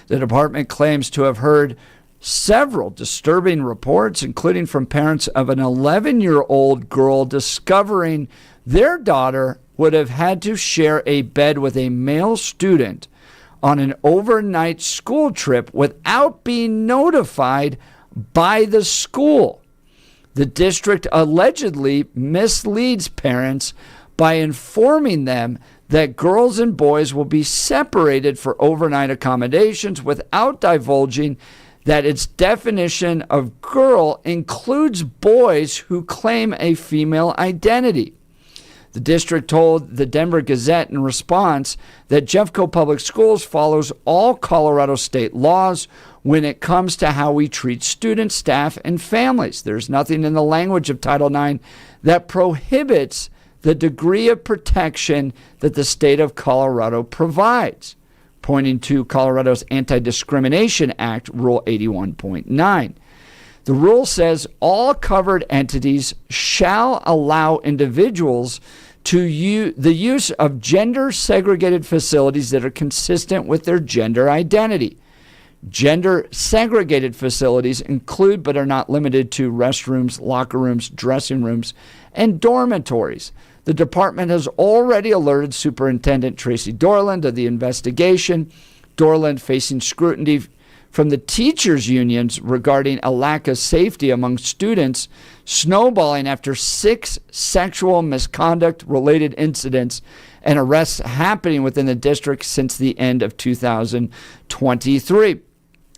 The department claims to have heard several disturbing reports, including from parents of an 11-year-old girl discovering their daughter would have had to share a bed with a male student on an overnight school trip without being notified by the school. The district allegedly misleads parents by informing them that girls and boys will be separated for overnight accommodations without divulging that its definition of girl includes boys who claim a female identity. The district told the Denver Gazette in response that Jeffco Public Schools follows all Colorado state laws when it comes to how we treat students, staff, and families. There's nothing in the language of Title IX that prohibits the degree of protection that the state of Colorado provides, pointing to Colorado's Anti-Discrimination Act, Rule 81.9. The rule says all covered entities shall allow individuals to the use of gender-segregated facilities that are consistent with their gender identity. Gender-segregated facilities include but are not limited to restrooms, locker rooms, dressing rooms, and dormitories. The department has already alerted Superintendent Tracy Dorland of the investigation. Dorland facing scrutiny from the teachers' unions regarding a lack of safety among students, snowballing after 6 sexual misconduct-related incidents and arrests happening within the district since the end of 2023.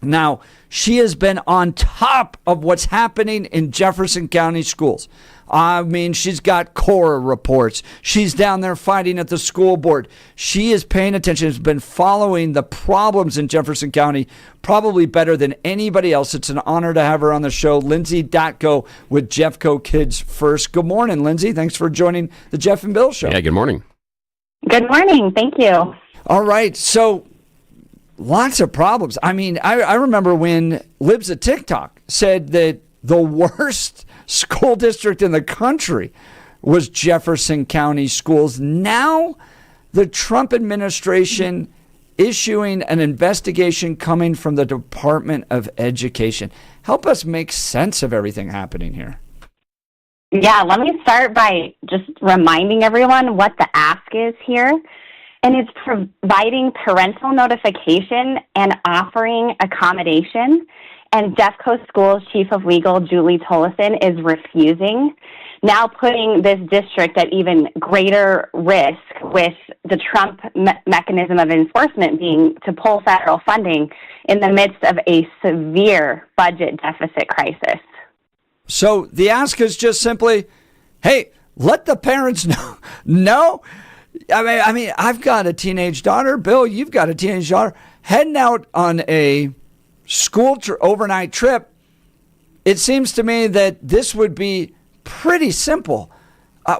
Now, she has been on top of what's happening in Jefferson County schools. I mean, she's got Cora reports. She's down there fighting at the school board. She is paying attention, has been following the problems in Jefferson County probably better than anybody else. It's an honor to have her on the show. Lindsay Datko with Jeffco Kids First. Good morning, Lindsay. Thanks for joining the Jeff and Bill Show. Yeah, good morning. Good morning. Thank you. All right. So lots of problems. I mean, I remember when Libs of TikTok said that the worst school district in the country was Jefferson County schools. Now the Trump administration issuing an investigation coming from the Department of Education. Help us make sense of everything happening here. Yeah, let me start by just reminding everyone what the ask is here. And it's providing parental notification and offering accommodation. And Jeffco Schools Chief of Legal Julie Tolleson is refusing, now putting this district at even greater risk with the Trump mechanism of enforcement being to pull federal funding in the midst of a severe budget deficit crisis. So the ask is just simply, hey, let the parents know. No? I mean, I've got a teenage daughter. Bill, you've got a teenage daughter. Heading out on a school overnight trip, it seems to me that this would be pretty simple.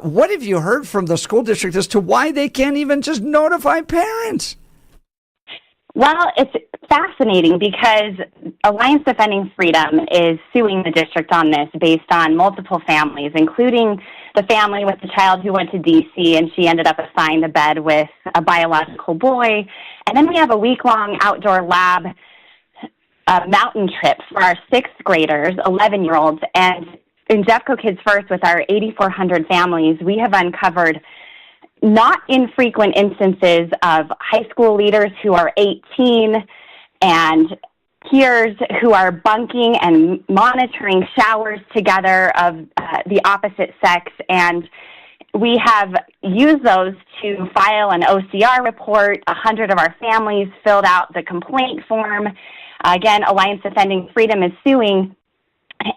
What have you heard from the school district as to why they can't even just notify parents? Well, it's fascinating because Alliance Defending Freedom is suing the district on this based on multiple families, including the family with the child who went to D.C. and she ended up assigned a bed with a biological boy. And then we have a week-long outdoor lab mountain trip for our 6th graders, 11-year-olds. And in Jeffco Kids First, with our 8,400 families, we have uncovered not infrequent instances of high school leaders who are 18 and peers who are bunking and monitoring showers together of the opposite sex. And we have used those to file an OCR report. 100 of our families filled out the complaint form. Again, Alliance Defending Freedom is suing,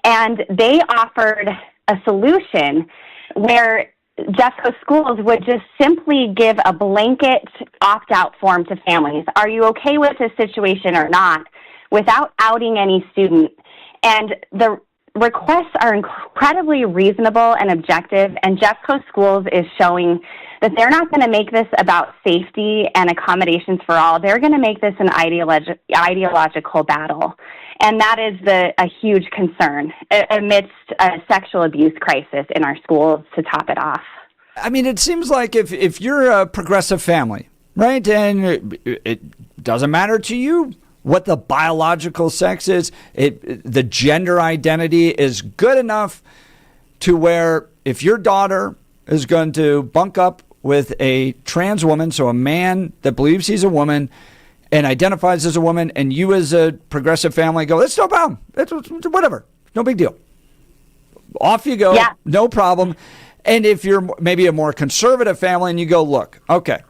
and they offered a solution where Jeffco schools would just simply give a blanket opt-out form to families. Are you okay with this situation or not? Without outing any student. And the requests are incredibly reasonable and objective, and Jeffco Schools is showing that they're not going to make this about safety and accommodations for all. They're going to make this an ideological battle. And that is a huge concern amidst a sexual abuse crisis in our schools, to top it off. I mean, it seems like if you're a progressive family, right, and it doesn't matter to you what the biological sex is, the gender identity is good enough to where if your daughter is going to bunk up with a trans woman, so a man that believes he's a woman and identifies as a woman, and you as a progressive family go, it's no problem. It's whatever. No big deal. Off you go. Yeah. No problem. And if you're maybe a more conservative family and you go, look, okay,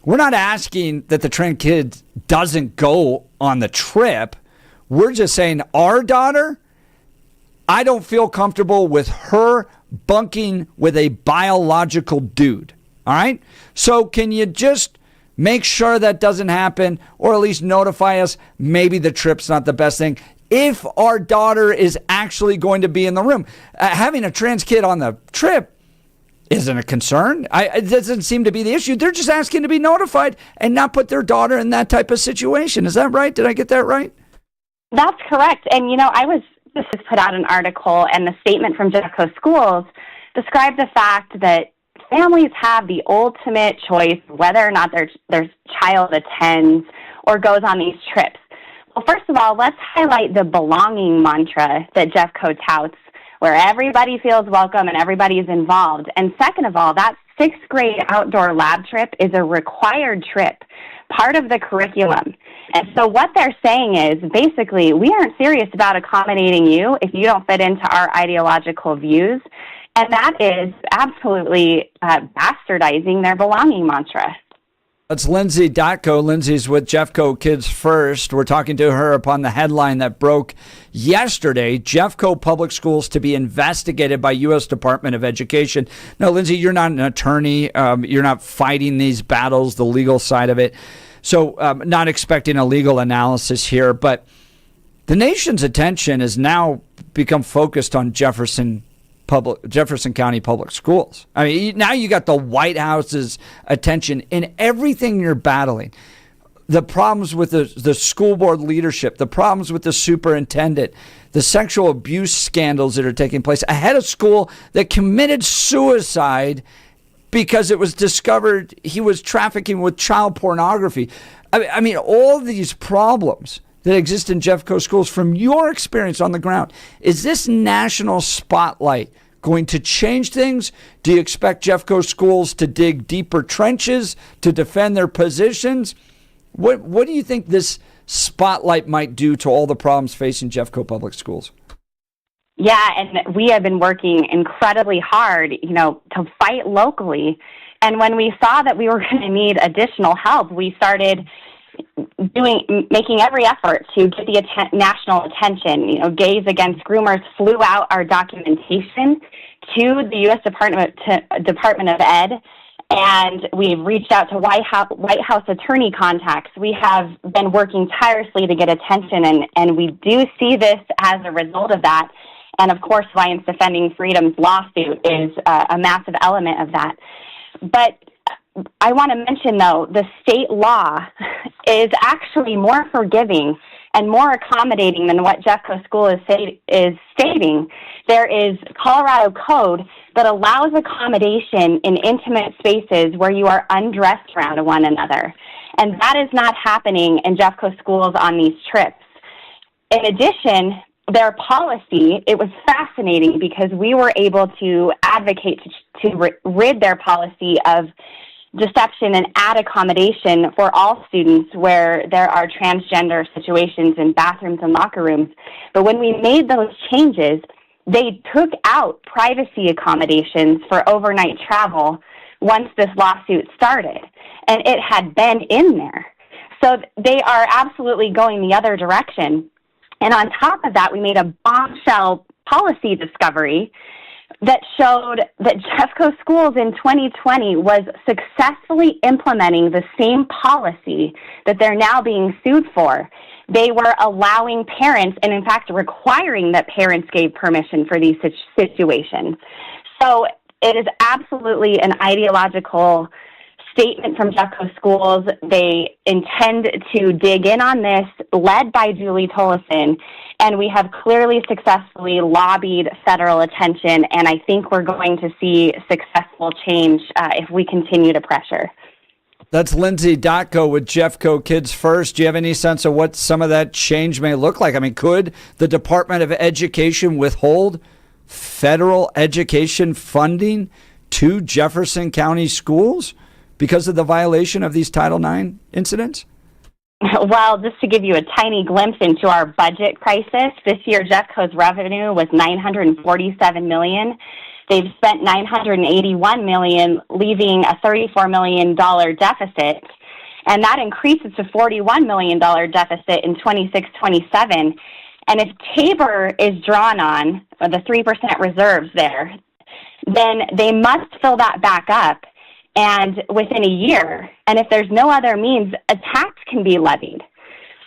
we're not asking that the trans kid doesn't go on the trip. We're just saying our daughter, I don't feel comfortable with her bunking with a biological dude. All right? So can you just make sure that doesn't happen, or at least notify us maybe the trip's not the best thing if our daughter is actually going to be in the room? Having a trans kid on the trip isn't a concern. It doesn't seem to be the issue. They're just asking to be notified and not put their daughter in that type of situation. Is that right? Did I get that right? That's correct. And, this has put out an article, and the statement from Jeffco Schools described the fact that families have the ultimate choice whether or not their child attends or goes on these trips. Well, first of all, let's highlight the belonging mantra that Jeffco touts, where everybody feels welcome and everybody is involved. And second of all, that 6th grade outdoor lab trip is a required trip, part of the curriculum. And so what they're saying is, basically, we aren't serious about accommodating you if you don't fit into our ideological views. And that is absolutely bastardizing their belonging mantra. That's Lindsay Datko. Lindsay's with Jeffco Kids First. We're talking to her upon the headline that broke yesterday, Jeffco Public Schools to be investigated by U.S. Department of Education. Now, Lindsay, you're not an attorney. You're not fighting these battles, the legal side of it. So not expecting a legal analysis here. But the nation's attention has now become focused on Jefferson County Public Schools. I mean, now you got the White House's attention in everything you're battling. The problems with the school board leadership, the problems with the superintendent, the sexual abuse scandals that are taking place. A head of school that committed suicide because it was discovered he was trafficking with child pornography. I mean, all these problems that exist in Jeffco schools, from your experience on the ground, is this national spotlight going to change things? Do you expect Jeffco schools to dig deeper trenches to defend their positions? What do you think this spotlight might do to all the problems facing Jeffco public schools? Yeah, and we have been working incredibly hard, to fight locally. And when we saw that we were going to need additional help, we started making every effort to get the national attention. Gays Against Groomers flew out our documentation to the U.S. Department of Ed, and we've reached out to White House attorney contacts. We have been working tirelessly to get attention, and we do see this as a result of that. And, of course, Alliance Defending Freedom's lawsuit is a massive element of that. But I want to mention, though, the state law is actually more forgiving and more accommodating than what Jeffco School is stating. There is Colorado code that allows accommodation in intimate spaces where you are undressed around one another. And that is not happening in Jeffco schools on these trips. In addition, their policy, it was fascinating because we were able to advocate to rid their policy of deception and add accommodation for all students where there are transgender situations in bathrooms and locker rooms. But when we made those changes, they took out privacy accommodations for overnight travel, once this lawsuit started, and it had been in there. So they are absolutely going the other direction. And on top of that, we made a bombshell policy discovery that showed that Jeffco Schools in 2020 was successfully implementing the same policy that they're now being sued for. They were allowing parents, and in fact requiring that parents gave permission for these situations. So it is absolutely an ideological statement from Jeffco Schools. They intend to dig in on this, led by Julie Tolleson, and we have clearly successfully lobbied federal attention, and I think we're going to see successful change if we continue to pressure. That's Lindsay Datko with Jeffco Kids First. Do you have any sense of what some of that change may look like? I mean, could the Department of Education withhold federal education funding to Jefferson County schools because of the violation of these Title IX incidents? Well, just to give you a tiny glimpse into our budget crisis, this year Jeffco's revenue was $947 million. They've spent $981 million, leaving a $34 million deficit, and that increases to $41 million deficit in 26-27. And if Tabor is drawn on, or the 3% reserves there, then they must fill that back up, and within a year. And if there's no other means, a tax can be levied.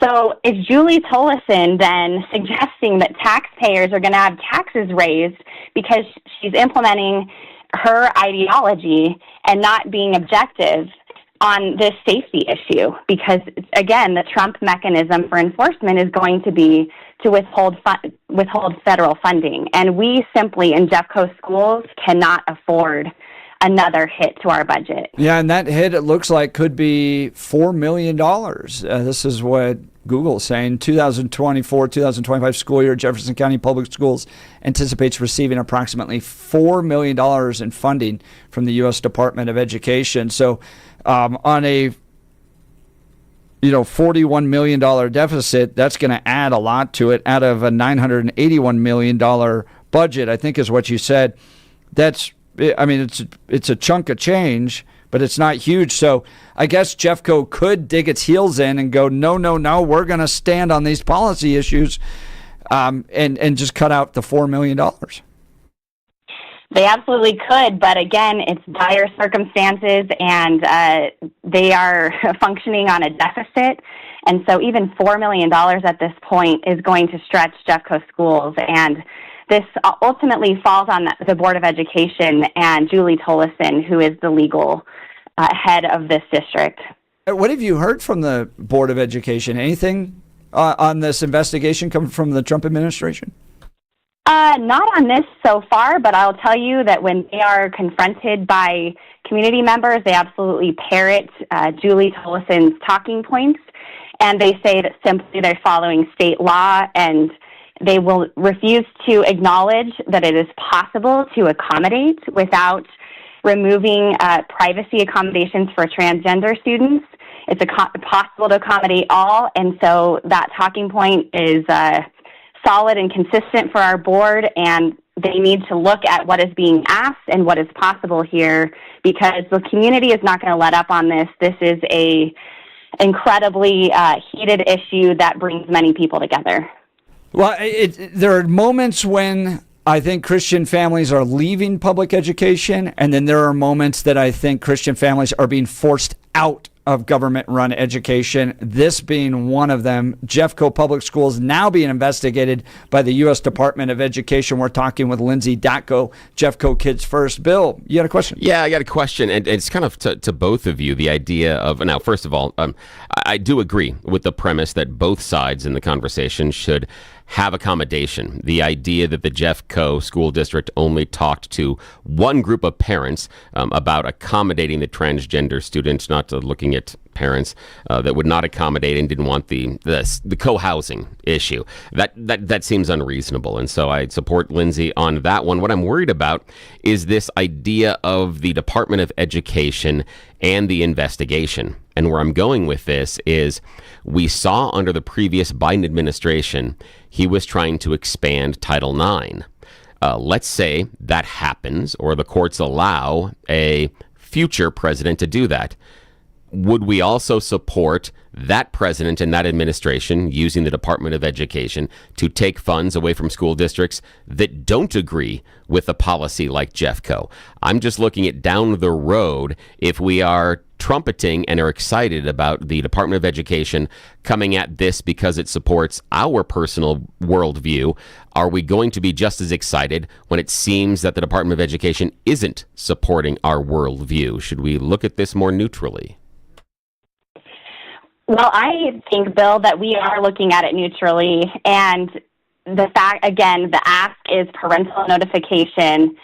So is Julie Tolleson then suggesting that taxpayers are going to have taxes raised because she's implementing her ideology and not being objective on this safety issue? Because, again, the Trump mechanism for enforcement is going to be to withhold federal funding. And we simply, in Jeffco Schools, cannot afford another hit to our budget. Yeah, and that hit, it looks like, could be $4 million. This is what Google is saying. 2024-2025 school year, Jefferson County Public Schools anticipates receiving approximately $4 million in funding from the U.S. Department of Education. So on a $41 million deficit, that's going to add a lot to it out of a $981 million budget, I think is what you said. It's a chunk of change, but it's not huge. So I guess Jeffco could dig its heels in and go, no, we're going to stand on these policy issues and just cut out the $4 million. They absolutely could, but again, it's dire circumstances, and they are functioning on a deficit. And so even $4 million at this point is going to stretch Jeffco Schools. And this ultimately falls on the Board of Education and Julie Tolleson, who is the legal head of this district. What have you heard from the Board of Education? Anything on this investigation coming from the Trump administration? Not on this so far, but I'll tell you that when they are confronted by community members, they absolutely parrot Julie Tolleson's talking points, and they say that simply they're following state law, and they will refuse to acknowledge that it is possible to accommodate without removing privacy accommodations for transgender students. It's possible to accommodate all, and so that talking point is solid and consistent for our board, and they need to look at what is being asked and what is possible here, because the community is not going to let up on this. This is a incredibly heated issue that brings many people together. Well, there are moments when I think Christian families are leaving public education, and then there are moments that I think Christian families are being forced out of government-run education, this being one of them. Jeffco Public Schools now being investigated by the U.S. Department of Education. We're talking with Lindsay Datko, Jeffco Kids First. Bill, you had a question? Yeah, I got a question, and it's kind of to both of you, the idea of, now, first of all, I do agree with the premise that both sides in the conversation should have accommodation. The idea that the Jeffco school district only talked to one group of parents about accommodating the transgender students, not looking at parents that would not accommodate and didn't want the co-housing issue. That seems unreasonable, and so I support Lindsay on that one. What I'm worried about is this idea of the Department of Education and the investigation. And where I'm going with this is we saw under the previous Biden administration, he was trying to expand Title IX. Let's say that happens, or the courts allow a future president to do that. Would we also support that president and that administration using the Department of Education to take funds away from school districts that don't agree with a policy like Jeffco? I'm just looking at down the road, if we are trumpeting and are excited about the Department of Education coming at this because it supports our personal worldview, are we going to be just as excited when it seems that the Department of Education isn't supporting our worldview? Should we look at this more neutrally? Well, I think, Bill, that we are looking at it neutrally. And the fact, again, the ask is parental notification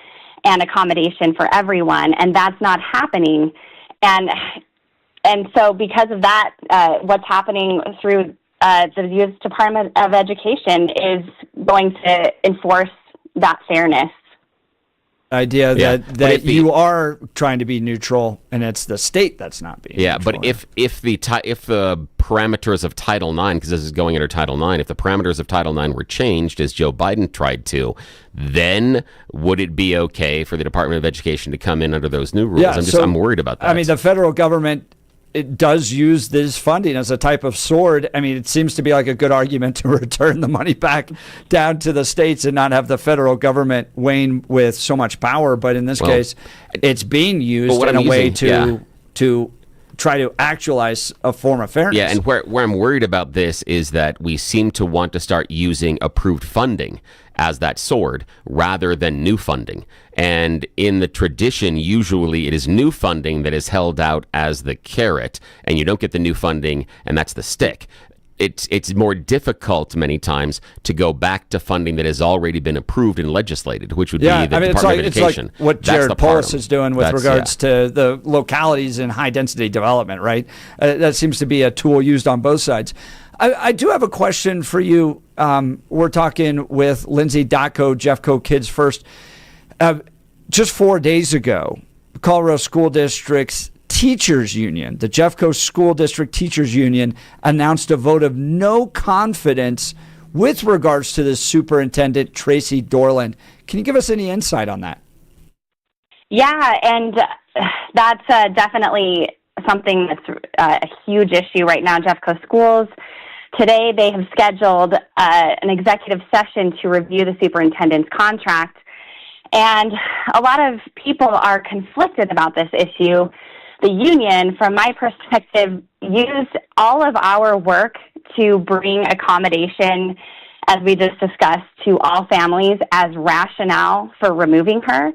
and accommodation for everyone, and that's not happening. And so because of that, what's happening through the U.S. Department of Education is going to enforce that fairness. Idea that you are trying to be neutral, and it's the state that's not being neutral. But if the parameters of Title IX, because this is going under Title IX, if the parameters of Title IX were changed as Joe Biden tried to, then would it be okay for the Department of Education to come in under those new rules? Yeah, I'm worried about that. I mean, the federal government, it does use this funding as a type of sword. I mean, it seems to be like a good argument to return the money back down to the states and not have the federal government weighing with so much power. But in this case, it's being used in a way to try to actualize a form of fairness. Yeah, and where I'm worried about this is that we seem to want to start using approved funding as that sword rather than new funding. And in the tradition, usually it is new funding that is held out as the carrot, and you don't get the new funding, and that's the stick. It's more difficult many times to go back to funding that has already been approved and legislated, which would be the Department of Education. It's like what Jared Polis is doing with regards to the localities and high-density development, right? That seems to be a tool used on both sides. I do have a question for you. We're talking with Lindsay, Datko, Jeffco Kids First. Just 4 days ago, Colorado School District's Teachers Union, the Jeffco School District Teachers Union, announced a vote of no confidence with regards to the superintendent, Tracy Dorland. Can you give us any insight on that? Yeah, and that's definitely something that's a huge issue right now. Jeffco Schools, today they have scheduled an executive session to review the superintendent's contract. And a lot of people are conflicted about this issue. The union, from my perspective, used all of our work to bring accommodation, as we just discussed, to all families as rationale for removing her.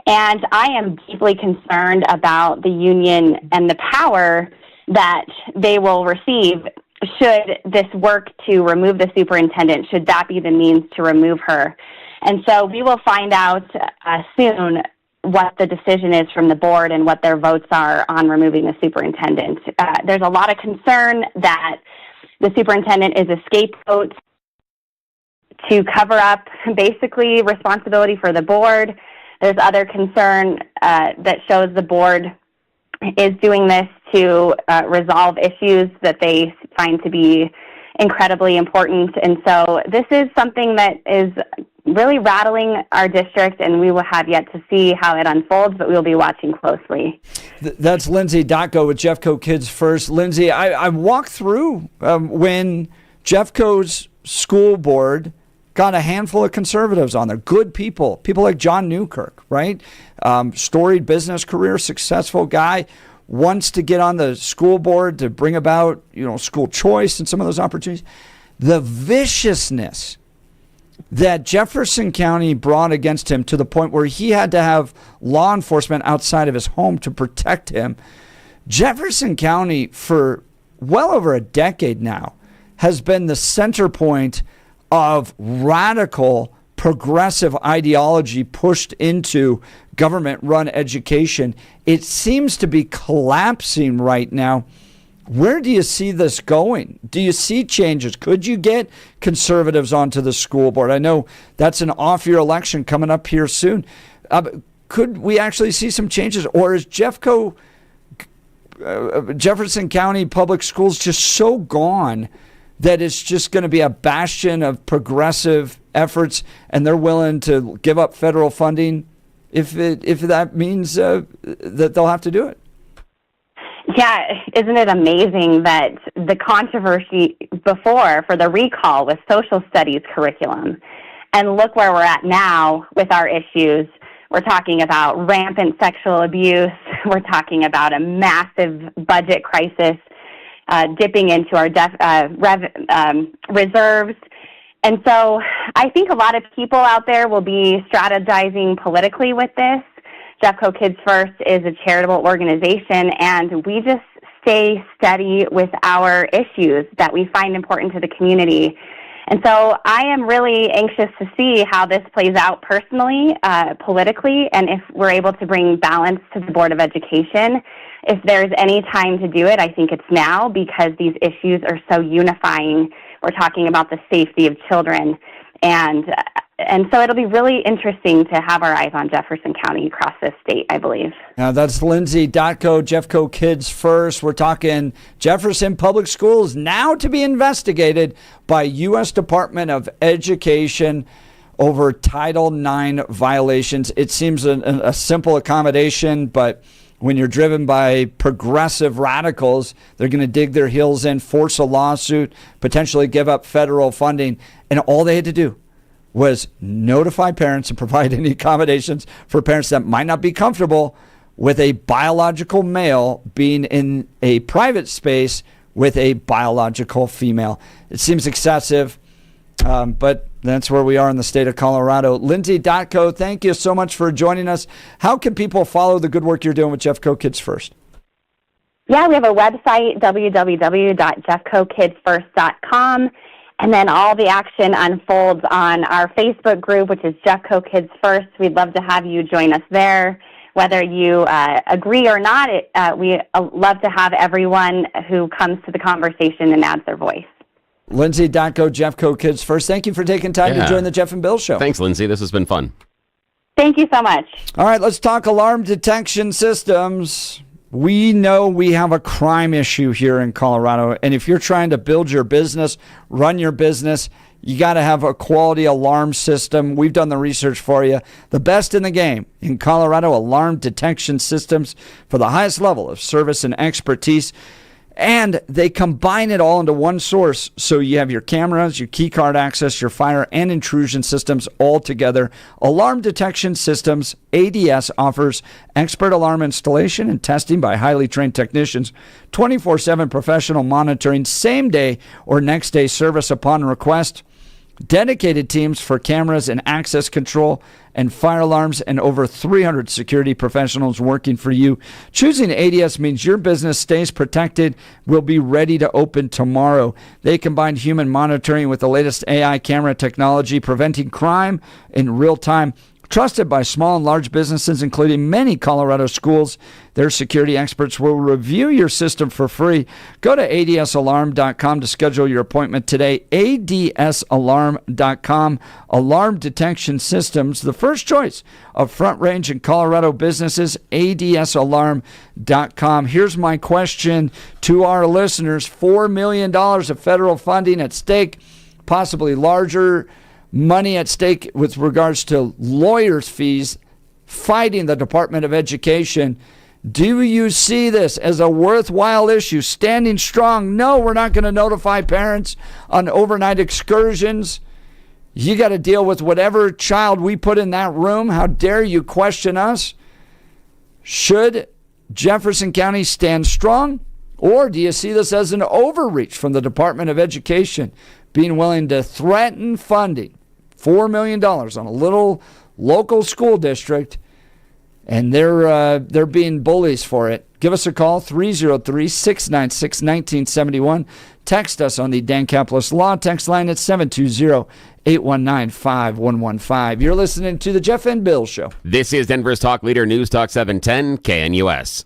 And I am deeply concerned about the union and the power that they will receive should this work to remove the superintendent, should that be the means to remove her. And so we will find out soon what the decision is from the board and what their votes are on removing the superintendent. There's a lot of concern that the superintendent is a scapegoat to cover up basically responsibility for the board. There's other concern that shows the board is doing this to resolve issues that they find to be incredibly important. And so this is something that is really rattling our district, and we will have yet to see how it unfolds, but we will be watching closely. That's Lindsay Datko with Jeffco Kids First. Lindsay, I walked through when Jeffco's school board got a handful of conservatives on there, good people like John Newkirk, right? Storied business career, successful guy, wants to get on the school board to bring about, school choice and some of those opportunities. The viciousness that Jefferson County brought against him to the point where he had to have law enforcement outside of his home to protect him. Jefferson County, for well over a decade now, has been the center point of radical progressive ideology pushed into government-run education. It seems to be collapsing right now. Where do you see this going? Do you see changes? Could you get conservatives onto the school board? I know that's an off-year election coming up here soon. Could we actually see some changes? Or is Jeffco, Jefferson County Public Schools just so gone that it's just going to be a bastion of progressive efforts and they're willing to give up federal funding if that means that they'll have to do it. Yeah, isn't it amazing that the controversy before for the recall was social studies curriculum, and look where we're at now with our issues. We're talking about rampant sexual abuse. We're talking about a massive budget crisis, dipping into our reserves. And so I think a lot of people out there will be strategizing politically with this. Jeffco Kids First is a charitable organization, and we just stay steady with our issues that we find important to the community. And so I am really anxious to see how this plays out personally, politically, and if we're able to bring balance to the Board of Education. If there's any time to do it, I think it's now, because these issues are so unifying. We're talking about the safety of children. And so it'll be really interesting to have our eyes on Jefferson County across this state, I believe. Now, that's Lindsay, Datko, Jeffco Kids First. We're talking Jefferson Public Schools now to be investigated by U.S. Department of Education over Title IX violations. It seems a simple accommodation, but when you're driven by progressive radicals, they're going to dig their heels in, force a lawsuit, potentially give up federal funding, and all they had to do was notify parents and provide any accommodations for parents that might not be comfortable with a biological male being in a private space with a biological female. It seems excessive, but that's where we are in the state of Colorado. Lindsay, Datko, thank you so much for joining us. How can people follow the good work you're doing with Jeffco Kids First? Yeah, we have a website, www.jeffcokidsfirst.com. And then all the action unfolds on our Facebook group, which is Jeffco Kids First. We'd love to have you join us there. Whether you agree or not, we love to have everyone who comes to the conversation and adds their voice. Lindsay, Datko, Jeffco Kids First, thank you for taking time to join the Jeff and Bill Show. Thanks, Lindsay. This has been fun. Thank you so much. All right, let's talk alarm detection systems. We know we have a crime issue here in Colorado, and if you're trying to build your business, run your business, you got to have a quality alarm system. We've done the research for you. The best in the game in Colorado, alarm detection systems for the highest level of service and expertise. And they combine it all into one source. So you have your cameras, your key card access, your fire and intrusion systems all together. Alarm Detection Systems, ADS, offers expert alarm installation and testing by highly trained technicians, 24/7 professional monitoring, same day or next day service upon request, dedicated teams for cameras and access control and fire alarms, and over 300 security professionals working for you. Choosing ADS means your business stays protected, will be ready to open tomorrow. They combine human monitoring with the latest AI camera technology, preventing crime in real time. Trusted by small and large businesses, including many Colorado schools, their security experts will review your system for free. Go to adsalarm.com to schedule your appointment today. adsalarm.com. Alarm Detection Systems, the first choice of Front Range and Colorado businesses. adsalarm.com. Here's my question to our listeners. $4 million of federal funding at stake, possibly larger money at stake with regards to lawyers' fees, fighting the Department of Education. Do you see this as a worthwhile issue? Standing strong? No, we're not going to notify parents on overnight excursions. You got to deal with whatever child we put in that room. How dare you question us? Should Jefferson County stand strong? Or do you see this as an overreach from the Department of Education, being willing to threaten funding, $4 million on a little local school district, and they're being bullies for it? Give us a call, 303-696-1971. Text us on the Dan Caplis Law text line at 720-819-5115. You're listening to the Jeff and Bill Show. This is Denver's Talk Leader, News Talk 710 KNUS.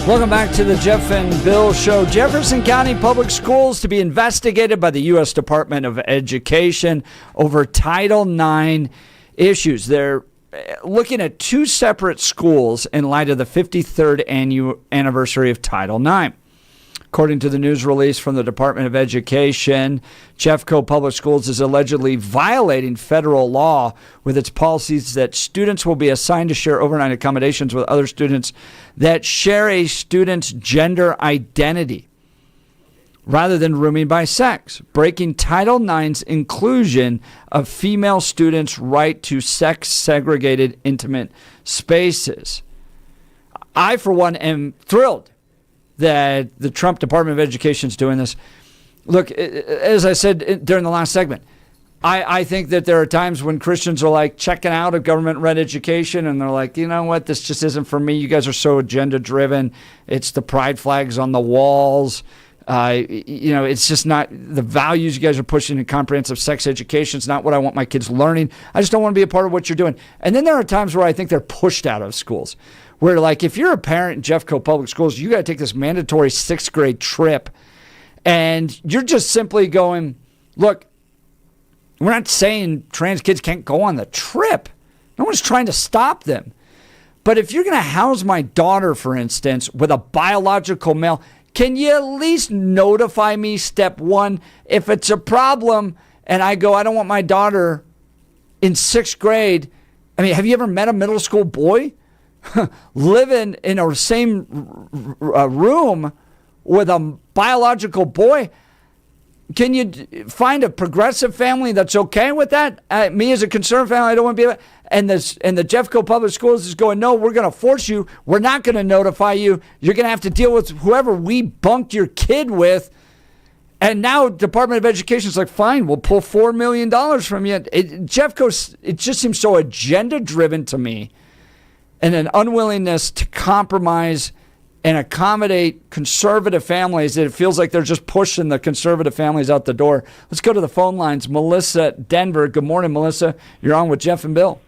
Welcome back to the Jeff and Bill Show. Jefferson County Public Schools to be investigated by the U.S. Department of Education over Title IX issues. They're looking at two separate schools in light of the 53rd anniversary of Title IX. According to the news release from the Department of Education, Jeffco Public Schools is allegedly violating federal law with its policies that students will be assigned to share overnight accommodations with other students that share a student's gender identity rather than rooming by sex, breaking Title IX's inclusion of female students' right to sex-segregated intimate spaces. I, for one, am thrilled that the Trump Department of Education is doing this. Look, as I said during the last segment, I think that there are times when Christians are like checking out of government-run education, and they're like, you know what, this just isn't for me. You guys are so agenda-driven. It's the pride flags on the walls. It's just not the values you guys are pushing in comprehensive sex education. It's not what I want my kids learning. I just don't want to be a part of what you're doing. And then there are times where I think they're pushed out of schools. Where, like, if you're a parent in Jeffco Public Schools, you got to take this mandatory 6th grade trip, and you're just simply going, look, we're not saying trans kids can't go on the trip. No one's trying to stop them. But if you're going to house my daughter, for instance, with a biological male, can you at least notify me, step one, if it's a problem and I go, I don't want my daughter in 6th grade. I mean, have you ever met a middle school boy? Living in a same room with a biological boy? Can you find a progressive family that's okay with that? Me as a conservative family, I don't want to be able. And the Jeffco Public Schools is going, no, we're going to force you. We're not going to notify you. You're going to have to deal with whoever we bunked your kid with. And now Department of Education is like, fine, we'll pull $4 million from you. Jeffco, it just seems so agenda-driven to me. And an unwillingness to compromise and accommodate conservative families that it feels like they're just pushing the conservative families out the door. Let's go to the phone lines. Melissa, Denver. Good morning, Melissa. You're on with Jeff and Bill.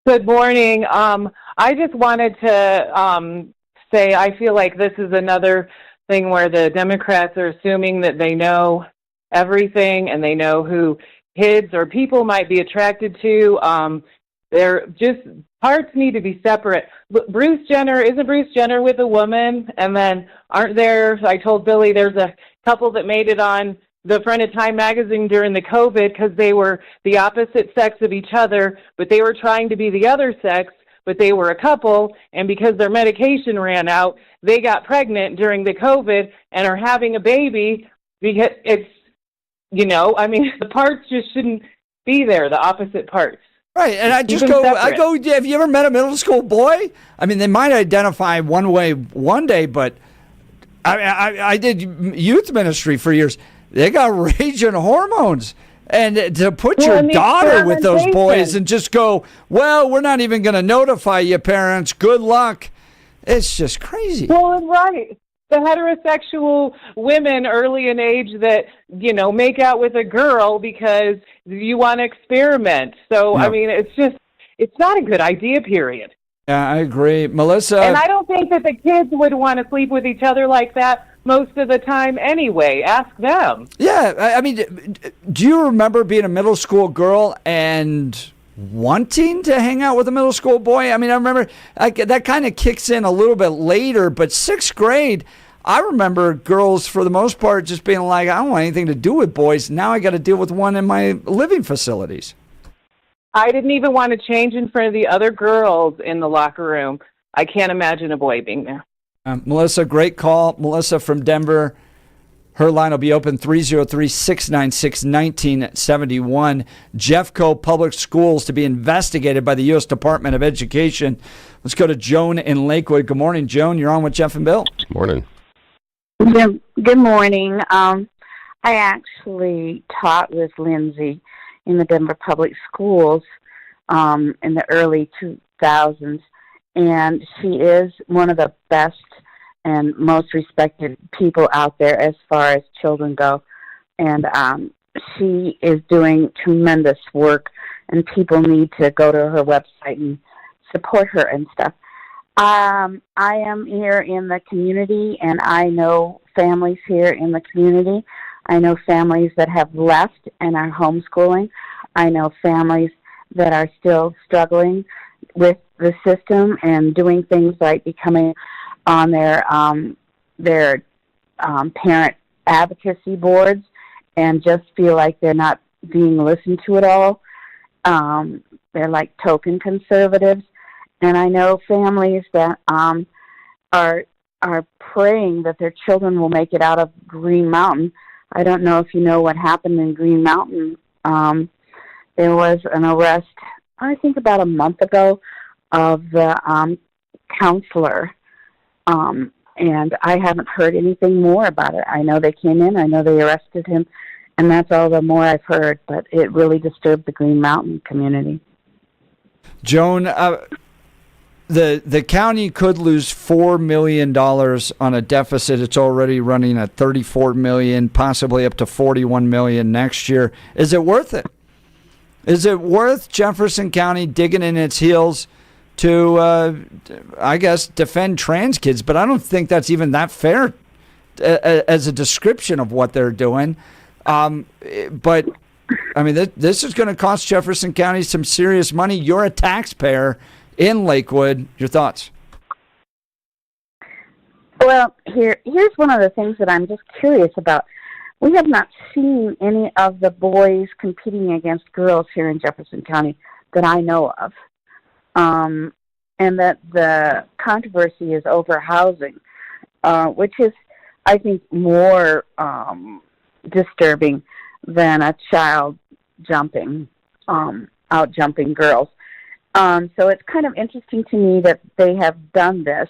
Good morning. I just wanted to say I feel like this is another thing where the Democrats are assuming that they know everything and they know who kids or people might be attracted to. They're just, parts need to be separate. Isn't Bruce Jenner with a woman? And then aren't there, I told Billy, there's a couple that made it on the front of Time magazine during the COVID because they were the opposite sex of each other, but they were trying to be the other sex, but they were a couple, and because their medication ran out, they got pregnant during the COVID and are having a baby because it's, the parts just shouldn't be there, the opposite parts. Right, and I go, have you ever met a middle school boy? I mean, they might identify one way one day, but I did youth ministry for years. They got raging hormones. And to put your daughter with those boys and just go, well, we're not even going to notify you, parents. Good luck. It's just crazy. Well, right. The heterosexual women early in age that, make out with a girl because you want to experiment. So, No. I mean, it's not a good idea, period. Yeah, I agree. Melissa. And I don't think that the kids would want to sleep with each other like that most of the time anyway. Ask them. Yeah, I mean, do you remember being a middle school girl and wanting to hang out with a middle school boy? I mean, I remember that kind of kicks in a little bit later, but 6th grade, I remember girls for the most part just being like, I don't want anything to do with boys. Now I got to deal with one in my living facilities. I didn't even want to change in front of the other girls in the locker room. I can't imagine a boy being there. Melissa, great call. Melissa from Denver. Her line will be open 303-696-1971. Jeffco Public Schools to be investigated by the U.S. Department of Education. Let's go to Joan in Lakewood. Good morning, Joan. You're on with Jeff and Bill. Morning. Good morning. I actually taught with Lindsay in the Denver Public Schools in the early 2000s, and she is one of the best and most respected people out there as far as children go. And she is doing tremendous work, and people need to go to her website and support her and stuff. I am here in the community, and I know families here in the community. I know families that have left and are homeschooling. I know families that are still struggling with the system and doing things like becoming on their parent advocacy boards and just feel like they're not being listened to at all. They're like token conservatives. And I know families that are praying that their children will make it out of Green Mountain. I don't know if you know what happened in Green Mountain. There was an arrest, I think about a month ago, of the counselor. And I haven't heard anything more about it. I know they came in, I know they arrested him, and that's all the more I've heard. But it really disturbed the Green Mountain community. Joan, the county could lose $4 million on a deficit. It's already running at $34 million, possibly up to $41 million next year. Is it worth it? Is it worth Jefferson County digging in its heels to, I guess, defend trans kids? But I don't think that's even that fair as a description of what they're doing. But, I mean, this is going to cost Jefferson County some serious money. You're a taxpayer in Lakewood. Your thoughts? Well, here's one of the things that I'm just curious about. We have not seen any of the boys competing against girls here in Jefferson County that I know of. And that the controversy is over housing, which is, I think, more disturbing than a child out jumping girls. So it's kind of interesting to me that they have done this.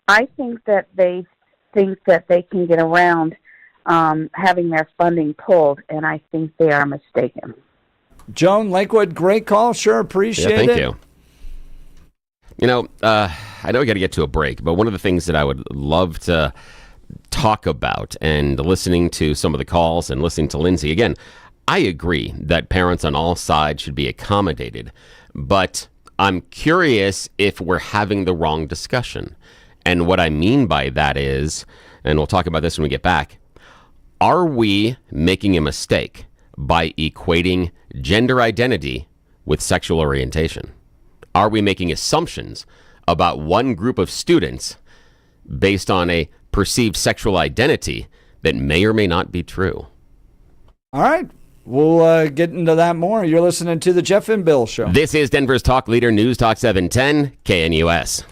I think that they think that they can get around having their funding pulled, and I think they are mistaken. Joan, Lakewood, great call. Sure, appreciate it. Thank you. You know, I know we got to get to a break, but one of the things that I would love to talk about, and listening to some of the calls and listening to Lindsay, again, I agree that parents on all sides should be accommodated, but I'm curious if we're having the wrong discussion. And what I mean by that is, and we'll talk about this when we get back, are we making a mistake by equating gender identity with sexual orientation? Are we making assumptions about one group of students based on a perceived sexual identity that may or may not be true? All right. We'll get into that more. You're listening to the Jeff and Bill Show. This is Denver's Talk Leader, News Talk 710, KNUS.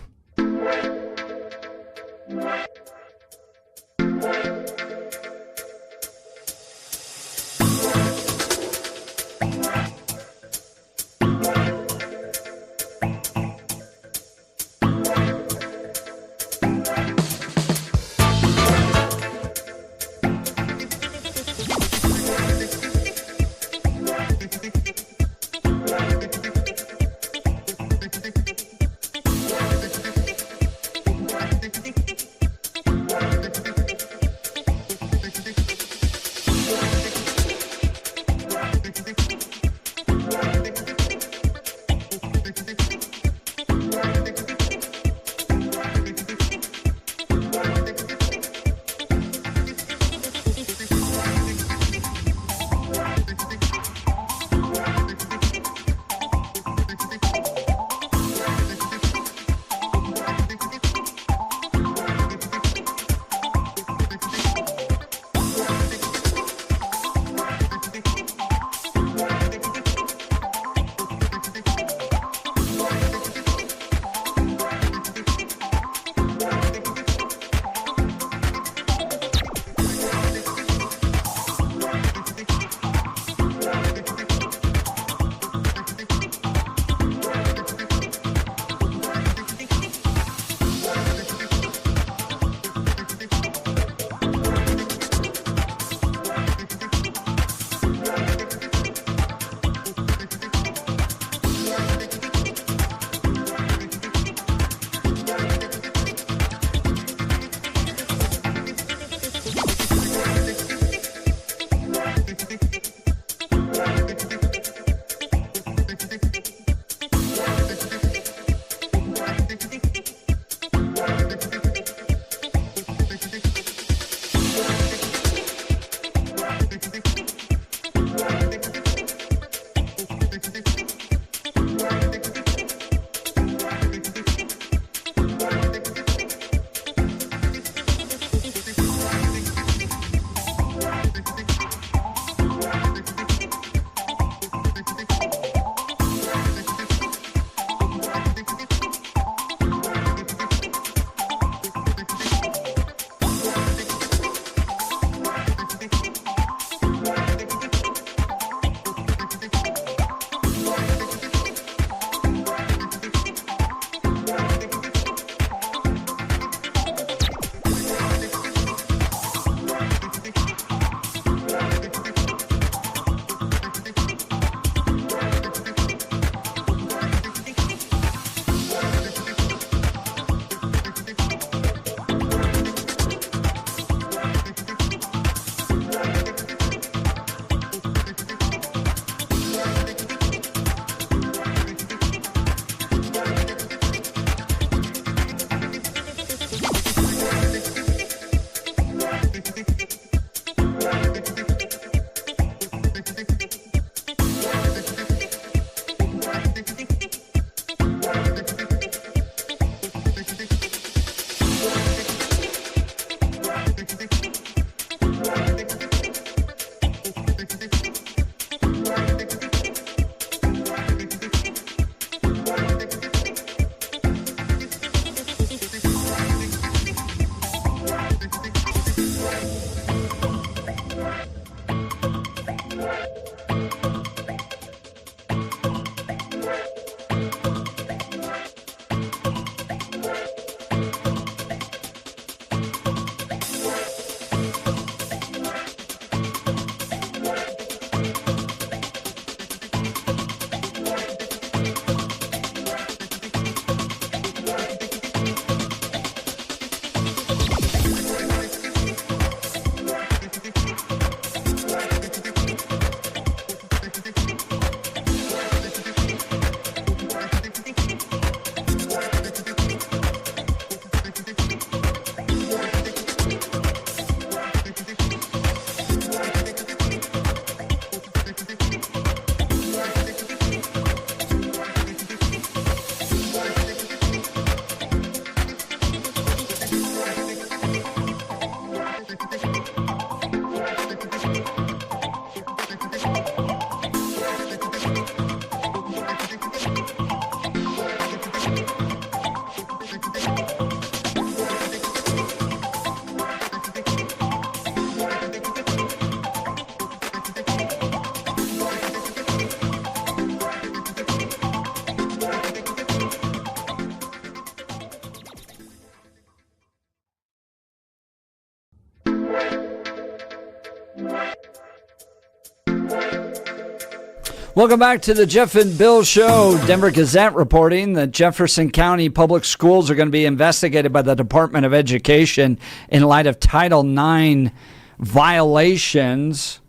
Welcome back to the Jeff and Bill Show. Denver Gazette reporting that Jefferson County Public Schools are going to be investigated by the Department of Education in light of Title IX violations.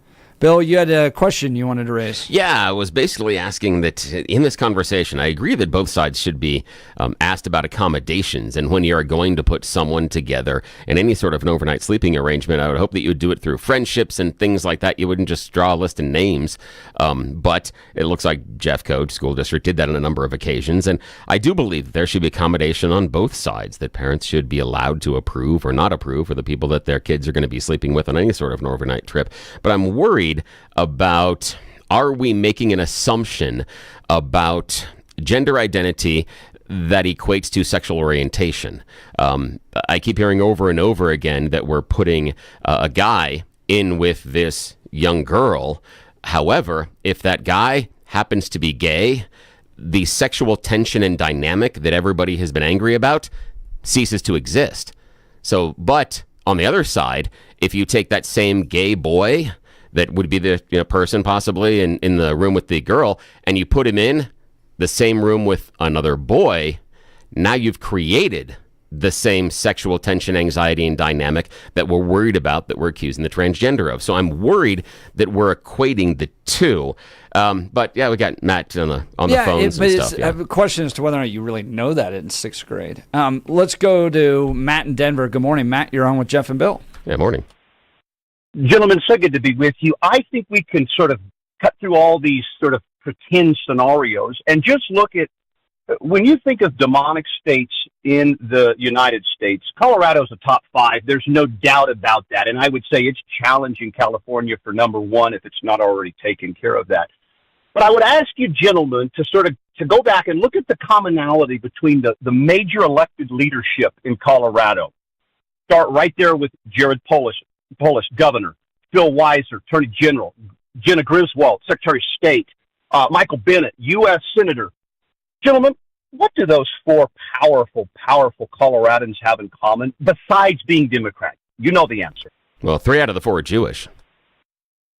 Bill, you had a question you wanted to raise. Yeah, I was basically asking that in this conversation, I agree that both sides should be asked about accommodations. And when you are going to put someone together in any sort of an overnight sleeping arrangement, I would hope that you would do it through friendships and things like that. You wouldn't just draw a list of names. But it looks like Jeffco School District did that on a number of occasions. And I do believe that there should be accommodation on both sides, that parents should be allowed to approve or not approve for the people that their kids are going to be sleeping with on any sort of an overnight trip. But I'm worried about, are we making an assumption about gender identity that equates to sexual orientation? I keep hearing over and over again that we're putting a guy in with this young girl. However, if that guy happens to be gay, the sexual tension and dynamic that everybody has been angry about ceases to exist. So, but on the other side, if you take that same gay boy that would be the person possibly in the room with the girl, and you put him in the same room with another boy, now you've created the same sexual tension, anxiety, and dynamic that we're worried about, that we're accusing the transgender of. So I'm worried that we're equating the two. But yeah, we got Matt on the phones and stuff. I have a question as to whether or not you really know that in sixth grade. Let's go to Matt in Denver. Good morning, Matt. You're on with Jeff and Bill. Yeah, morning. Gentlemen, so good to be with you. I think we can sort of cut through all these sort of pretend scenarios and just look at, when you think of demonic states in the United States, Colorado's a top 5. There's no doubt about that. And I would say it's challenging California for number 1 if it's not already taken care of that. But I would ask you, gentlemen, to go back and look at the commonality between the major elected leadership in Colorado. Start right there with Jared Polis, Governor, Phil Weiser, Attorney General, Jenna Griswold, Secretary of State, Michael Bennett, U.S. Senator. Gentlemen, what do those 4 powerful Coloradans have in common besides being Democrat? You know the answer. Well, 3 out of the 4 are Jewish.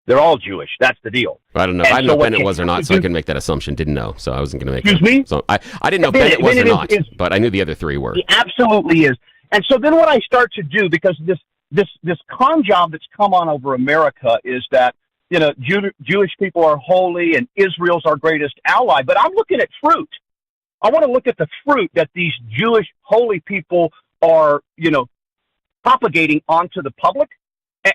They're all Jewish. That's the deal. I don't know. I didn't know Bennett was or not, so I couldn't make that assumption. Didn't know, so I wasn't going to make. Excuse me? So I didn't know Bennett was or not, but I knew the other 3 were. He absolutely is. And so then what I start to do, because this con job that's come on over America is that, Jewish people are holy and Israel's our greatest ally. But I'm looking at fruit. I want to look at the fruit that these Jewish holy people are, propagating onto the public.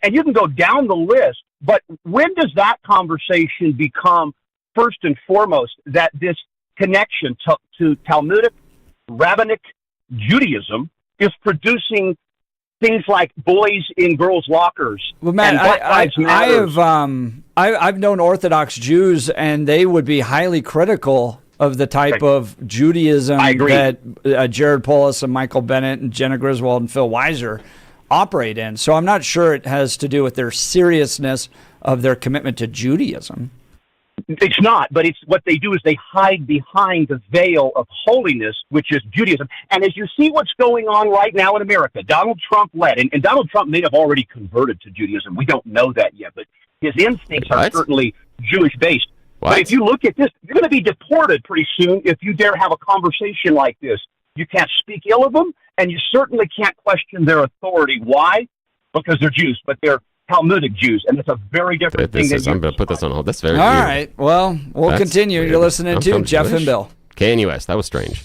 And you can go down the list, but when does that conversation become first and foremost that this connection to Talmudic, rabbinic Judaism is producing things like boys in girls' lockers? Well, Matt, I've known Orthodox Jews, and they would be highly critical of the type of Judaism that Jared Polis and Michael Bennett and Jenna Griswold and Phil Weiser operate in. So I'm not sure it has to do with their seriousness of their commitment to Judaism. It's not, but it's what they do is they hide behind the veil of holiness, which is Judaism. And as you see what's going on right now in America, Donald Trump led, and Donald Trump may have already converted to Judaism. We don't know that yet, but his instincts are certainly Jewish-based. But if you look at this, you're going to be deported pretty soon if you dare have a conversation like this. You can't speak ill of them, and you certainly can't question their authority. Why? Because they're Jews, but they're Talmudic Jews, and it's a very different thing. I'm going to put this on hold. That's very All weird. right. Well, we'll continue. Weird. You're listening to Jeff Jewish? and Bill. KNUS. That was strange.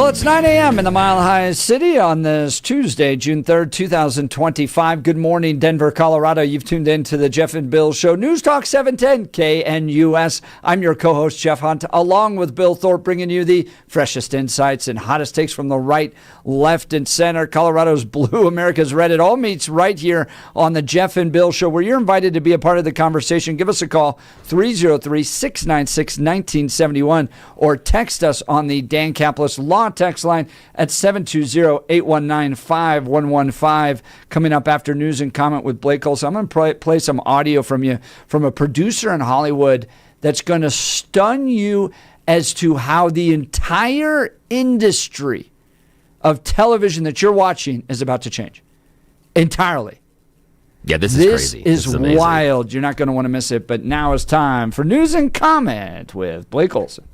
Well, it's 9 a.m. in the Mile High City on this Tuesday, June 3rd, 2025. Good morning, Denver, Colorado. You've tuned in to the Jeff and Bill Show. News Talk 710 KNUS. I'm your co-host, Jeff Hunt, along with Bill Thorpe, bringing you the freshest insights and hottest takes from the right, left, and center. Colorado's blue, America's red. It all meets right here on the Jeff and Bill Show, where you're invited to be a part of the conversation. Give us a call, 303-696-1971, or text us on the Dan Caplis Law text line at 720-819-5115. Coming up after news and comment with Blake Olson, I'm going to play some audio from you from a producer in Hollywood that's going to stun you as to how the entire industry of television that you're watching is about to change entirely. Yeah, this is crazy. This is wild. You're not going to want to miss it. But now is time for news and comment with Blake Olson.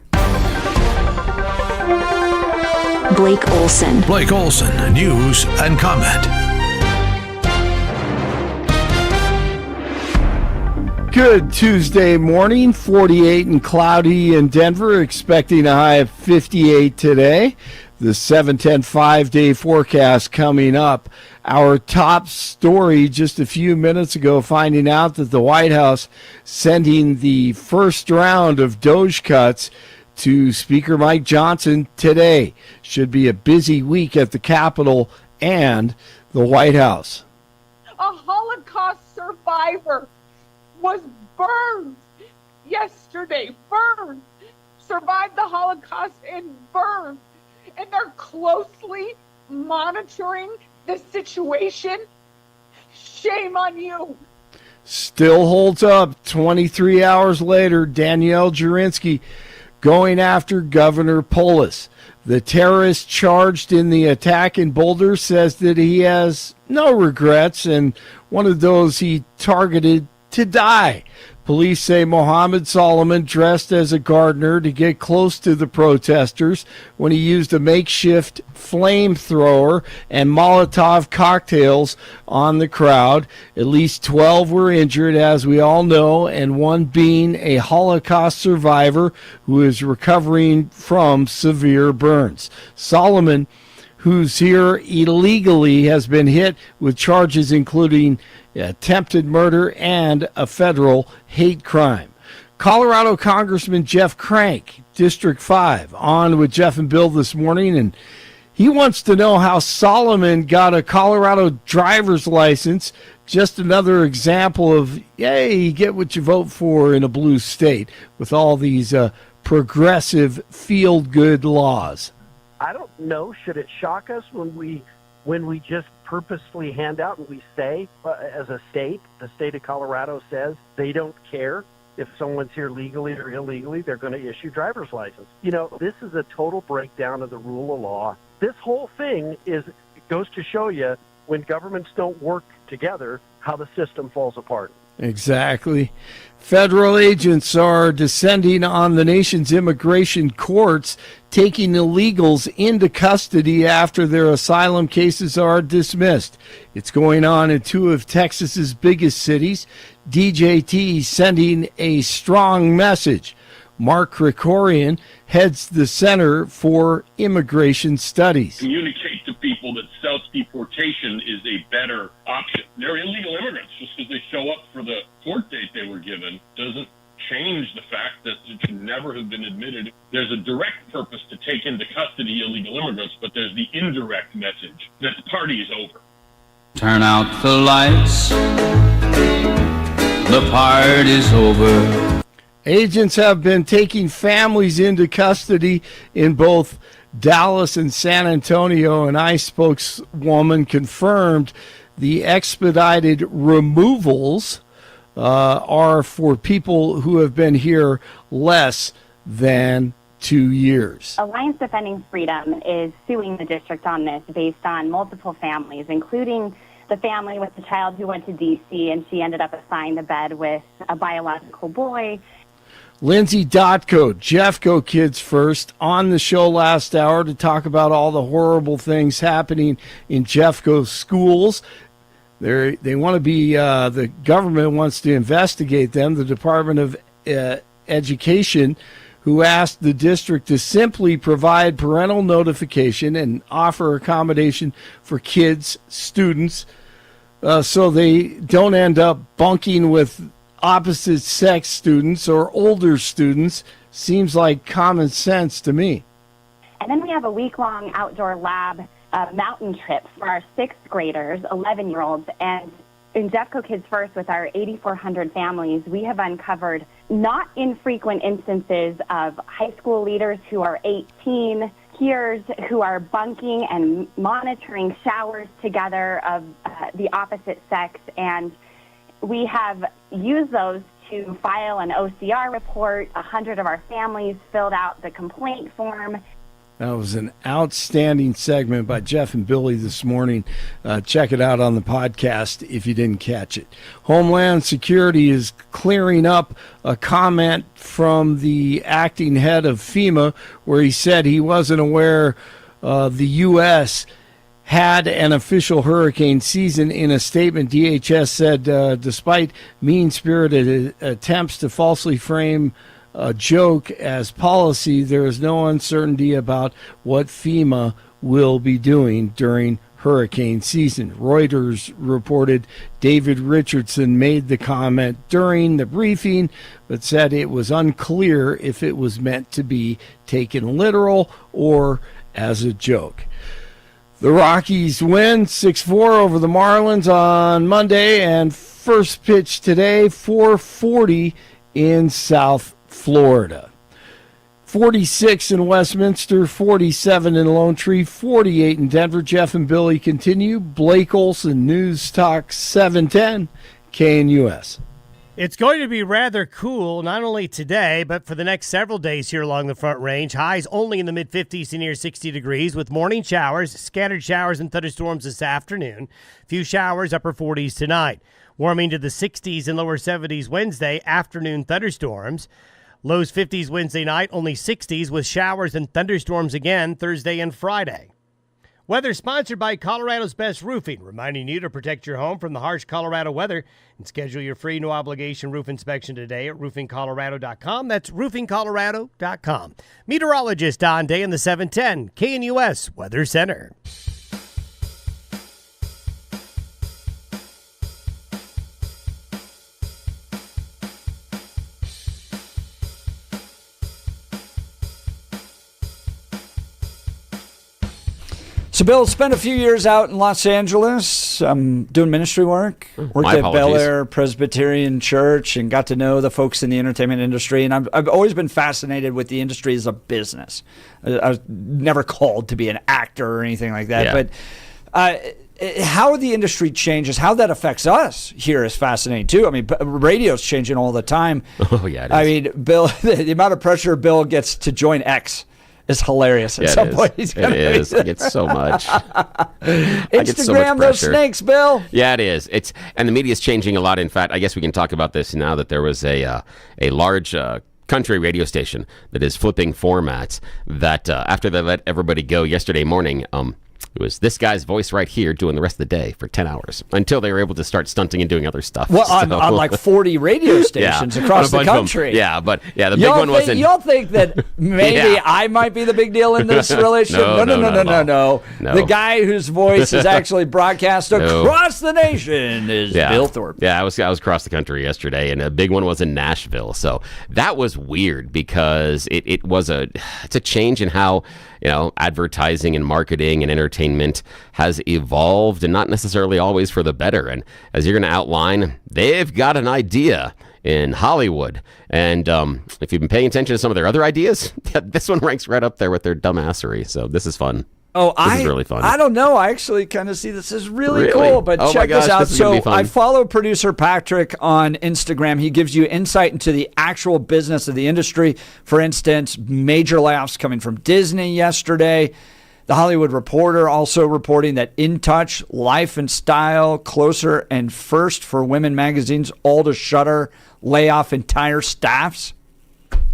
Blake Olson. Blake Olson, news and comment. Good Tuesday morning, 48 and cloudy in Denver, expecting a high of 58 today. The 7-10 5-day forecast coming up. Our top story just a few minutes ago, finding out that the White House sending the first round of DOGE cuts to Speaker Mike Johnson today. Should be a busy week at the Capitol and the White House. A Holocaust survivor was burned yesterday. Burned. Survived the Holocaust and burned. And they're closely monitoring the situation. Shame on you. Still holds up 23 hours later. Danielle Jurinsky going after Governor Polis. The terrorist charged in the attack in Boulder says that he has no regrets and wanted those he targeted to die. Police say Mohammed Solomon dressed as a gardener to get close to the protesters when he used a makeshift flamethrower and Molotov cocktails on the crowd. At least 12 were injured, as we all know, and one being a Holocaust survivor who is recovering from severe burns. Solomon, who's here illegally, has been hit with charges including attempted murder and a federal hate crime. Colorado Congressman Jeff Crank, District 5, on with Jeff and Bill this morning, and he wants to know how Solomon got a Colorado driver's license. Just another example of, yay, you get what you vote for in a blue state with all these progressive feel-good laws. I don't know. Should it shock us when we just purposely hand out and we say, as a state, the state of Colorado says they don't care if someone's here legally or illegally, they're going to issue driver's license. You know, this is a total breakdown of the rule of law. This whole thing goes to show you when governments don't work together, how the system falls apart. Exactly. Federal agents are descending on the nation's immigration courts, taking illegals into custody after their asylum cases are dismissed. It's going on in two of Texas's biggest cities. DJT sending a strong message. Mark Krikorian heads the Center for Immigration Studies. Communicate to people that self-deportation is a better option. They're illegal immigrants. Just because they show up for the court date they were given doesn't change the fact that it should never have been admitted. There's a direct purpose to take into custody illegal immigrants, but there's the indirect message that the party is over. Turn out the lights. The party's over. Agents have been taking families into custody in both Dallas and San Antonio. An ICE spokeswoman confirmed the expedited removals are for people who have been here less than 2 years. Alliance Defending Freedom is suing the district on this based on multiple families, including the family with the child who went to D.C. and she ended up assigned a bed with a biological boy. Lindsay, Datko, Jeffco Kids First, on the show last hour to talk about all the horrible things happening in Jeffco schools. They want to be, the government wants to investigate them. The Department of Education who asked the district to simply provide parental notification and offer accommodation for kids, students, so they don't end up bunking with opposite sex students or older students. Seems like common sense to me. And then we have a week-long outdoor lab mountain trip for our 6th graders, 11-year-olds, and in Jeffco Kids First, with our 8,400 families, we have uncovered not infrequent instances of high school leaders who are 18, peers who are bunking and monitoring showers together of the opposite sex, and we have used those to file an OCR report. 100 of our families filled out the complaint form. That was an outstanding segment by Jeff and Billy this morning. Check it out on the podcast if you didn't catch it. Homeland Security is clearing up a comment from the acting head of FEMA where he said he wasn't aware the U.S. had an official hurricane season. In a statement, DHS said despite mean-spirited attempts to falsely frame a joke as policy, there is no uncertainty about what FEMA will be doing during hurricane season. Reuters reported David Richardson made the comment during the briefing, but said it was unclear if it was meant to be taken literal or as a joke. The Rockies win 6-4 over the Marlins on Monday, and first pitch today, 4:40 in South Florida. 46 in Westminster, 47 in Lone Tree, 48 in Denver. Jeff and Billy continue. Blake Olson, News Talk 710, KNUS. It's going to be rather cool, not only today, but for the next several days here along the Front Range. Highs only in the mid-50s to near 60 degrees with morning showers, scattered showers and thunderstorms this afternoon. Few showers, upper 40s tonight. Warming to the 60s and lower 70s Wednesday, afternoon thunderstorms. Lows 50s Wednesday night, only 60s with showers and thunderstorms again Thursday and Friday. Weather sponsored by Colorado's Best Roofing, reminding you to protect your home from the harsh Colorado weather and schedule your free no-obligation roof inspection today at roofingcolorado.com. That's roofingcolorado.com. Meteorologist Don Day in the 710 KNUS Weather Center. So, Bill spent a few years out in Los Angeles doing ministry work. Worked at Bel Air Presbyterian Church and got to know the folks in the entertainment industry. And I've always been fascinated with the industry as a business. I was never called to be an actor or anything like that. Yeah. But how the industry changes, how that affects us here is fascinating, too. I mean, radio's changing all the time. Oh, yeah, it is. I mean, Bill, the amount of pressure Bill gets to join X is hilarious. At some point, he's gonna it is. I get so much. Instagram those snakes, Bill. Yeah, it is. And the media is changing a lot. In fact, I guess we can talk about this now that there was a large country radio station that is flipping formats. That after they let everybody go yesterday morning, it was this guy's voice right here doing the rest of the day for 10 hours until they were able to start stunting and doing other stuff. Well, on like 40 radio stations across the country. The big one wasn't. Y'all think that maybe I might be the big deal in this relationship? No. The guy whose voice is actually broadcast across the nation is Bill Thorpe. Yeah, I was across the country yesterday, and a big one was in Nashville. So that was weird because it's a change in how advertising and marketing and entertainment has evolved, and not necessarily always for the better. And as you're going to outline, they've got an idea in Hollywood. And if you've been paying attention to some of their other ideas, this one ranks right up there with their dumbassery. So this is fun. This is really fun. I don't know. I actually kind of see this as really cool, but check this out. So I follow producer Patrick on Instagram. He gives you insight into the actual business of the industry. For instance, major layoffs coming from Disney yesterday. The Hollywood Reporter also reporting that In Touch, Life and Style, Closer, and First for Women magazines all to shutter, lay off entire staffs.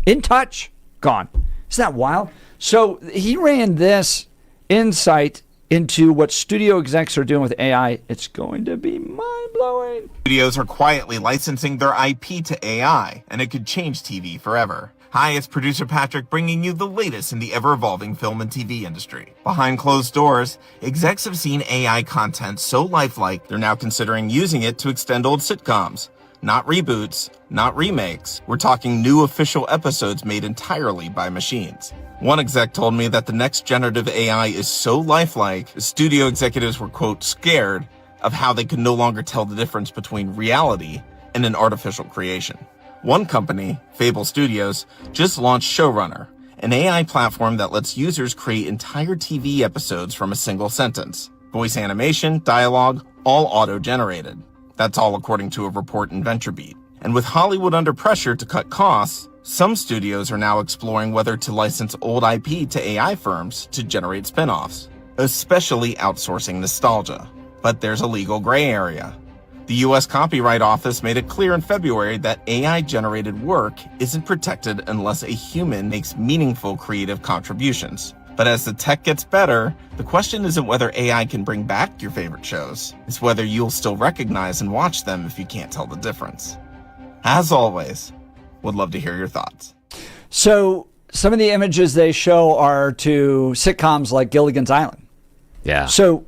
In Touch, gone. Isn't that wild? So he ran this insight into what studio execs are doing with AI. It's going to be mind-blowing. Studios are quietly licensing their IP to AI, and it could change TV forever. Hi, it's producer Patrick bringing you the latest in the ever-evolving film and TV industry. Behind closed doors, execs have seen AI content so lifelike, they're now considering using it to extend old sitcoms. Not reboots, not remakes. We're talking new official episodes made entirely by machines. One exec told me that the next generative AI is so lifelike, the studio executives were, quote, scared of how they could no longer tell the difference between reality and an artificial creation. One company, Fable Studios, just launched Showrunner, an AI platform that lets users create entire TV episodes from a single sentence. Voice animation, dialogue, all auto-generated. That's all according to a report in VentureBeat. And with Hollywood under pressure to cut costs, some studios are now exploring whether to license old IP to AI firms to generate spin-offs, especially outsourcing nostalgia. But there's a legal gray area. The U.S. Copyright Office made it clear in February that AI-generated work isn't protected unless a human makes meaningful creative contributions. But as the tech gets better, the question isn't whether AI can bring back your favorite shows. It's whether you'll still recognize and watch them if you can't tell the difference. As always, would love to hear your thoughts. So some of the images they show are to sitcoms like Gilligan's Island. Yeah. So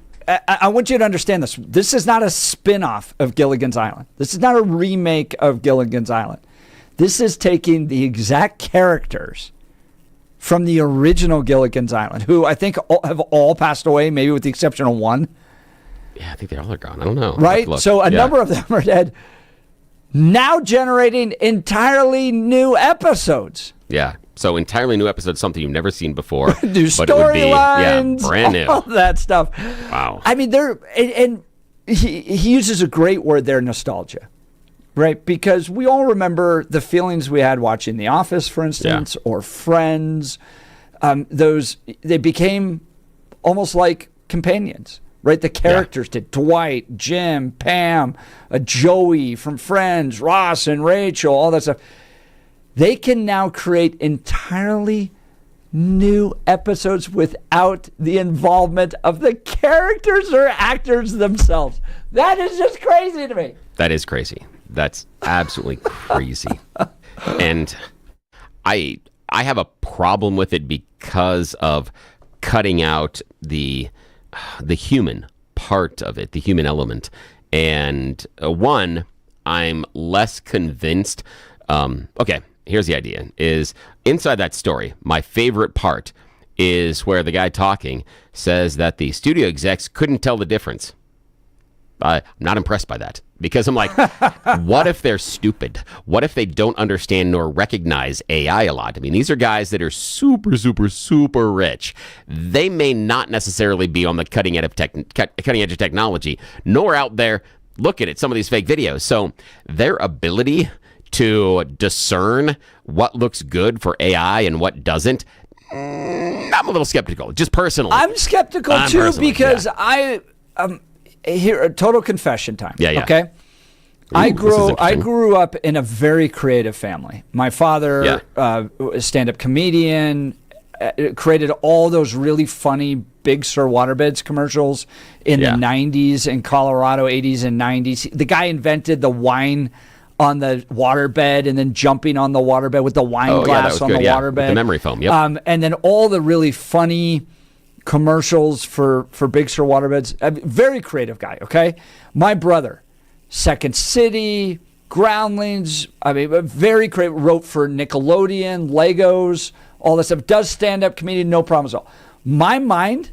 I want you to understand this. This is not a spin-off of Gilligan's Island. This is not a remake of Gilligan's Island. This is taking the exact characters from the original Gilligan's Island, who I think have all passed away, maybe with the exception of one. Yeah, I think they all are gone. I don't know. Right? So a number of them are dead. Now generating entirely new episodes. Yeah. So entirely new episodes, something you've never seen before. New but it would be storylines, brand new. all that stuff. Wow. I mean, and he uses a great word there, nostalgia, right? Because we all remember the feelings we had watching The Office, for instance, or Friends. They became almost like companions, right? The characters did. Dwight, Jim, Pam, Joey from Friends, Ross and Rachel, all that stuff. They can now create entirely new episodes without the involvement of the characters or actors themselves. That is just crazy to me. That is crazy. That's absolutely crazy. And I have a problem with it because of cutting out the human part of it, the human element. And one, I'm less convinced. Okay. Here's the idea, is inside that story, my favorite part is where the guy talking says that the studio execs couldn't tell the difference. I'm not impressed by that because I'm like, what if they're stupid? What if they don't understand nor recognize AI a lot? I mean, these are guys that are super, super, super rich. They may not necessarily be on the cutting edge of technology, nor out there looking at some of these fake videos. So their ability to discern what looks good for AI and what doesn't, I'm a little skeptical, just personally. I'm skeptical too because I here a total confession time. Yeah. Okay. Ooh, I grew up in a very creative family. My father, a stand-up comedian, created all those really funny Big Sur waterbeds commercials in the 90s in Colorado, 80s and 90s. The guy invented the wine on the waterbed and then jumping on the waterbed with the wine glass on the waterbed. With the memory foam, and then all the really funny commercials for Big Sur waterbeds. Very creative guy, okay? My brother, Second City, Groundlings, very creative, wrote for Nickelodeon, Legos, all that stuff. Does stand-up comedian, no problems at all. My mind,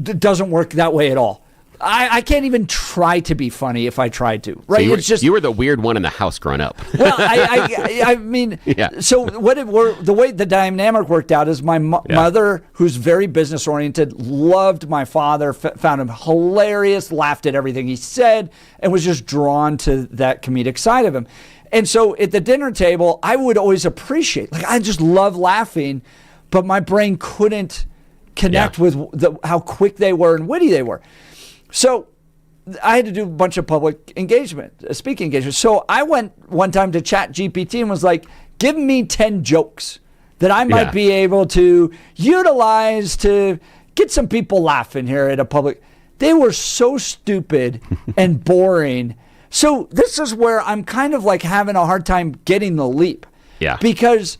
doesn't work that way at all. I can't even try to be funny if I tried to. Right? So you were the weird one in the house growing up. Well, I mean, so the way the dynamic worked out is my mother, who's very business oriented, loved my father, found him hilarious, laughed at everything he said, and was just drawn to that comedic side of him. And so at the dinner table, I would always appreciate, I just love laughing, but my brain couldn't connect with how quick they were and witty they were. So I had to do a bunch of public engagement, speaking engagement. So I went one time to Chat GPT and was like, give me 10 jokes that I might be able to utilize to get some people laughing here at a public. They were so stupid and boring. So this is where I'm kind of having a hard time getting the leap. Yeah. Because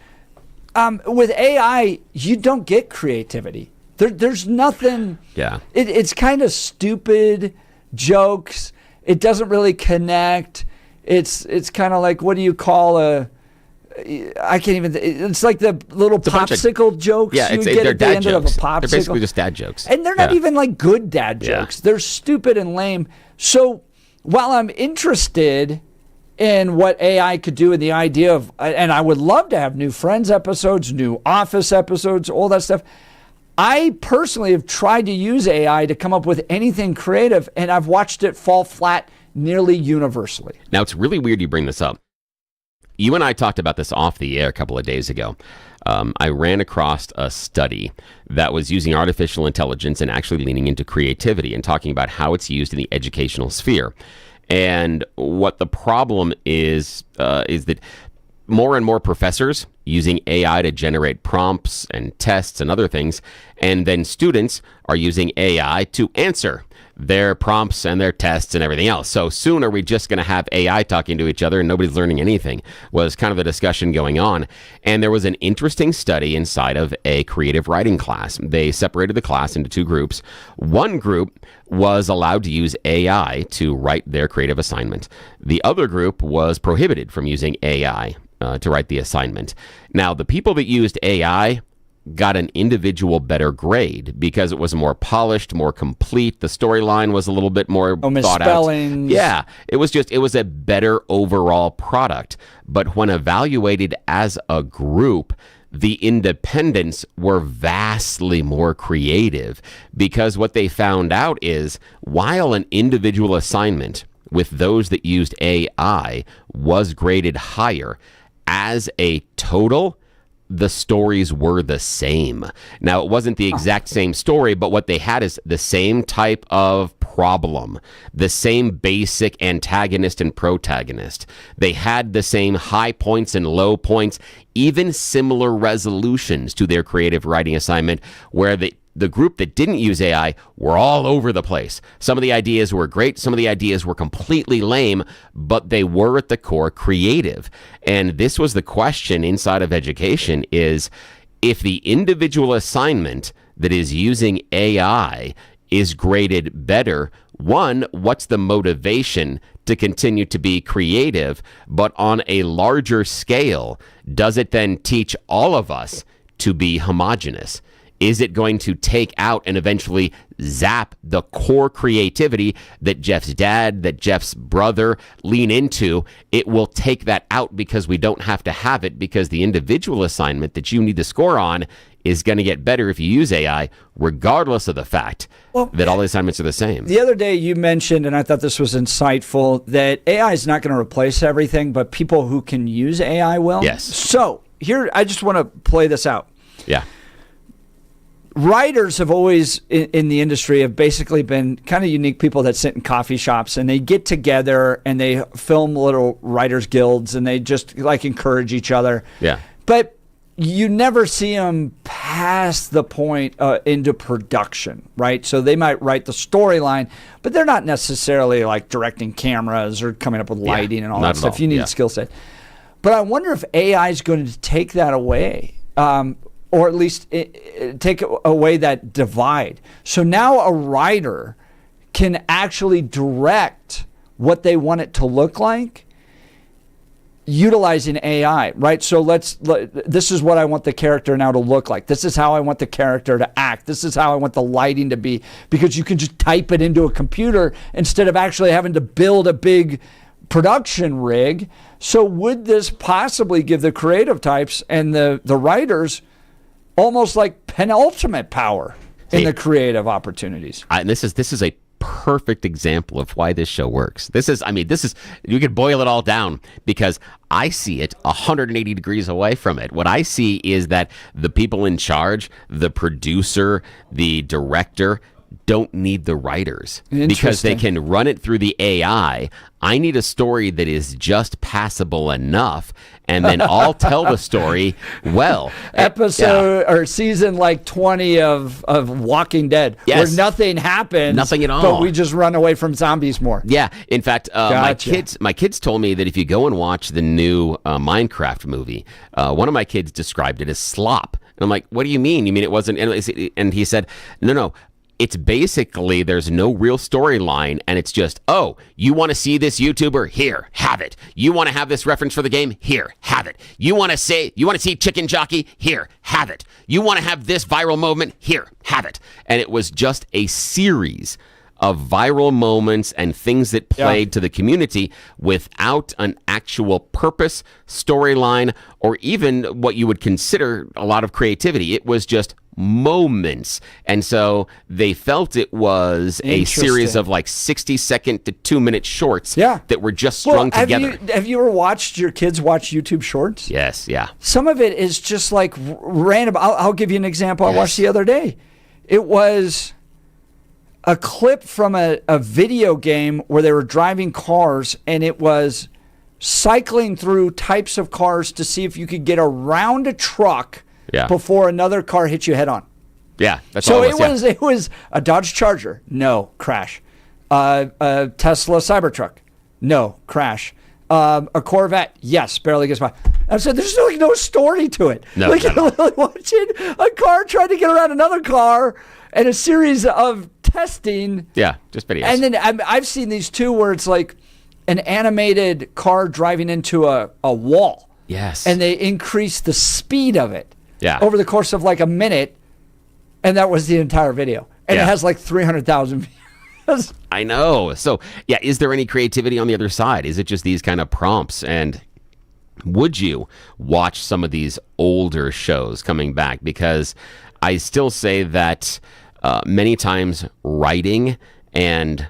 with AI, you don't get creativity. There's nothing. Yeah. It's kind of stupid jokes. It doesn't really connect. It's kind of like, what do you call I can't even. It's like the little popsicle jokes Yeah, you get they're at the dad end jokes. of a popsicle. They're basically just dad jokes. And they're not even like good dad jokes. They're stupid and lame. So while I'm interested in what AI could do and the idea of, and I would love to have new Friends episodes, new Office episodes, all that stuff, I personally have tried to use AI to come up with anything creative, and I've watched it fall flat nearly universally. Now, it's really weird you bring this up. You and I talked about this off the air a couple of days ago. I ran across a study that was using artificial intelligence and actually leaning into creativity and talking about how it's used in the educational sphere. And what the problem is that more and more professors using AI to generate prompts and tests and other things, and then students are using AI to answer their prompts and their tests and everything else. So soon are we just going to have AI talking to each other and nobody's learning anything, was kind of the discussion going on. And there was an interesting study inside of a creative writing class. They separated the class into two groups. One group was allowed to use AI to write their creative assignment. The other group was prohibited from using AI to write the assignment. Now, the people that used AI got an individual better grade because it was more polished, more complete. The storyline was a little bit more thought out. Yeah, it was a better overall product. But when evaluated as a group, the independents were vastly more creative, because what they found out is while an individual assignment with those that used AI was graded higher, as a total, the stories were the same. Now, it wasn't the exact same story, but what they had is the same type of problem, the same basic antagonist and protagonist. They had the same high points and low points, even similar resolutions to their creative writing assignment, where the group that didn't use AI were all over the place. Some of the ideas were great. Some of the ideas were completely lame, but they were at the core creative. And this was the question inside of education is, if the individual assignment that is using AI is graded better, one, what's the motivation to continue to be creative? But on a larger scale, does it then teach all of us to be homogenous? Is it going to take out and eventually zap the core creativity that Jeff's dad, that Jeff's brother lean into? It will take that out because we don't have to have it, because the individual assignment that you need to score on is going to get better if you use AI, regardless of the fact that all the assignments are the same. The other day you mentioned, and I thought this was insightful, that AI is not going to replace everything, but people who can use AI will. Yes. So here, I just want to play this out. Yeah. Writers have always in the industry have basically been kind of unique people that sit in coffee shops and they get together and they film little writers guilds and they just like encourage each other. Yeah. But you never see them past the point into production, right? So they might write the storyline, but they're not necessarily like directing cameras or coming up with lighting and all that stuff. You need a skill set. But I wonder if AI is going to take that away. Or at least take away that divide. So now a writer can actually direct what they want it to look like utilizing AI, right? So this is what I want the character now to look like. This is how I want the character to act. This is how I want the lighting to be, because you can just type it into a computer instead of actually having to build a big production rig. So would this possibly give the creative types and the writers almost like penultimate power in the creative opportunities? And this is a perfect example of why this show works. This is you could boil it all down, because I see it 180 degrees away from it. What I see is that the people in charge, the producer, the director, don't need the writers because they can run it through the AI. I need a story that is just passable enough, and then I'll tell the story well. Episode or season like 20 of Walking Dead, where nothing happens, nothing at all, but we just run away from zombies more. Yeah, in fact, my kids told me that if you go and watch the new Minecraft movie, one of my kids described it as slop. And I'm like, what do you mean? You mean it wasn't? And he said, no. It's basically there's no real storyline, and it's just, oh, you want to see this YouTuber? Here, have it. You want to have this reference for the game? Here, have it. You want to see Chicken Jockey? Here, have it. You want to have this viral moment? Here, have it. And it was just a series of viral moments and things that played to the community without an actual purpose, storyline, or even what you would consider a lot of creativity. It was just moments. And so they felt it was a series of like 60-second to 2-minute shorts that were just strung together. Have you ever watched your kids watch YouTube shorts? Yes, yeah. Some of it is just like random. I'll give you an example I watched the other day. It was a clip from a video game where they were driving cars, and it was cycling through types of cars to see if you could get around a truck before another car hits you head on. Yeah, that's so all it was a Dodge Charger, no crash. A Tesla Cybertruck, no crash. A Corvette, yes, barely gets by. I said, there's like no story to it. No, like you're literally watching a car trying to get around another car and a series of testing. Yeah, just videos. And then I've seen these too where it's like an animated car driving into a wall. Yes. And they increase the speed of it Yeah. over the course of like a minute, and that was the entire video. And it has like 300,000 views. I know. So, yeah, is there any creativity on the other side? Is it just these kind of prompts? And would you watch some of these older shows coming back? Because I still say that many times writing and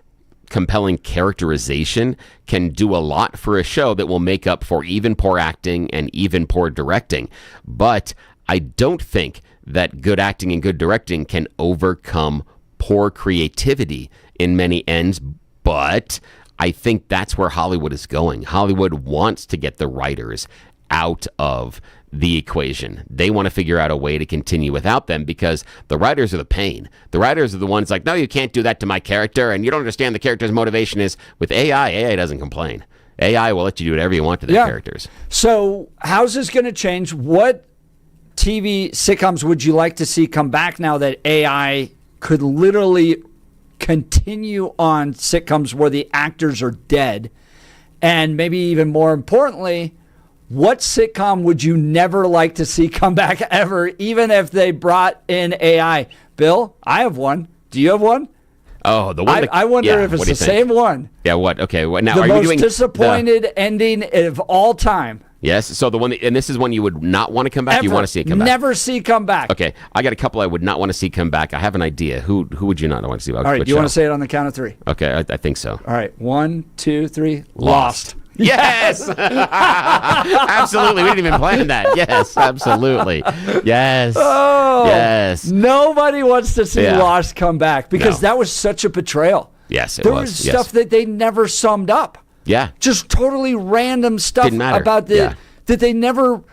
compelling characterization can do a lot for a show that will make up for even poor acting and even poor directing. But I don't think that good acting and good directing can overcome poor creativity in many ends. But I think that's where Hollywood is going. Hollywood wants to get the writers out of the equation. They want to figure out a way to continue without them because the writers are the pain. The writers are the ones like, no, you can't do that to my character, and you don't understand the character's motivation is. With AI doesn't complain. AI will let you do whatever you want to their characters. So how's this going to change? What TV sitcoms would you like to see come back now that AI could literally continue on sitcoms where the actors are dead? And maybe even more importantly, what sitcom would you never like to see come back ever, even if they brought in AI? Bill, I have one. Do you have one? Oh, the one. I wonder if it's the same one. Yeah, what? Okay, what now? The are you most doing disappointed ending of all time. Yes, so the one, and this is one you would not want to come back. Ever. You want to see it come back? Never see come back. Okay, I got a couple I would not want to see come back. I have an idea. Who would you not want to see? All right, do you want to say it on the count of three? Okay, I think so. All right, 1, 2, 3. Lost. Yes, absolutely. We didn't even plan that. Yes, absolutely. Yes, yes. Nobody wants to see Lost come back because that was such a betrayal. Yes, it there was. was stuff that they never summed up. Yeah, just totally random stuff Didn't matter. about that they never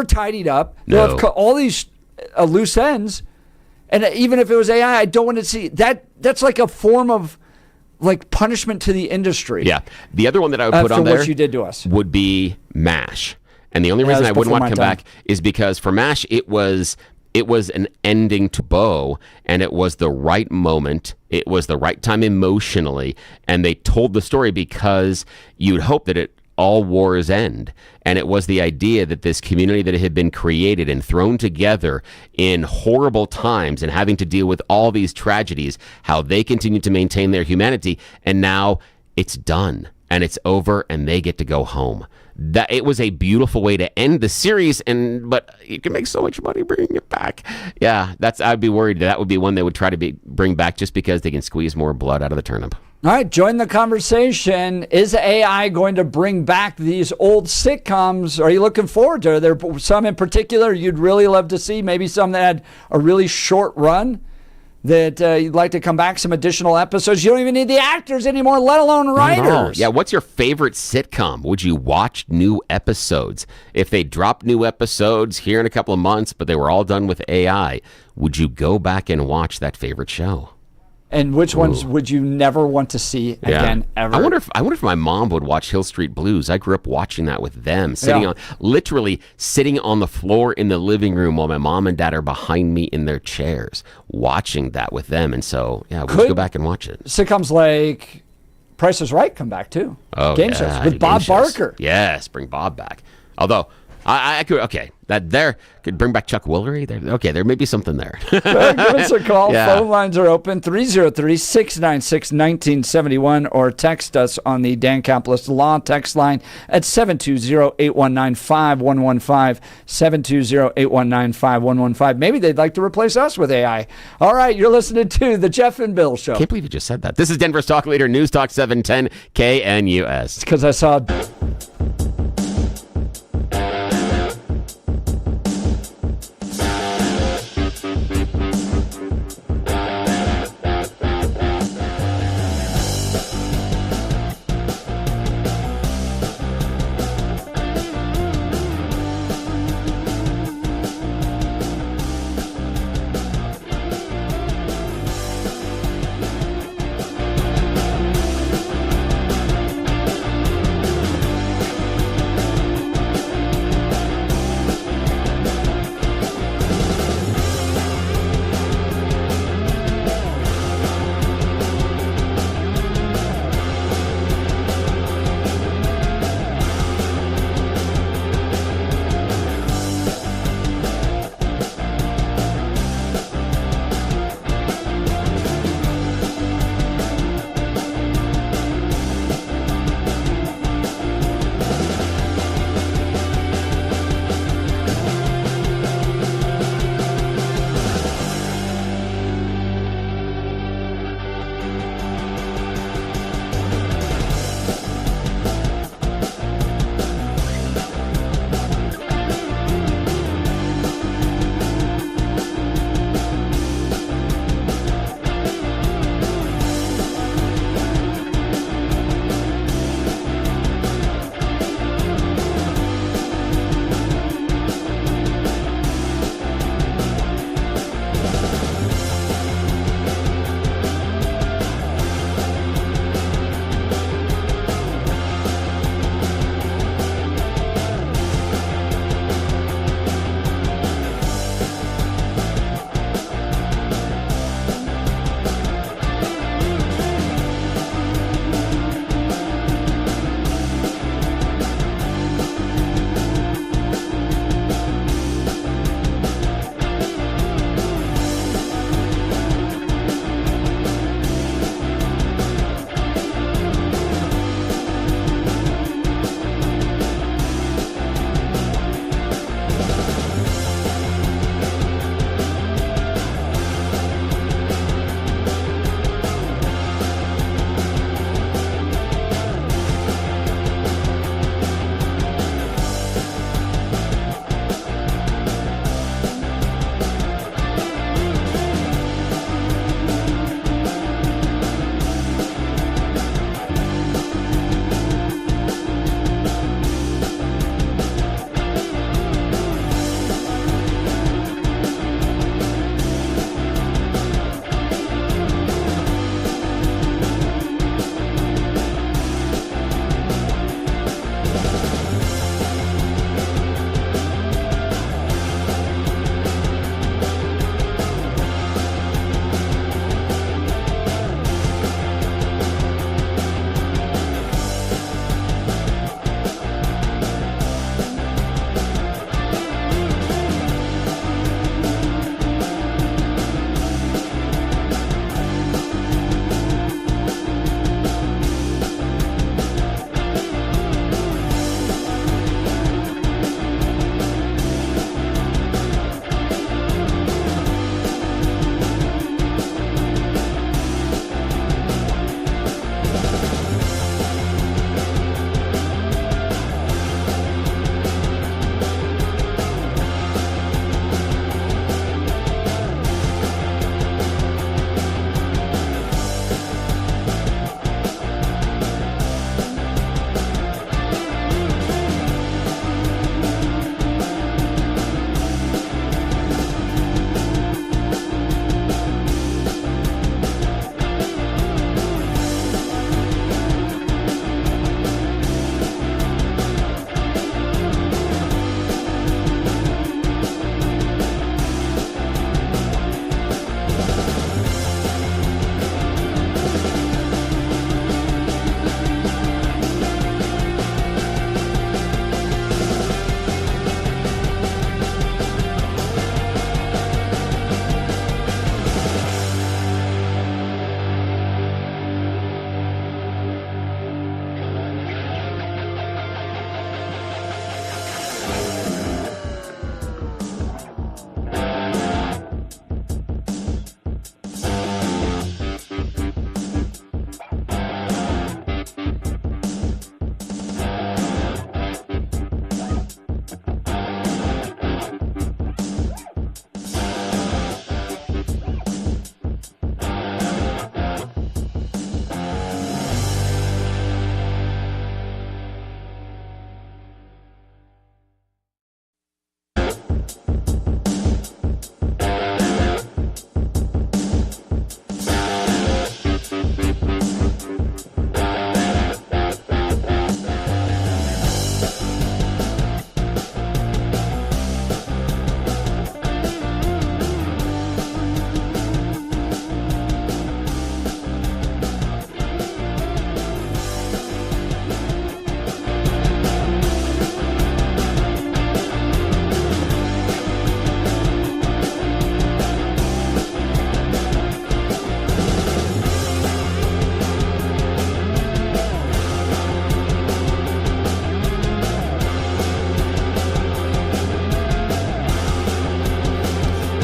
tidied up. No. They'll have all these loose ends, and even if it was AI, I don't want to see that. That's like a form of like punishment to the industry. Yeah. The other one that I would put on for there what you did to us would be MASH. And the only reason I wouldn't want to come back is because for MASH, it was an ending to Bo, and it was the right moment. It was the right time emotionally, and they told the story because you'd hope that all wars end. And it was the idea that this community that had been created and thrown together in horrible times and having to deal with all these tragedies, how they continue to maintain their humanity, and now it's done and it's over and they get to go home. That it was a beautiful way to end the series, but you can make so much money bringing it back. Yeah, I'd be worried that would be one they would try to bring back just because they can squeeze more blood out of the turnip. All right, join the conversation. Is AI going to bring back these old sitcoms? Are you looking forward to it? Are there some in particular you'd really love to see? Maybe some that had a really short run that you'd like to come back, some additional episodes. You don't even need the actors anymore, let alone Not at all. writers. Yeah, what's your favorite sitcom? Would you watch new episodes? If they drop new episodes here in a couple of months, but they were all done with AI, would you go back and watch that favorite show? And which ones would you never want to see again, ever? I wonder if my mom would watch Hill Street Blues. I grew up watching that with them, literally sitting on the floor in the living room while my mom and dad are behind me in their chairs, watching that with them. And so, we'll go back and watch it. Sitcoms like Price is Right come back too. Oh, game shows with Bob Barker. Yes, bring Bob back. Although I could could bring back Chuck Woolery. There may be something there. Give us a call. Yeah. Phone lines are open 303-696-1971 or text us on the Dan Capitalist Law text line at 720-819-5115. 720-819-5115. Maybe they'd like to replace us with AI. All right, you're listening to the Jeff and Bill Show. Can't believe you just said that. This is Denver's Talk Leader, News Talk 710 KNUS. It's because I saw.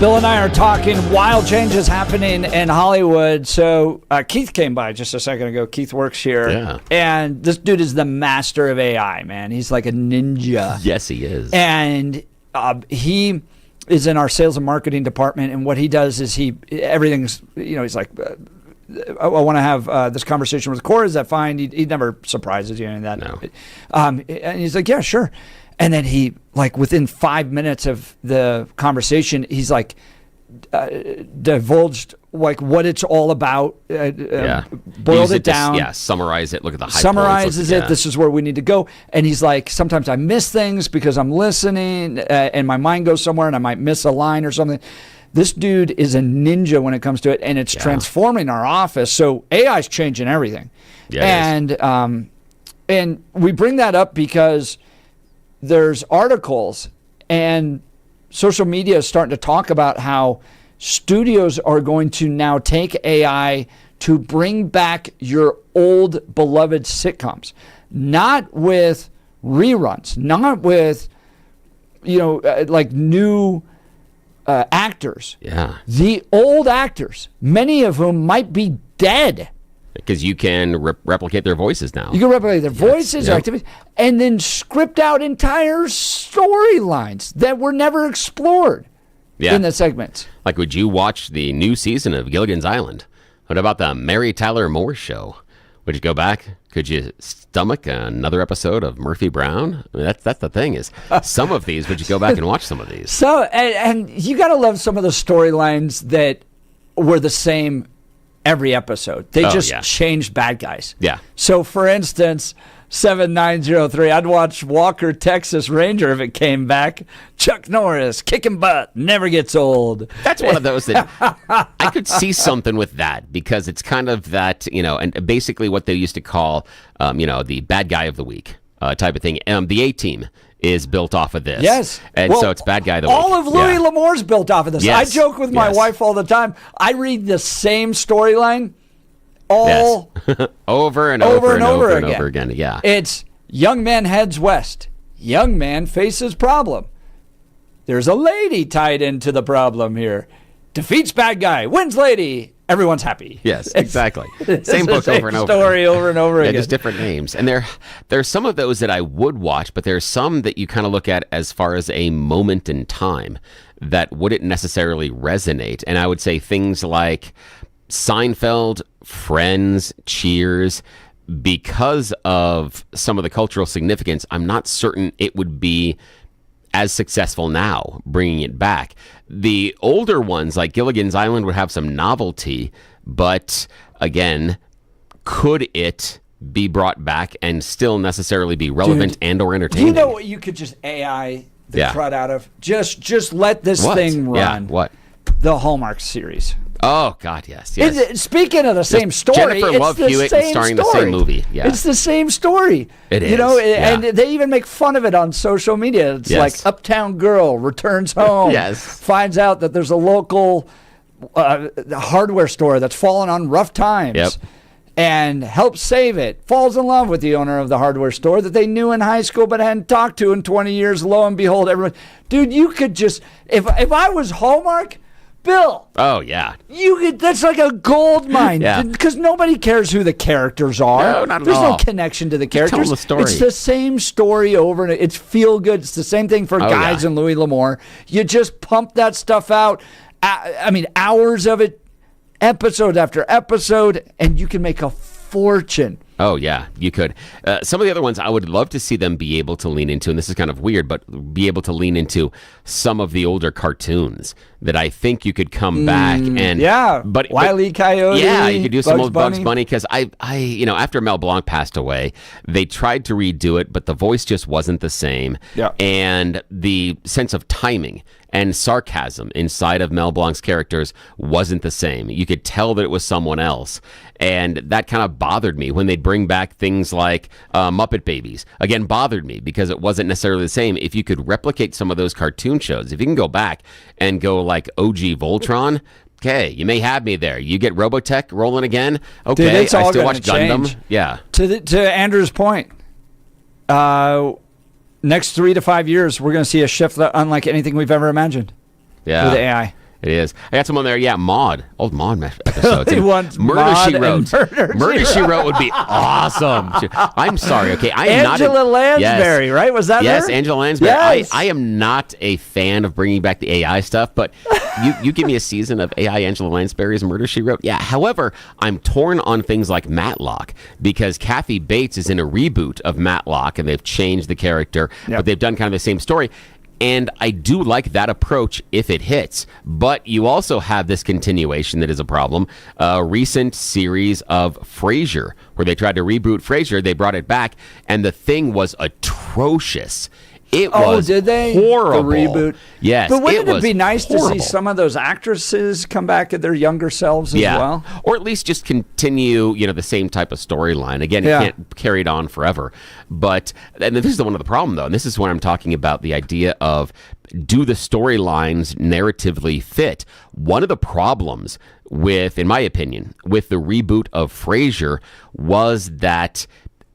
Bill and I are talking wild changes happening in Hollywood. So Keith came by just a second ago. Keith works here. Yeah. And this dude is the master of AI, man. He's like a ninja. Yes, he is. And he is in our sales and marketing department. And what he does is everything's, he's like, I want to have this conversation with Cora. Is that fine? He never surprises you and that. No. And he's like, yeah, sure. And then he, like, within 5 minutes of the conversation, he's like divulged like what it's all about. Boiled it down. Summarize it. Look at the high summarizes points. it. This is where we need to go. And he's like, sometimes I miss things because I'm listening, and my mind goes somewhere, and I might miss a line or something. This dude is a ninja when it comes to it, and it's transforming our office. So AI is changing everything. Yeah, and we bring that up because there's articles and social media is starting to talk about how studios are going to now take AI to bring back your old beloved sitcoms, not with reruns, not with, like new actors. Yeah. The old actors, many of whom might be dead. Because you can replicate their voices now. You can replicate their voices, their activities, and then script out entire storylines that were never explored in the segments. Like, would you watch the new season of Gilligan's Island? What about the Mary Tyler Moore Show? Would you go back? Could you stomach another episode of Murphy Brown? I mean, that's the thing is, some of these, would you go back and watch some of these? So, and you got to love some of the storylines that were the same every episode. They changed bad guys. Yeah. So, for instance, 7903, I'd watch Walker, Texas Ranger if it came back. Chuck Norris, kicking butt, never gets old. That's one of those that I could see something with that because it's kind of that, and basically what they used to call, the bad guy of the week type of thing. The A-Team is built off of this. Yes. And so it's bad guy of the week. All of Louis L'Amour's built off of this. Yes. I joke with my wife all the time. I read the same storyline over and over again. Yeah. It's young man heads west. Young man faces problem. There's a lady tied into the problem here. Defeats bad guy. Wins lady. Everyone's happy. Yes, exactly. Same book over and over. Story over and over again. Just different names. And there's some of those that I would watch, but there's some that you kind of look at as far as a moment in time that wouldn't necessarily resonate. And I would say things like Seinfeld, Friends, Cheers, because of some of the cultural significance, I'm not certain it would be as successful now, bringing it back. The older ones, like Gilligan's Island, would have some novelty, but again, could it be brought back and still necessarily be relevant and or entertaining? You know what you could just AI the crud out of? Just let this thing run. Yeah, what? The Hallmark series. Oh, God, yes. Speaking of the same story, Jennifer Love Hewitt starring the same movie. Yeah. It's the same story. It is. And they even make fun of it on social media. It's like Uptown Girl returns home, finds out that there's a local hardware store that's fallen on rough times. And helps save it. Falls in love with the owner of the hardware store that they knew in high school but hadn't talked to in 20 years. Lo and behold, everyone. Dude, you could just, if I was Hallmark, Bill. Oh, yeah. That's like a gold mine. Because nobody cares who the characters are. No, not at There's all. no connection to the characters. Tell the story. It's the same story over and it's feel good. It's the same thing for Guys and Louis L'Amour. You just pump that stuff out. I mean, hours of it, episode after episode, and you can make a fortune. Oh, yeah, you could. Some of the other ones I would love to see them be able to lean into, and this is kind of weird, but be able to lean into some of the older cartoons that I think you could come back and... But Wile E. Coyote. Yeah, you could do some old Bugs Bunny, because I after Mel Blanc passed away, they tried to redo it, but the voice just wasn't the same. Yeah. And the sense of timing and sarcasm inside of Mel Blanc's characters wasn't the same. You could tell that it was someone else. And that kind of bothered me when they'd bring back things like Muppet Babies. Again, bothered me because it wasn't necessarily the same. If you could replicate some of those cartoon shows, if you can go back and go like OG Voltron, okay, you may have me there. You get Robotech rolling again, okay, dude, it's all I still watch Gundam. Change. Yeah. To Andrew's point, next 3 to 5 years, we're going to see a shift that unlike anything we've ever imagined with AI. It is. I got someone there. Yeah, Maude. Old Maude episodes. He wants Murder, Maude She Wrote. Murder, She Wrote would be awesome. I'm sorry. Okay, I am Angela not. Lansbury, right? Was that yes, her? Angela Lansbury. Yes. I am not a fan of bringing back the AI stuff, but you give me a season of AI Angela Lansbury's Murder, She Wrote. Yeah. However, I'm torn on things like Matlock because Kathy Bates is in a reboot of Matlock, and they've changed the character, but they've done kind of the same story. And I do like that approach if it hits. But you also have this continuation that is a problem. A recent series of Frasier, where they tried to reboot Frasier. They brought it back, and the thing was atrocious. It was did they? horrible. The reboot? Yes. But wouldn't it was be nice to horrible. see some of those actresses come back at their younger selves as well? Or at least just continue, the same type of storyline. Again, you can't carry it on forever. But, and this is one of the problem, though, and this is when I'm talking about the idea of, do the storylines narratively fit? One of the problems with, in my opinion, with the reboot of Frasier was that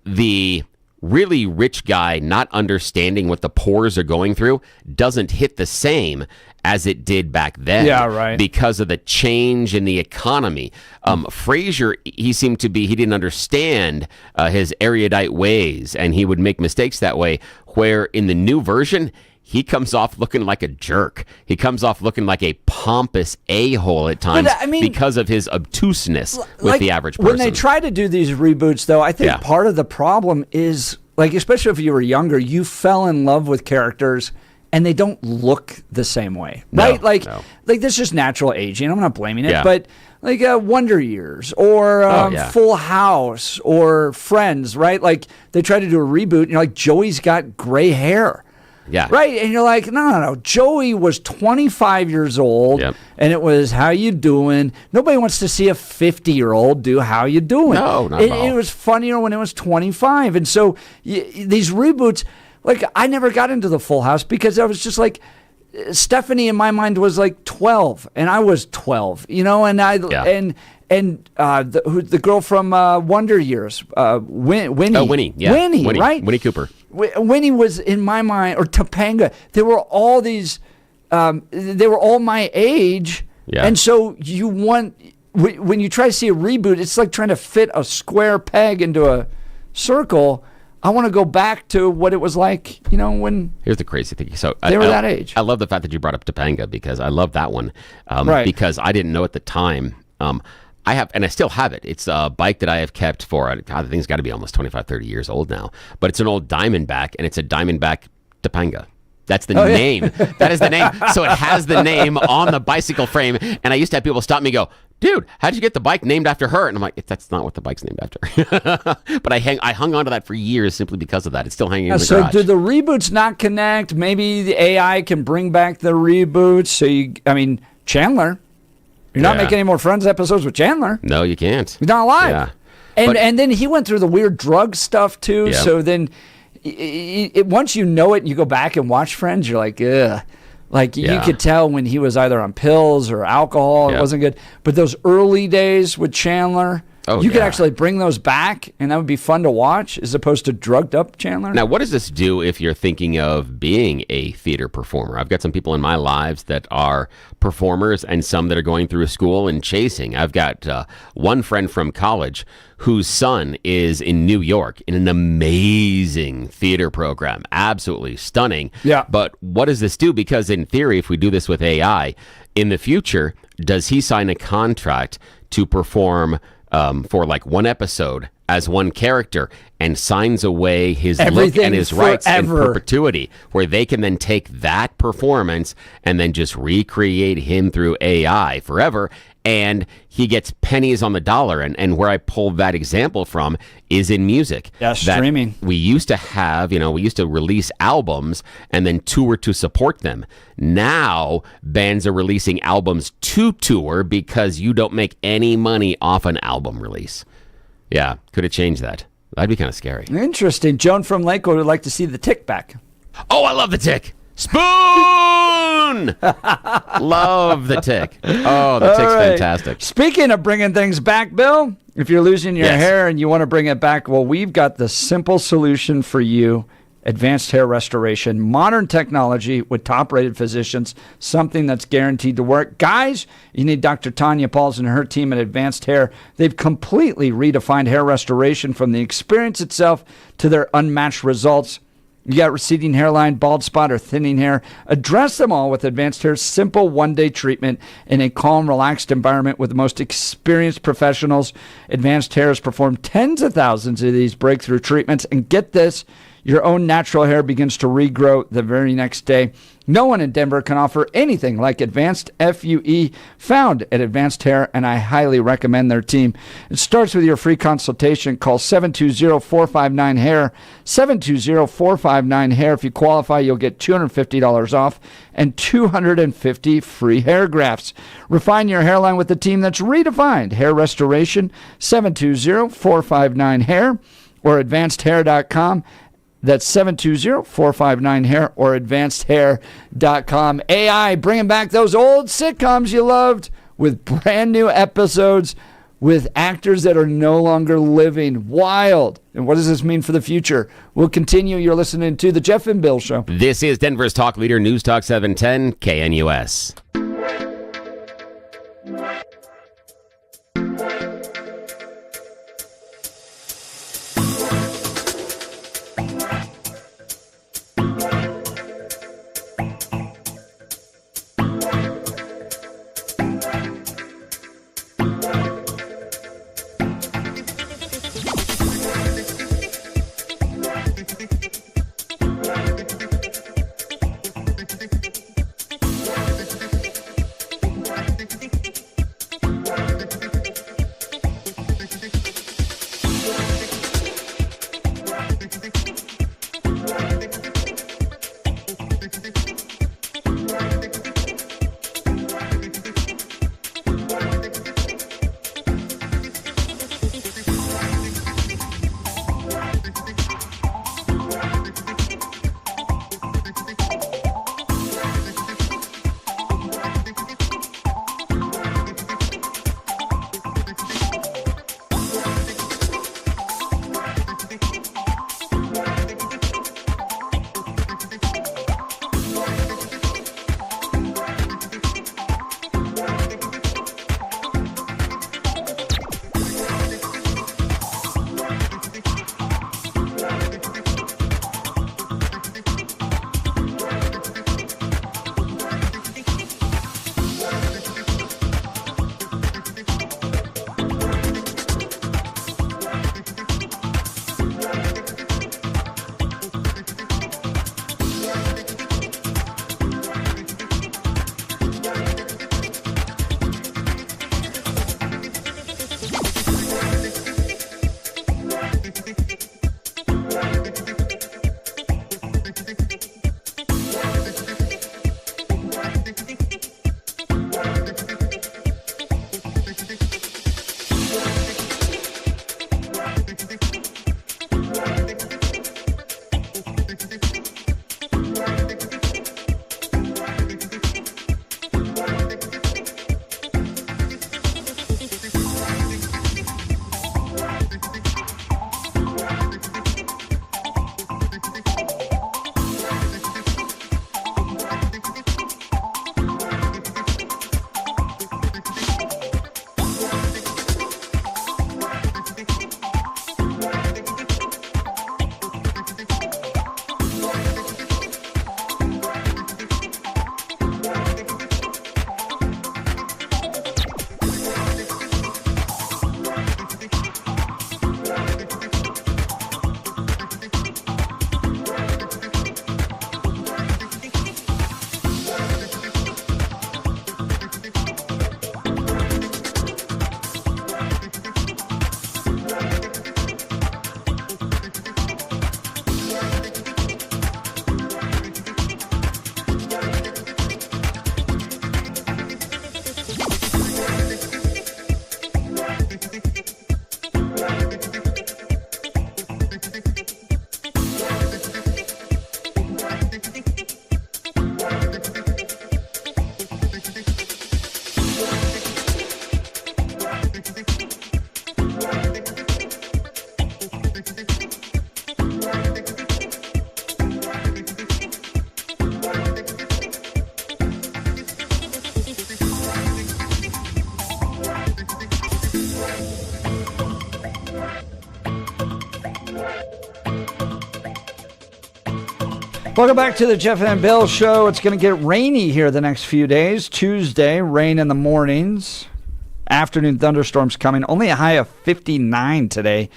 the really rich guy not understanding what the poors are going through doesn't hit the same as it did back then. Yeah, right. Because of the change in the economy. Frasier, he didn't understand his erudite ways, and he would make mistakes that way, where in the new version, he comes off looking like a jerk. He comes off looking like a pompous a-hole at times because of his obtuseness with the average person. When they try to do these reboots, though, I think part of the problem is, especially if you were younger, you fell in love with characters and they don't look the same way, right? Like this is just natural aging. I'm not blaming it, but like Wonder Years or Full House or Friends, right? Like they try to do a reboot and you're like, Joey's got gray hair. Yeah. Right. And you're like, no. Joey was 25 years old, and it was, how you doing? Nobody wants to see a 50-year-old do how you doing. No, not at all. It was funnier when it was 25. And so these reboots, I never got into the Full House because I was just like, Stephanie in my mind was like 12, and I was 12, and the girl from Wonder Years, Winnie. Oh, Winnie, yeah. Winnie, right? Winnie Cooper. Winnie was in my mind, or Topanga. They were all these, they were all my age. Yeah. And so when you try to see a reboot, it's like trying to fit a square peg into a circle. I want to go back to what it was like, when... Here's the crazy thing. So they were that age. I love the fact that you brought up Topanga because I love that one. Because I didn't know at the time... I have, and I still have it. It's a bike that I have kept for, God, the thing's got to be almost 25, 30 years old now. But it's an old Diamondback, and it's a Diamondback Topanga. That's the name. That is the name. So it has the name on the bicycle frame. And I used to have people stop me and go, dude, how'd you get the bike named after her? And I'm like, that's not what the bike's named after. But I hung on to that for years simply because of that. It's still hanging in the garage. So do the reboots not connect? Maybe the AI can bring back the reboots. So Chandler... You're not making any more Friends episodes with Chandler. No, you can't. He's not alive. Yeah. And then he went through the weird drug stuff, too. Yeah. So then once you know it and you go back and watch Friends, you're like, ugh. You could tell when he was either on pills or alcohol. It wasn't good. But those early days with Chandler... you could actually bring those back, and that would be fun to watch, as opposed to drugged up Chandler. Now, what does this do if you're thinking of being a theater performer? I've got some people in my lives that are performers and some that are going through school and chasing. I've got one friend from college whose son is in New York in an amazing theater program. Absolutely stunning. Yeah. But what does this do? Because in theory, if we do this with AI, in the future, does he sign a contract to perform for one episode as one character and signs away his look and his rights in perpetuity, where they can then take that performance and then just recreate him through AI forever, and he gets pennies on the dollar. And where I pulled that example from is in music. Yeah, streaming. We used to have, we used to release albums and then tour to support them. Now, bands are releasing albums to tour because you don't make any money off an album release. Yeah, could have changed that. That'd be kind of scary. Interesting. Joan from Lakewood would like to see the Tick back. Oh, I love the Tick. Spoon! Love the Tick. Oh, the Tick's fantastic. Speaking of bringing things back, Bill, if you're losing your hair and you want to bring it back, well, we've got the simple solution for you. Advanced hair restoration, modern technology with top-rated physicians, something that's guaranteed to work. Guys, you need Dr. Tanya Pauls and her team at Advanced Hair. They've completely redefined hair restoration from the experience itself to their unmatched results. You got receding hairline, bald spot, or thinning hair. Address them all with Advanced Hair's simple one-day treatment in a calm, relaxed environment with the most experienced professionals. Advanced Hair has performed tens of thousands of these breakthrough treatments. And get this, your own natural hair begins to regrow the very next day. No one in Denver can offer anything like Advanced FUE found at Advanced Hair, and I highly recommend their team. It starts with your free consultation. Call 720-459-HAIR, 720-459-HAIR. If you qualify, you'll get $250 off and 250 free hair grafts. Refine your hairline with the team that's redefined hair restoration, 720-459-HAIR or advancedhair.com. That's 720-459-HAIR or advancedhair.com. AI, bringing back those old sitcoms you loved with brand new episodes with actors that are no longer living. Wild. And what does this mean for the future? We'll continue. You're listening to The Jeff and Bill Show. This is Denver's talk leader, News Talk 710 KNUS. Welcome back to the Jeff and Bill Show. It's going to get rainy here the next few days. Tuesday, rain in the mornings. Afternoon thunderstorms coming. Only a high of 59 today.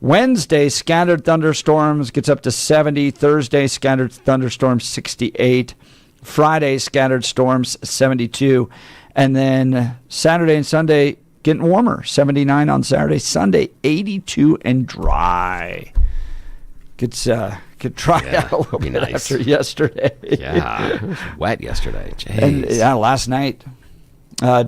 Wednesday, scattered thunderstorms gets up to 70. Thursday, scattered thunderstorms 68. Friday, scattered storms 72. And then Saturday and Sunday getting warmer. 79 on Saturday. Sunday, 82 and dry. Could try out a little bit nice. after yesterday. Yeah, it was wet yesterday. Jeez. And, last night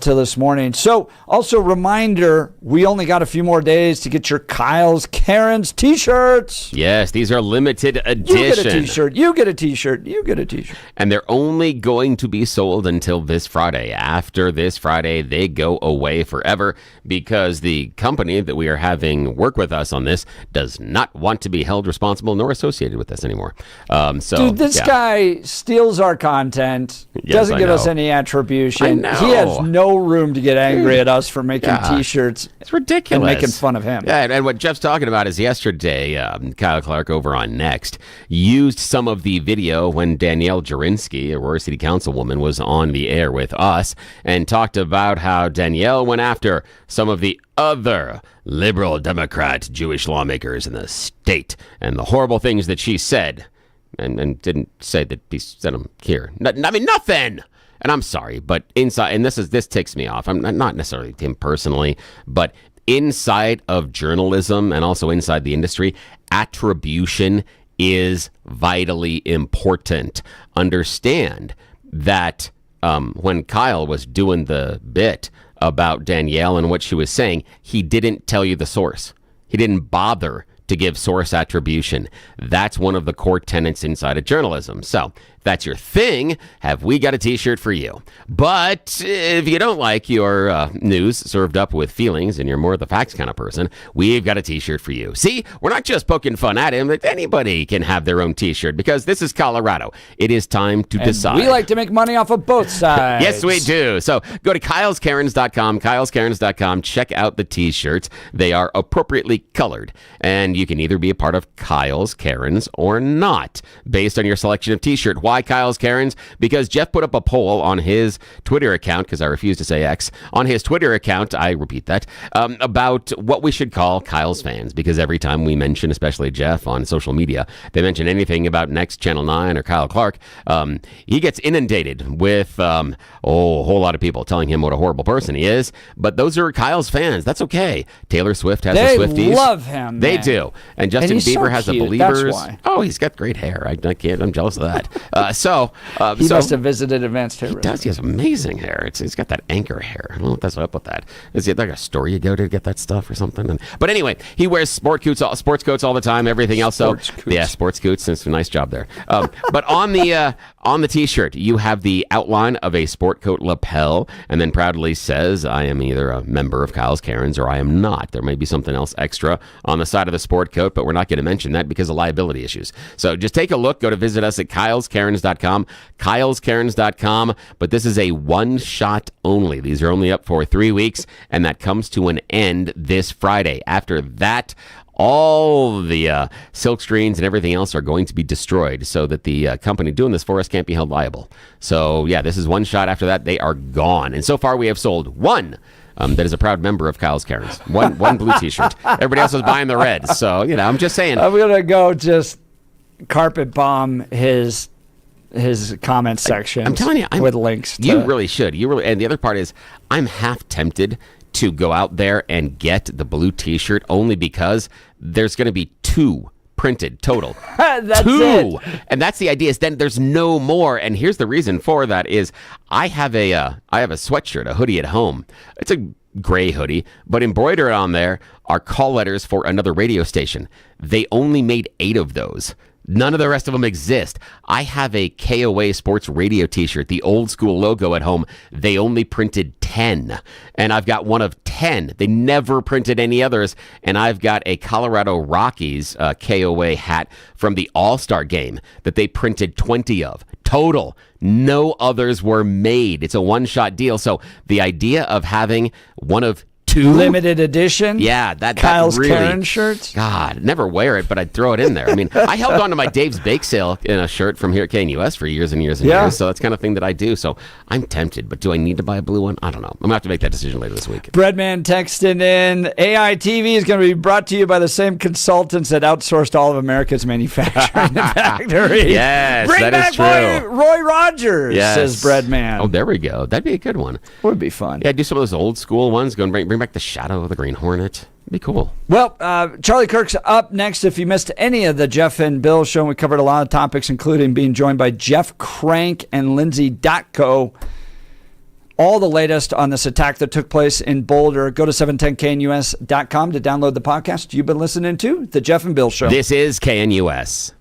till this morning. So, also reminder, we only got a few more days to get your Kyle's Karen's T-shirts. Yes, these are limited edition. You get a T-shirt. You get a T-shirt. You get a T-shirt. And they're only going to be sold until this Friday. After this Friday, they go away forever because the company that we are having work with us on this does not want to be held responsible nor associated with us anymore. Dude, this guy steals our content, Yes, doesn't I give us know. any attribution. I know. He has no room to get angry at us for making T-shirts. It's ridiculous. And making fun of him. Yeah, and what Jeff's talking about is yesterday, Kyle Clark over on Next used some of the video when Danielle Jurinsky, Aurora City Councilwoman, was on the air with us and talked about how Danielle went after some of the other liberal Democrat Jewish lawmakers in the state and the horrible things that she said and didn't say that he said them here. Nothing. And I'm sorry, but inside, and this ticks me off. I'm not necessarily him personally, but inside of journalism and also inside the industry, attribution is vitally important. Understand that when Kyle was doing the bit about Danielle and what she was saying, he didn't tell you the source. He didn't bother to give source attribution. That's one of the core tenets inside of journalism. So if that's your thing, have we got a T-shirt for you? But if you don't like your news served up with feelings and you're more the facts kind of person, we've got a T-shirt for you. See, we're not just poking fun at him. Anybody can have their own T-shirt because this is Colorado. It is time to decide. We like to make money off of both sides. Yes, we do. So go to kyleskarens.com, kyleskarens.com. Check out the T-shirts. They are appropriately colored, and you can either be a part of Kyle's Karens or not, based on your selection of T-shirt. Why Kyle's Karens? Because Jeff put up a poll on his Twitter account, because I refuse to say X, on his Twitter account, I repeat that, about what we should call Kyle's fans, because every time we mention, especially Jeff on social media, they mention anything about Next, Channel 9, or Kyle Clark, he gets inundated with a whole lot of people telling him what a horrible person he is, but those are Kyle's fans. That's okay. Taylor Swift has the Swifties. They love him, They man. do. And Justin And he's Bieber so has the cute. Believers. That's why. Oh, he's got great hair. I can't. I'm jealous of that. He must have visited Advanced Hair. He does. He has amazing hair. He's got that anchor hair. I don't know what that's up with that. Is it like a store you go to get that stuff or something? But anyway, he wears sports coats all the time. Everything else. Sports coats. It's a nice job there. But on the T-shirt, you have the outline of a sport coat lapel, and then proudly says, "I am either a member of Kyle's Karens or I am not." There may be something else extra on the side of the sport coat, but we're not going to mention that because of liability issues. So just take a look. Go to visit us at kyleskarens.com, kyleskarens.com. But this is a one shot only. These are only up for 3 weeks, and that comes to an end this Friday. After that, all the silk screens and everything else are going to be destroyed so that the company doing this for us can't be held liable. So, yeah, this is one shot. After that, they are gone. And so far, we have sold one that is a proud member of Kyle's Karens. One blue T-shirt. Everybody else is buying the red. So, I'm just saying. I'm going to go just carpet bomb his comment section. I'm telling you. With links. You really should. And the other part is I'm half tempted to go out there and get the blue T-shirt only because there's going to be 2 printed total. That's 2. it. And that's the idea, is then there's no more. And here's the reason for that is I have a sweatshirt, a hoodie at home. It's a gray hoodie, but embroidered on there are call letters for another radio station. They only made 8 of those. None of the rest of them exist. I have a KOA Sports Radio T-shirt, the old school logo at home. They only printed 10, and I've got one of 10. They never printed any others, and I've got a Colorado Rockies KOA hat from the All-Star game that they printed 20 of. Total. No others were made. It's a one-shot deal. So the idea of having one of 2? Limited edition. Yeah, that Kyle's really, Karen shirts. God, never wear it, but I'd throw it in there. I mean, I held on to my Dave's Bake Sale in a shirt from here at KNUS for years and years and years. So that's the kind of thing that I do. So I'm tempted, but do I need to buy a blue one? I don't know. I'm gonna have to make that decision later this week. Breadman texted in, AI TV is going to be brought to you by the same consultants that outsourced all of America's manufacturing factory. Yes, Bring that back is true. Roy Rogers, Yes. says Breadman. Oh, there we go. That'd be a good one. Would be fun. Yeah, do some of those old school ones. Go and bring back the Shadow of the Green Hornet. It'd be cool. Well, Charlie Kirk's up next. If you missed any of the Jeff and Bill show, we covered a lot of topics, including being joined by Jeff Crank and Lindsay Datko. All the latest on this attack that took place in Boulder. Go to 710knus.com to download the podcast you've been listening to, The Jeff and Bill Show. This is KNUS.